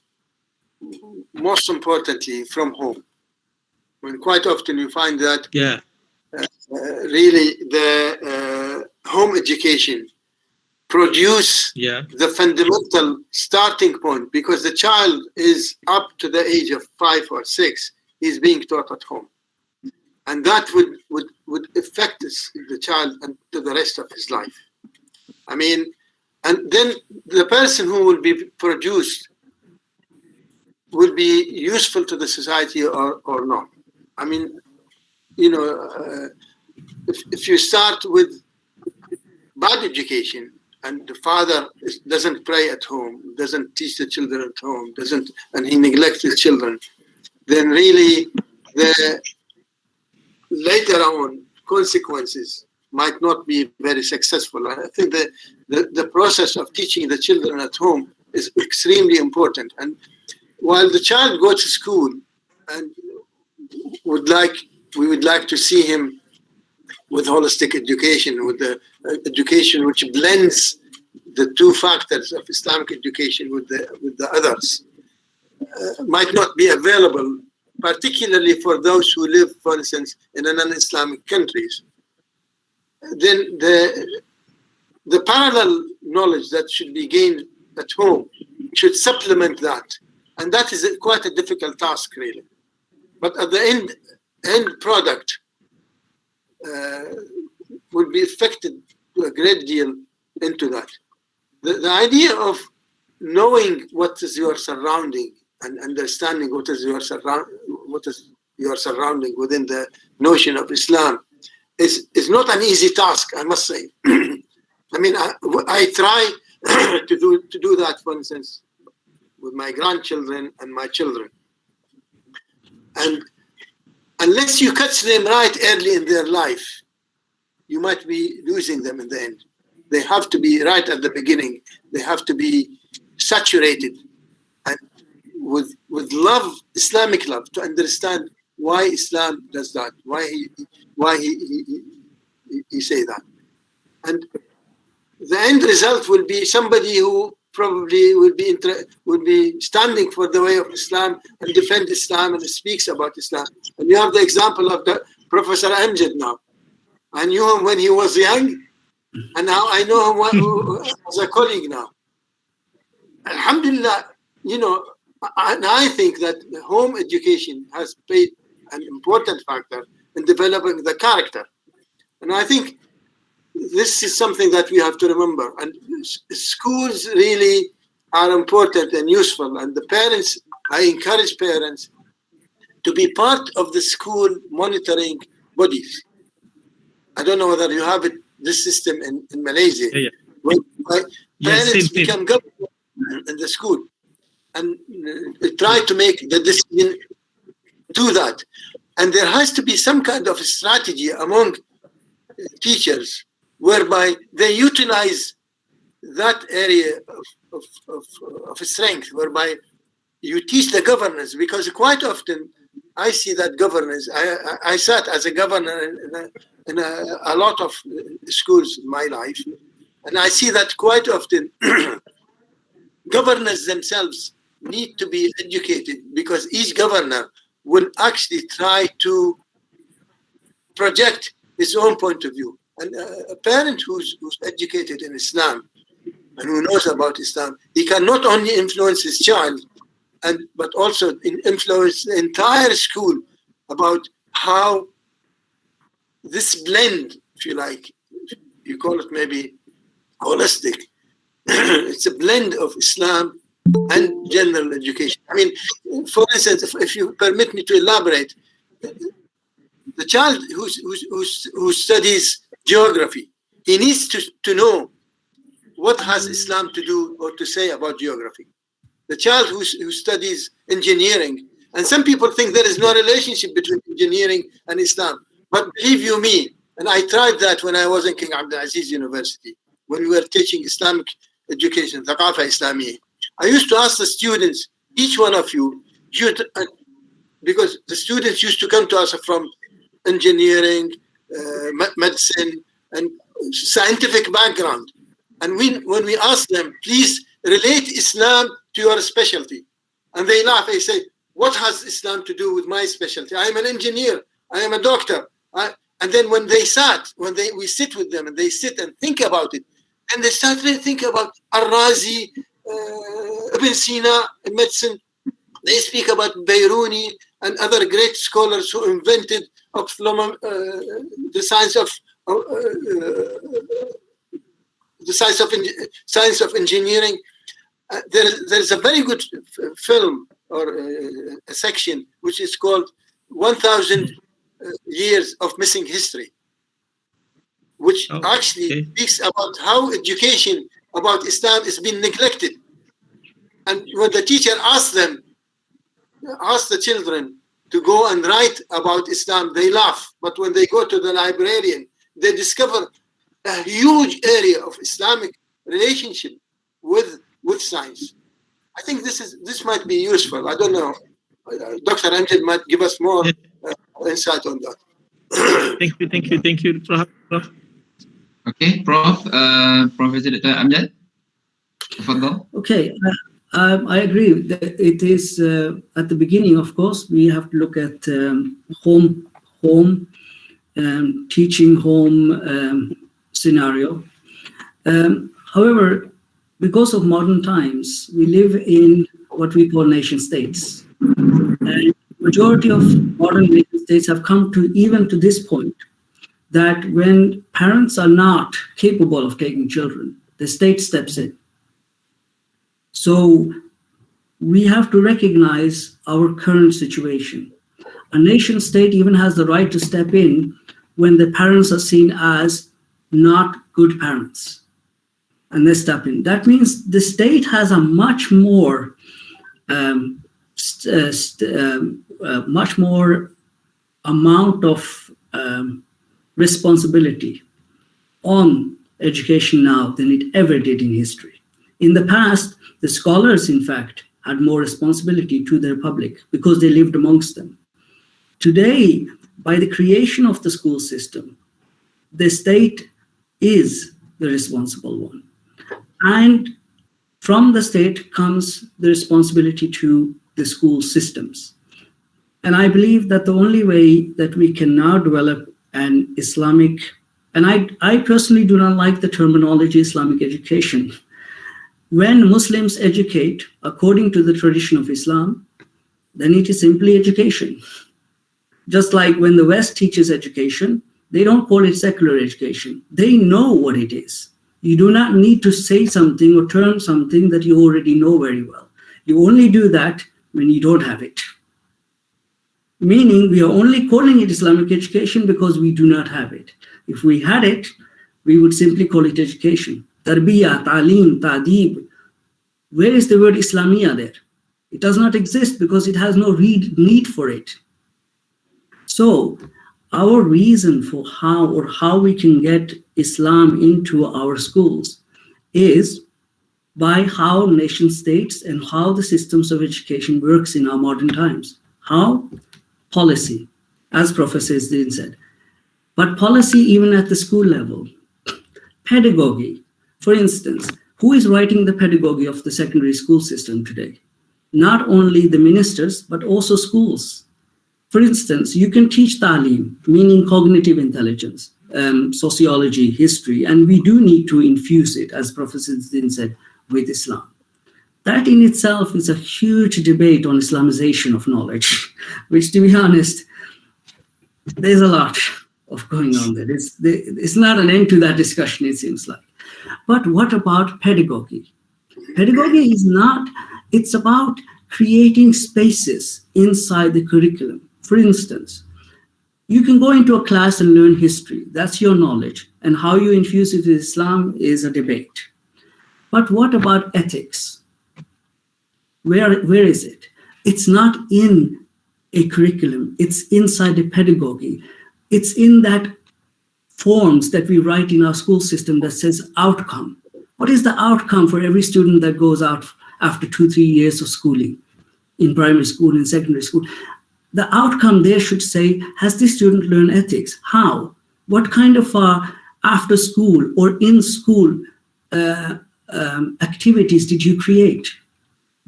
most importantly, from home. I mean, quite often you find that really the home education produce the fundamental starting point, because the child is up to the age of 5 or 6, he's being taught at home. And that would affect the child and to the rest of his life. I mean, and then the person who will be produced will be useful to the society or not. I mean, you know, if you start with bad education and the father doesn't pray at home, doesn't teach the children at home, and he neglects his children, then really the later on consequences might not be very successful. I think the process of teaching the children at home is extremely important. And while the child goes to school and we would like to see him with holistic education, with the education which blends the two factors of Islamic education with the others, might not be available, particularly for those who live, for instance, in non-Islamic countries. Then the parallel knowledge that should be gained at home should supplement that. And that is quite a difficult task, really. but at the end product will be affected to a great deal into that. The idea of knowing what is your surrounding and understanding what is your surrounding within the notion of Islam is not an easy task, I must say. I mean, I try to do that, for instance, with my grandchildren and my children. And unless you catch them right early in their life, you might be losing them in the end. They have to be right at the beginning. They have to be saturated and with love, Islamic love, to understand why Islam does that, why he say that. And the end result will be somebody who probably will be standing for the way of Islam and defend Islam and speaks about Islam. And you have the example of the Professor Amjad now. I knew him when he was young, and now I know him as a colleague now. Alhamdulillah, you know, and I think that home education has played an important factor in developing the character. And I think this is something that we have to remember. And schools really are important and useful. And the parents, I encourage parents to be part of the school monitoring bodies. I don't know whether you have this system in Malaysia. Yeah. When parents same. become government in the school and try to make the decision to that. And there has to be some kind of strategy among teachers whereby they utilize that area of strength, whereby you teach the governance, because quite often I see that governance. I sat as a governor in a lot of schools in my life, and I see that quite often governors themselves need to be educated, because each governor will actually try to project his own point of view. And a parent who's educated in Islam and who knows about Islam, he can not only influence his child, but also influence the entire school about how this blend, if you like, you call it maybe holistic, it's a blend of Islam and general education. I mean, for instance, if you permit me to elaborate, the child who studies geography, he needs to know what has Islam to do or to say about geography. The child who studies engineering, and some people think there is no relationship between engineering and Islam, but believe you me, and I tried that when I was in King Abdulaziz University, when we were teaching Islamic education, Thaqafa Islamiyya. I used to ask the students, each one of you, because the students used to come to us from engineering, medicine, and scientific background. And when we ask them, please relate Islam to your specialty. And they laugh, they say, what has Islam to do with my specialty? I am an engineer, I am a doctor. And then when we sit with them and they sit and think about it, and they start to think about Al-Razi, Ibn Sina in medicine. They speak about Bayruni and other great scholars who invented the science of engineering. There's a very good film or a section which is called 1000 Years of Missing History, which actually speaks about how education about Islam is being neglected. And when the teacher asks the children to go and write about Islam, they laugh. But when they go to the librarian, they discover a huge area of Islamic relationship with science. I think this might be useful. I don't know. Dr. Amjad might give us more insight on that. Thank you, Prof. Okay, Prof. Professor Dr. Amjad. Okay, I agree that it is at the beginning, of course, we have to look at home teaching home scenario. However, because of modern times, we live in what we call nation states. And majority of modern nation states have come to even to this point that when parents are not capable of taking children, the state steps in. So we have to recognize our current situation. A nation state even has the right to step in when the parents are seen as not good parents, and they step in. That means the state has a much more amount of responsibility on education now than it ever did in history. In the past, the scholars, in fact, had more responsibility to their public because they lived amongst them. Today, by the creation of the school system, the state is the responsible one. And from the state comes the responsibility to the school systems. And I believe that the only way that we can now develop an Islamic, and I personally do not like the terminology Islamic education. When Muslims educate according to the tradition of Islam, then it is simply education. Just like when the West teaches education, they don't call it secular education. They know what it is. You do not need to say something or term something that you already know very well. You only do that when you don't have it. Meaning we are only calling it Islamic education because we do not have it. If we had it, we would simply call it education. Tarbiyah, ta'lim, ta'deeb. Where is the word Islamiyah there? It does not exist because it has no need for it. So our reason for how we can get Islam into our schools is by how nation states and how the systems of education works in our modern times. How? Policy, as Professor Isdin said. But policy even at the school level. Pedagogy, for instance, who is writing the pedagogy of the secondary school system today? Not only the ministers, but also schools. For instance, you can teach ta'lim, meaning cognitive intelligence, sociology, history, and we do need to infuse it, as Professor Isdin said, with Islam. That in itself is a huge debate on Islamization of knowledge, which, to be honest, there's a lot of going on there. It's not an end to that discussion, it seems like. But what about pedagogy? Pedagogy is not, it's about creating spaces inside the curriculum. For instance, you can go into a class and learn history. That's your knowledge. And how you infuse it with Islam is a debate. But what about ethics? Where is it? It's not in a curriculum. It's inside the pedagogy. It's in that forms that we write in our school system that says outcome. What is the outcome for every student that goes out after 2-3 years of schooling in primary school and secondary school? The outcome there should say, has this student learned ethics? How? What kind of after school or in school activities did you create?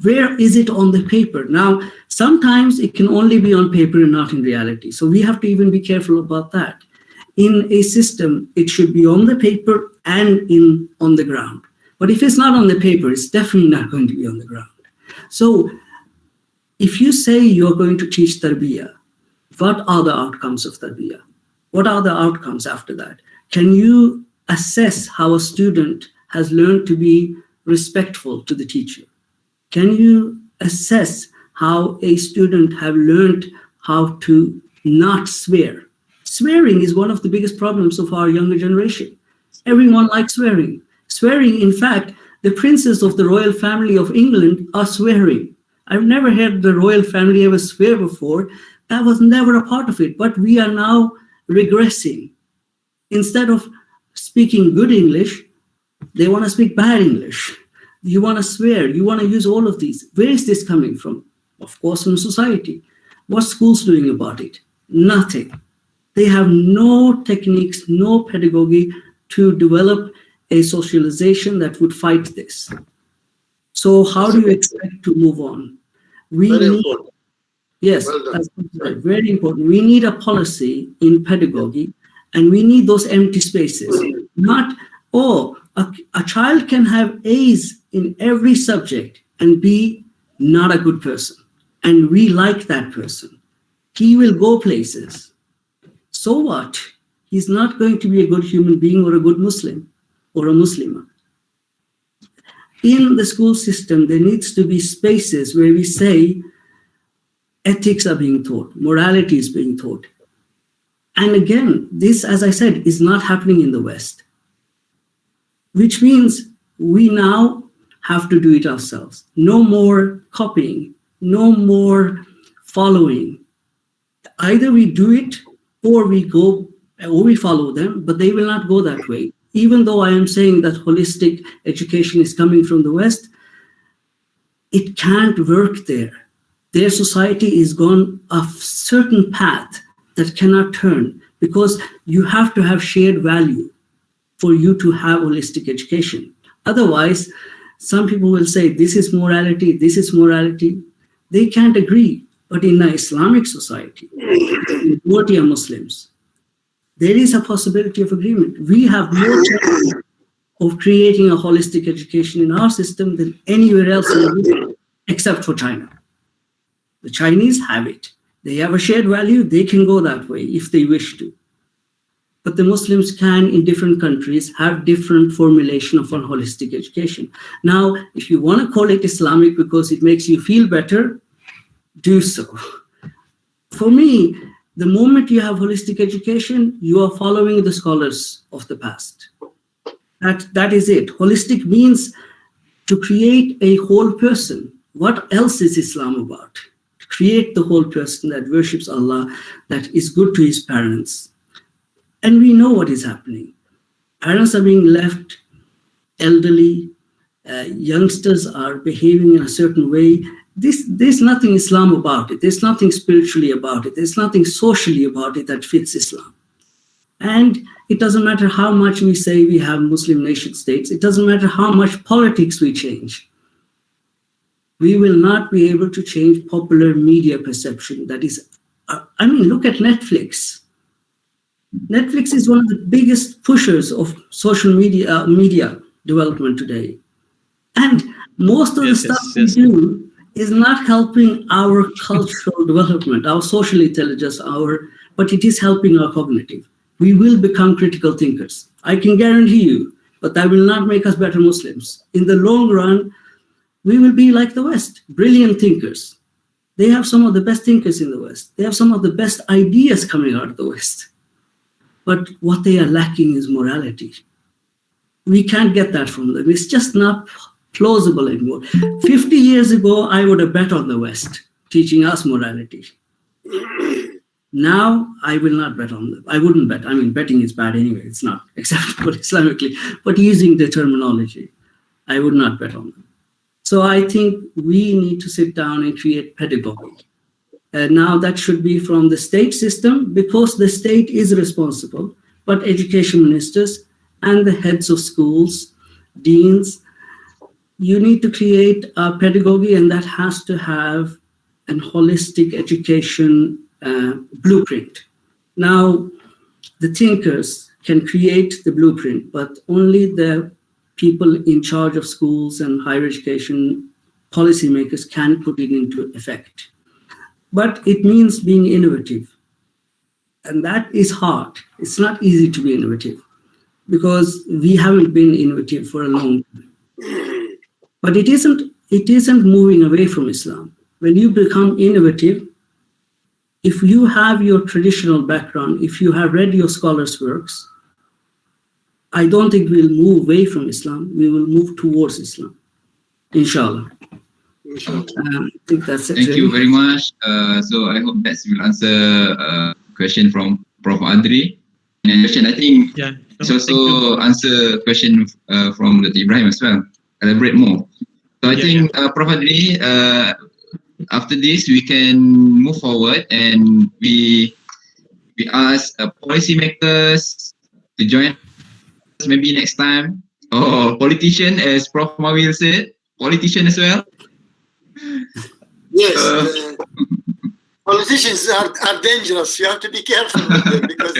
Where is it on the paper? Now, sometimes it can only be on paper and not in reality. So we have to even be careful about that. In a system, it should be on the paper and on the ground. But if it's not on the paper, it's definitely not going to be on the ground. So if you say you're going to teach tarbiyah, what are the outcomes of tarbiyah? What are the outcomes after that? Can you assess how a student has learned to be respectful to the teacher? Can you assess how a student have learned how to not swear? Swearing is one of the biggest problems of our younger generation. Everyone likes swearing. Swearing, in fact, the princes of the royal family of England are swearing. I've never heard the royal family ever swear before. That was never a part of it, but we are now regressing. Instead of speaking good English, they want to speak bad English. You want to swear, you want to use all of these. Where is this coming from? Of course, from society. What's schools doing about it? Nothing. They have no techniques, no pedagogy to develop a socialization that would fight this. So how do you expect to move on? Important. Yes, Well done. that's right, very important. We need a policy in pedagogy, and we need those empty spaces. Not, a child can have A's in every subject and be not a good person. And we like that person. He will go places. So what? He's not going to be a good human being or a good Muslim or a Muslimah. In the school system, there needs to be spaces where we say ethics are being taught, morality is being taught. And again, this, as I said, is not happening in the West, which means we now have to do it ourselves. No more copying, no more following. Either we do it or we follow them, but they will not go that way. Even though I am saying that holistic education is coming from the West, it can't work there. Their society is gone a certain path that cannot turn, because you have to have shared value for you to have holistic education. Otherwise, some people will say, this is morality, this is morality. They can't agree. But in an Islamic society, the majority are Muslims, there is a possibility of agreement. We have more chance of creating a holistic education in our system than anywhere else in the world, except for China. The Chinese have it. They have a shared value. They can go that way if they wish to. But the Muslims can, in different countries, have different formulation of a holistic education. Now, if you want to call it Islamic because it makes you feel better, do so. For me, the moment you have holistic education, you are following the scholars of the past. That is it. Holistic means to create a whole person. What else is Islam about? To create the whole person that worships Allah, that is good to his parents. And we know what is happening. Parents are being left elderly, youngsters are behaving in a certain way. There's nothing Islam about it. There's nothing spiritually about it. There's nothing socially about it that fits Islam. And it doesn't matter how much we say we have Muslim nation states. It doesn't matter how much politics we change. We will not be able to change popular media perception. That is, look at Netflix. Netflix is one of the biggest pushers of social media development today. And most of the stuff we do is not helping our cultural development, our social intelligence, but it is helping our cognitive. We will become critical thinkers. I can guarantee you, but that will not make us better Muslims. In the long run, we will be like the West, brilliant thinkers. They have some of the best thinkers in the West. They have some of the best ideas coming out of the West. But what they are lacking is morality. We can't get that from them. It's just not plausible anymore. 50 years ago, I would have bet on the West, teaching us morality. Now, I will not bet on them. I wouldn't bet. Betting is bad anyway. It's not acceptable Islamically. But using the terminology, I would not bet on them. So I think we need to sit down and create pedagogy. Now that should be from the state system, because the state is responsible, but education ministers and the heads of schools, deans, you need to create a pedagogy, and that has to have a holistic education blueprint. Now, the thinkers can create the blueprint, but only the people in charge of schools and higher education policymakers can put it into effect. But it means being innovative. And that is hard. It's not easy to be innovative because we haven't been innovative for a long time. But it isn't moving away from Islam. When you become innovative, if you have your traditional background, if you have read your scholars' works, I don't think we'll move away from Islam. We will move towards Islam, inshallah. I think that's it. Thank you very much. So I hope that will answer a question from Prof. Adri. And question, I think, it's also answer question from Dr. Ibrahim as well. Elaborate more. So I think, Prof. Adri, after this, we can move forward and we ask policymakers to join us maybe next time, or politician, as Prof. Mawil said, politician as well. Yes, politicians are dangerous. You have to be careful with them because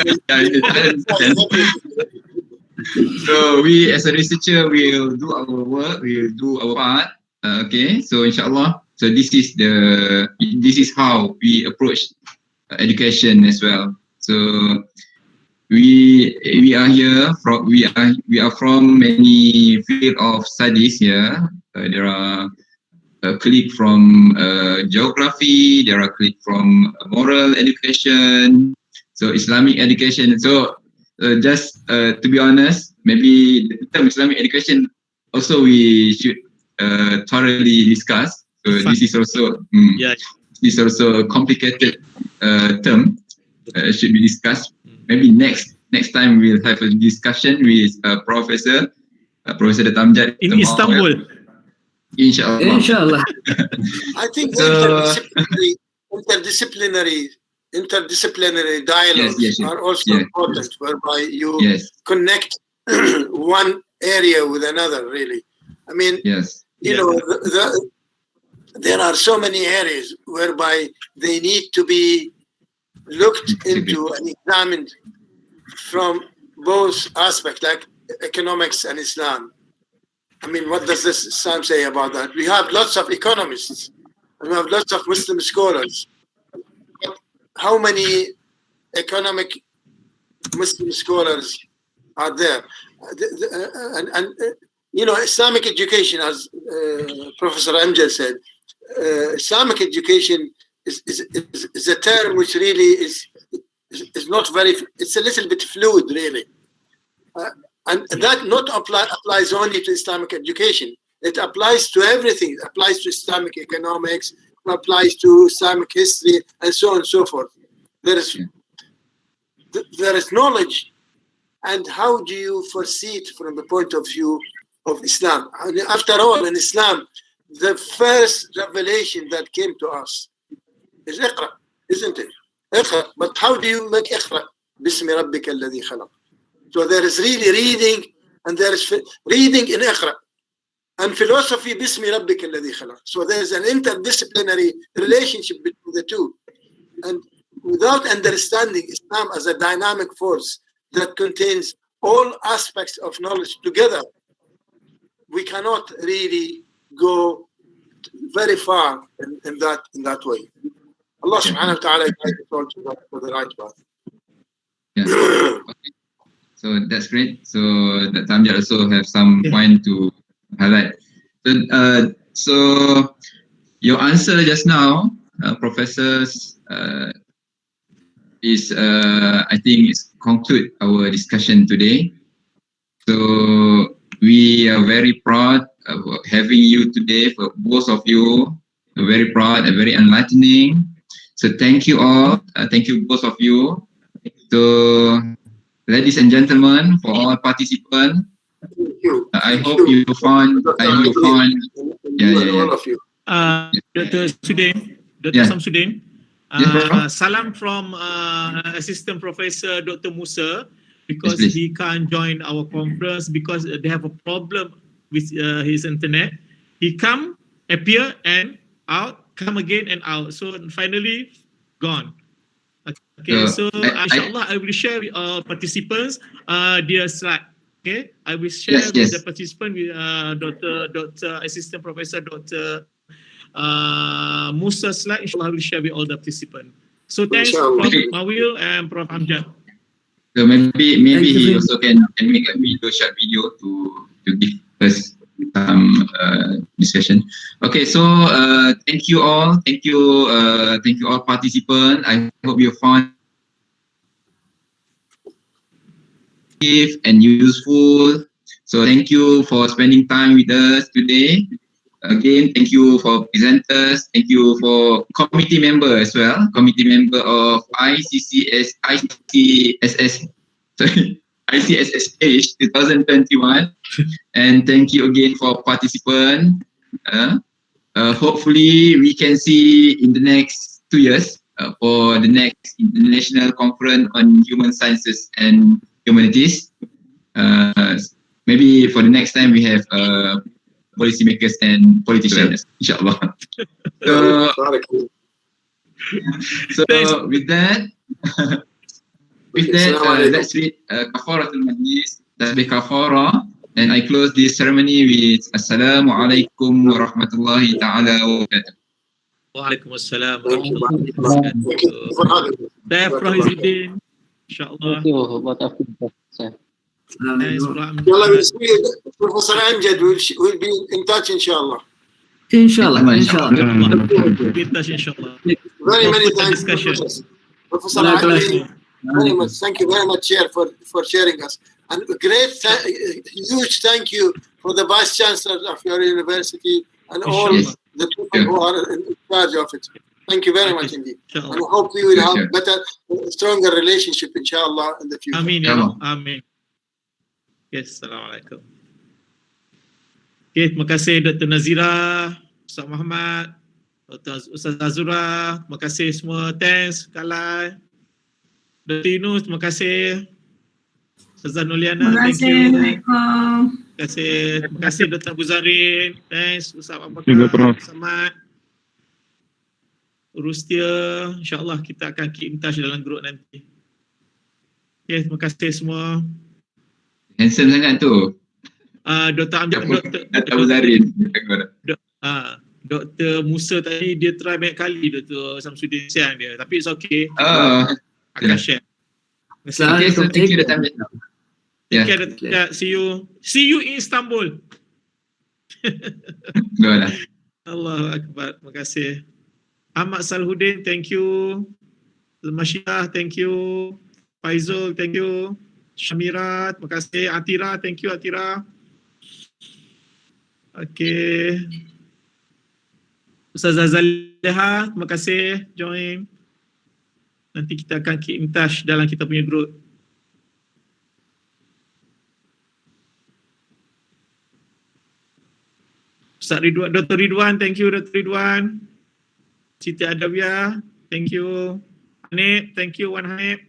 so we as a researcher will do our work, we'll do our part. Okay, so inshallah. So this is how we approach education as well. So we are here from we are from many field of studies here. There are a clique from geography, there are a clique from moral education, so Islamic education. So just to be honest, maybe the term Islamic education also we should thoroughly discuss. So this is also this is also a complicated term should be discussed. Maybe next time we'll have a discussion with Professor Dr. Amjad in Istanbul. Inshallah. I think interdisciplinary dialogues are also important, whereby you connect one area with another. Really, I mean, you know, there are so many areas whereby they need to be looked into and examined from both aspects, like economics and Islam. I mean, what does this Islam say about that? We have lots of economists and we have lots of Muslim scholars. But how many economic Muslim scholars are there? And you know, Islamic education, as Professor Amjad said, Islamic education is a term which really is not very, it's a little bit fluid, really. And that not applies only to Islamic education. It applies to everything. It applies to Islamic economics, it applies to Islamic history, and so on and so forth. There is knowledge, and how do you foresee it from the point of view of Islam? And after all, in Islam, the first revelation that came to us is Iqra, isn't it? Iqra. But how do you make Iqra? Bismi rabbika alladhi khalaq. So there is really reading, and there is reading in Iqra, and philosophy, Bismi rabbika alladhi khalaq. So there is an interdisciplinary relationship between the two. And without understanding Islam as a dynamic force that contains all aspects of knowledge together, we cannot really go very far in that way. Allah subhanahu wa ta'ala guides us all to the right path. Okay. So that's great. So the Amjad also have some point to highlight. So your answer just now, professors, is I think is conclude our discussion today. So we are very proud of having you today. For both of you, very proud and very enlightening. So thank you all. Thank you both of you. So ladies and gentlemen, for all participants, I hope you found. All of you. Dr. Sudin, Samsudin. Salam from Assistant Professor Dr. Musa, because he can't join our conference because they have a problem with his internet. He come, appear, and out, come again and out. So finally, gone. Okay, so inshallah, I will share with participants their slide. Okay, I will share with the participant with Dr. Assistant Professor Dr. Musa slide. Inshallah, I will share with all the participants. So thanks, Prof. Mawil and Prof. Amjad. So maybe he also can make a short video to give us some discussion. Okay, so thank you all, thank you all participants. I hope you found it and useful. So thank you for spending time with us today. Again, thank you for presenters. Thank you for committee member as well. Committee member of ICSSH2021. And thank you again for participants. Hopefully we can see in the next 2 years for the next International Conference on Human Sciences and Humanities. Maybe for the next time we have policymakers and politicians, inshallah. So with that, let's read Kafaratul Majlis, Tasbih Kafara, and I close this ceremony with Assalamu alaikum wa rahmatullahi ta'ala wa barakatuh. Waalaikumsalam Thank you. warahmatullahi wabarakatuh. Thank you for having me. Saya Prof Izzuddin, insyaAllah. Thank you buat aktivitas saya. Thanks, Prof. Inshallah, we'll see Professor Amjad will be in touch, inshallah. Inshallah. Inshallah. Be in touch, insyaAllah. Very many Open thanks, discussion. Professor Ali. Very much. Thank you very much, Chair, for sharing us. And a huge thank you for the Vice Chancellor of your university and all Yes. the people who are in charge of it. Thank you very much indeed. And InsyaAllah. I hope we will Yes, have sir. better, stronger relationship, inshallah, in the future. Amin ya Allah. Amin. Yes, Assalamualaikum. Okay, terima kasih Dr. Nazira, Ustaz Muhammad, Dr. Ustaz Azura, terima kasih semua. Thanks, Kalai. Dr. Yunus, terima kasih. Ustazah Nuliana, thank you. Terima kasih Dr. Abu Zarin. Thanks, Ustaz Abubakar, Samad. Rustia, insyaAllah kita akan keep in touch dalam grup nanti. Okay, terima kasih semua. Handsome sangat tu. Dr. Amjad, Dr. Abu Zarin. Dr. Musa tadi dia try banyak kali Dr. Samsudin siang dia, tapi it's okay. Akan share. Okay, so thank you Dr. Amjad. Okay, Dr. See you in Istanbul. Go lah. Allahu Akbar. Terima kasih. Ahmad Salhuddin, thank you. Masyiah, thank you. Faizul, thank you. Syamira, terima kasih. Atira, thank you Atira. Okay. Ustazah Zaliha, terima kasih join. Nanti kita akan keep in touch dalam kita punya group. Ustaz Ridwan, Dr. Ridwan, thank you Dr. Ridwan. Siti Adawiyah, thank you. Hanif, thank you Wan Hanif.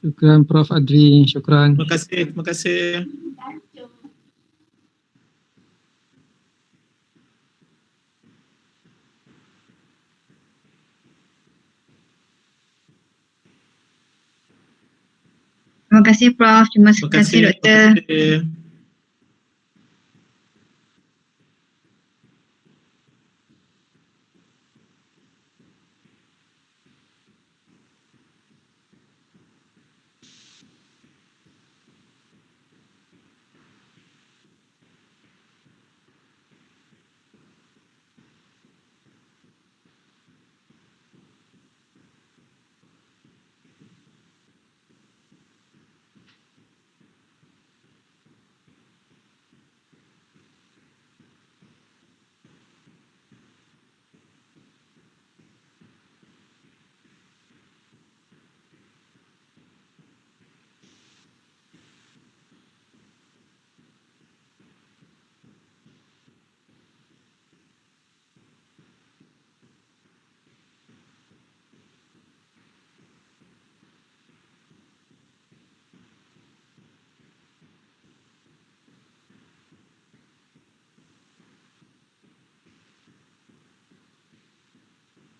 Syukran Prof Adri, syukran. Terima kasih, terima kasih. Terima kasih Prof. Terima kasih Doktor. Terima kasih.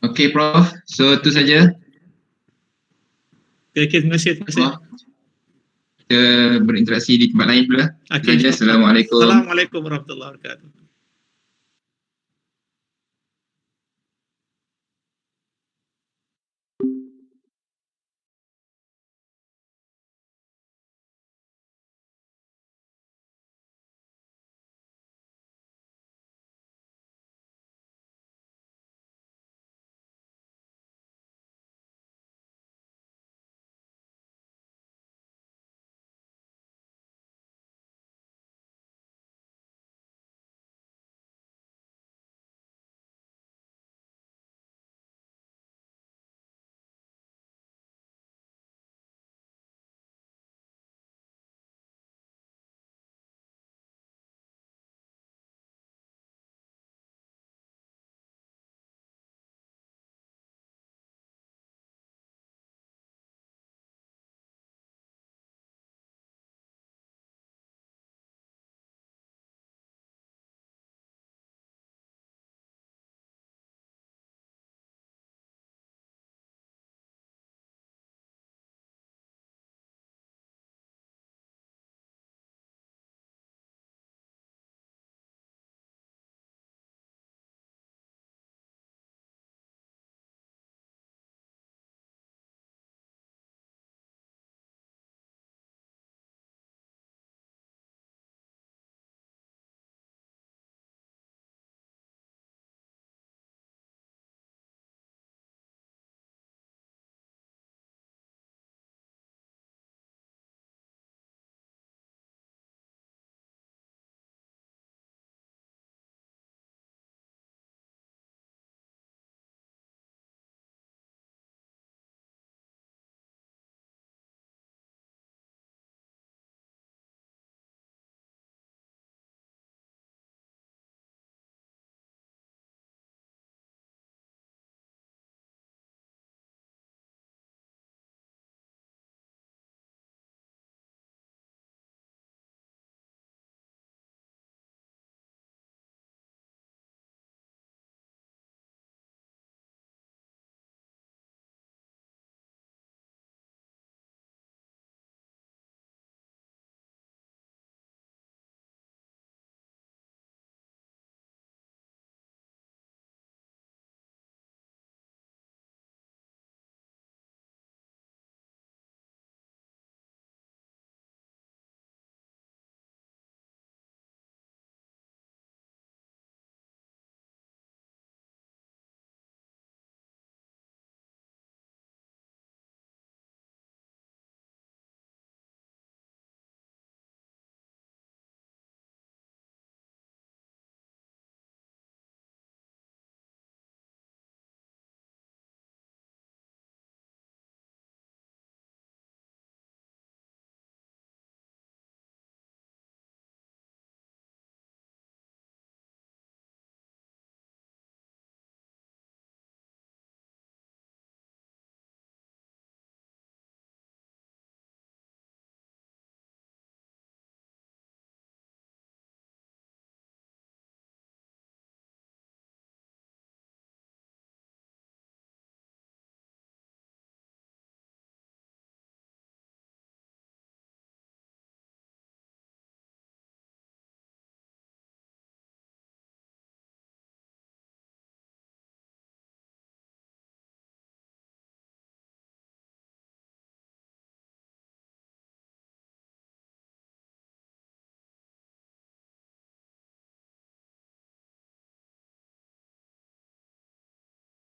Okay, Prof. So, itu saja. Okay, terima kasih, terima kasih. Kita berinteraksi di tempat lain pula. Okay, Assalamualaikum. Assalamualaikum warahmatullahi wabarakatuh.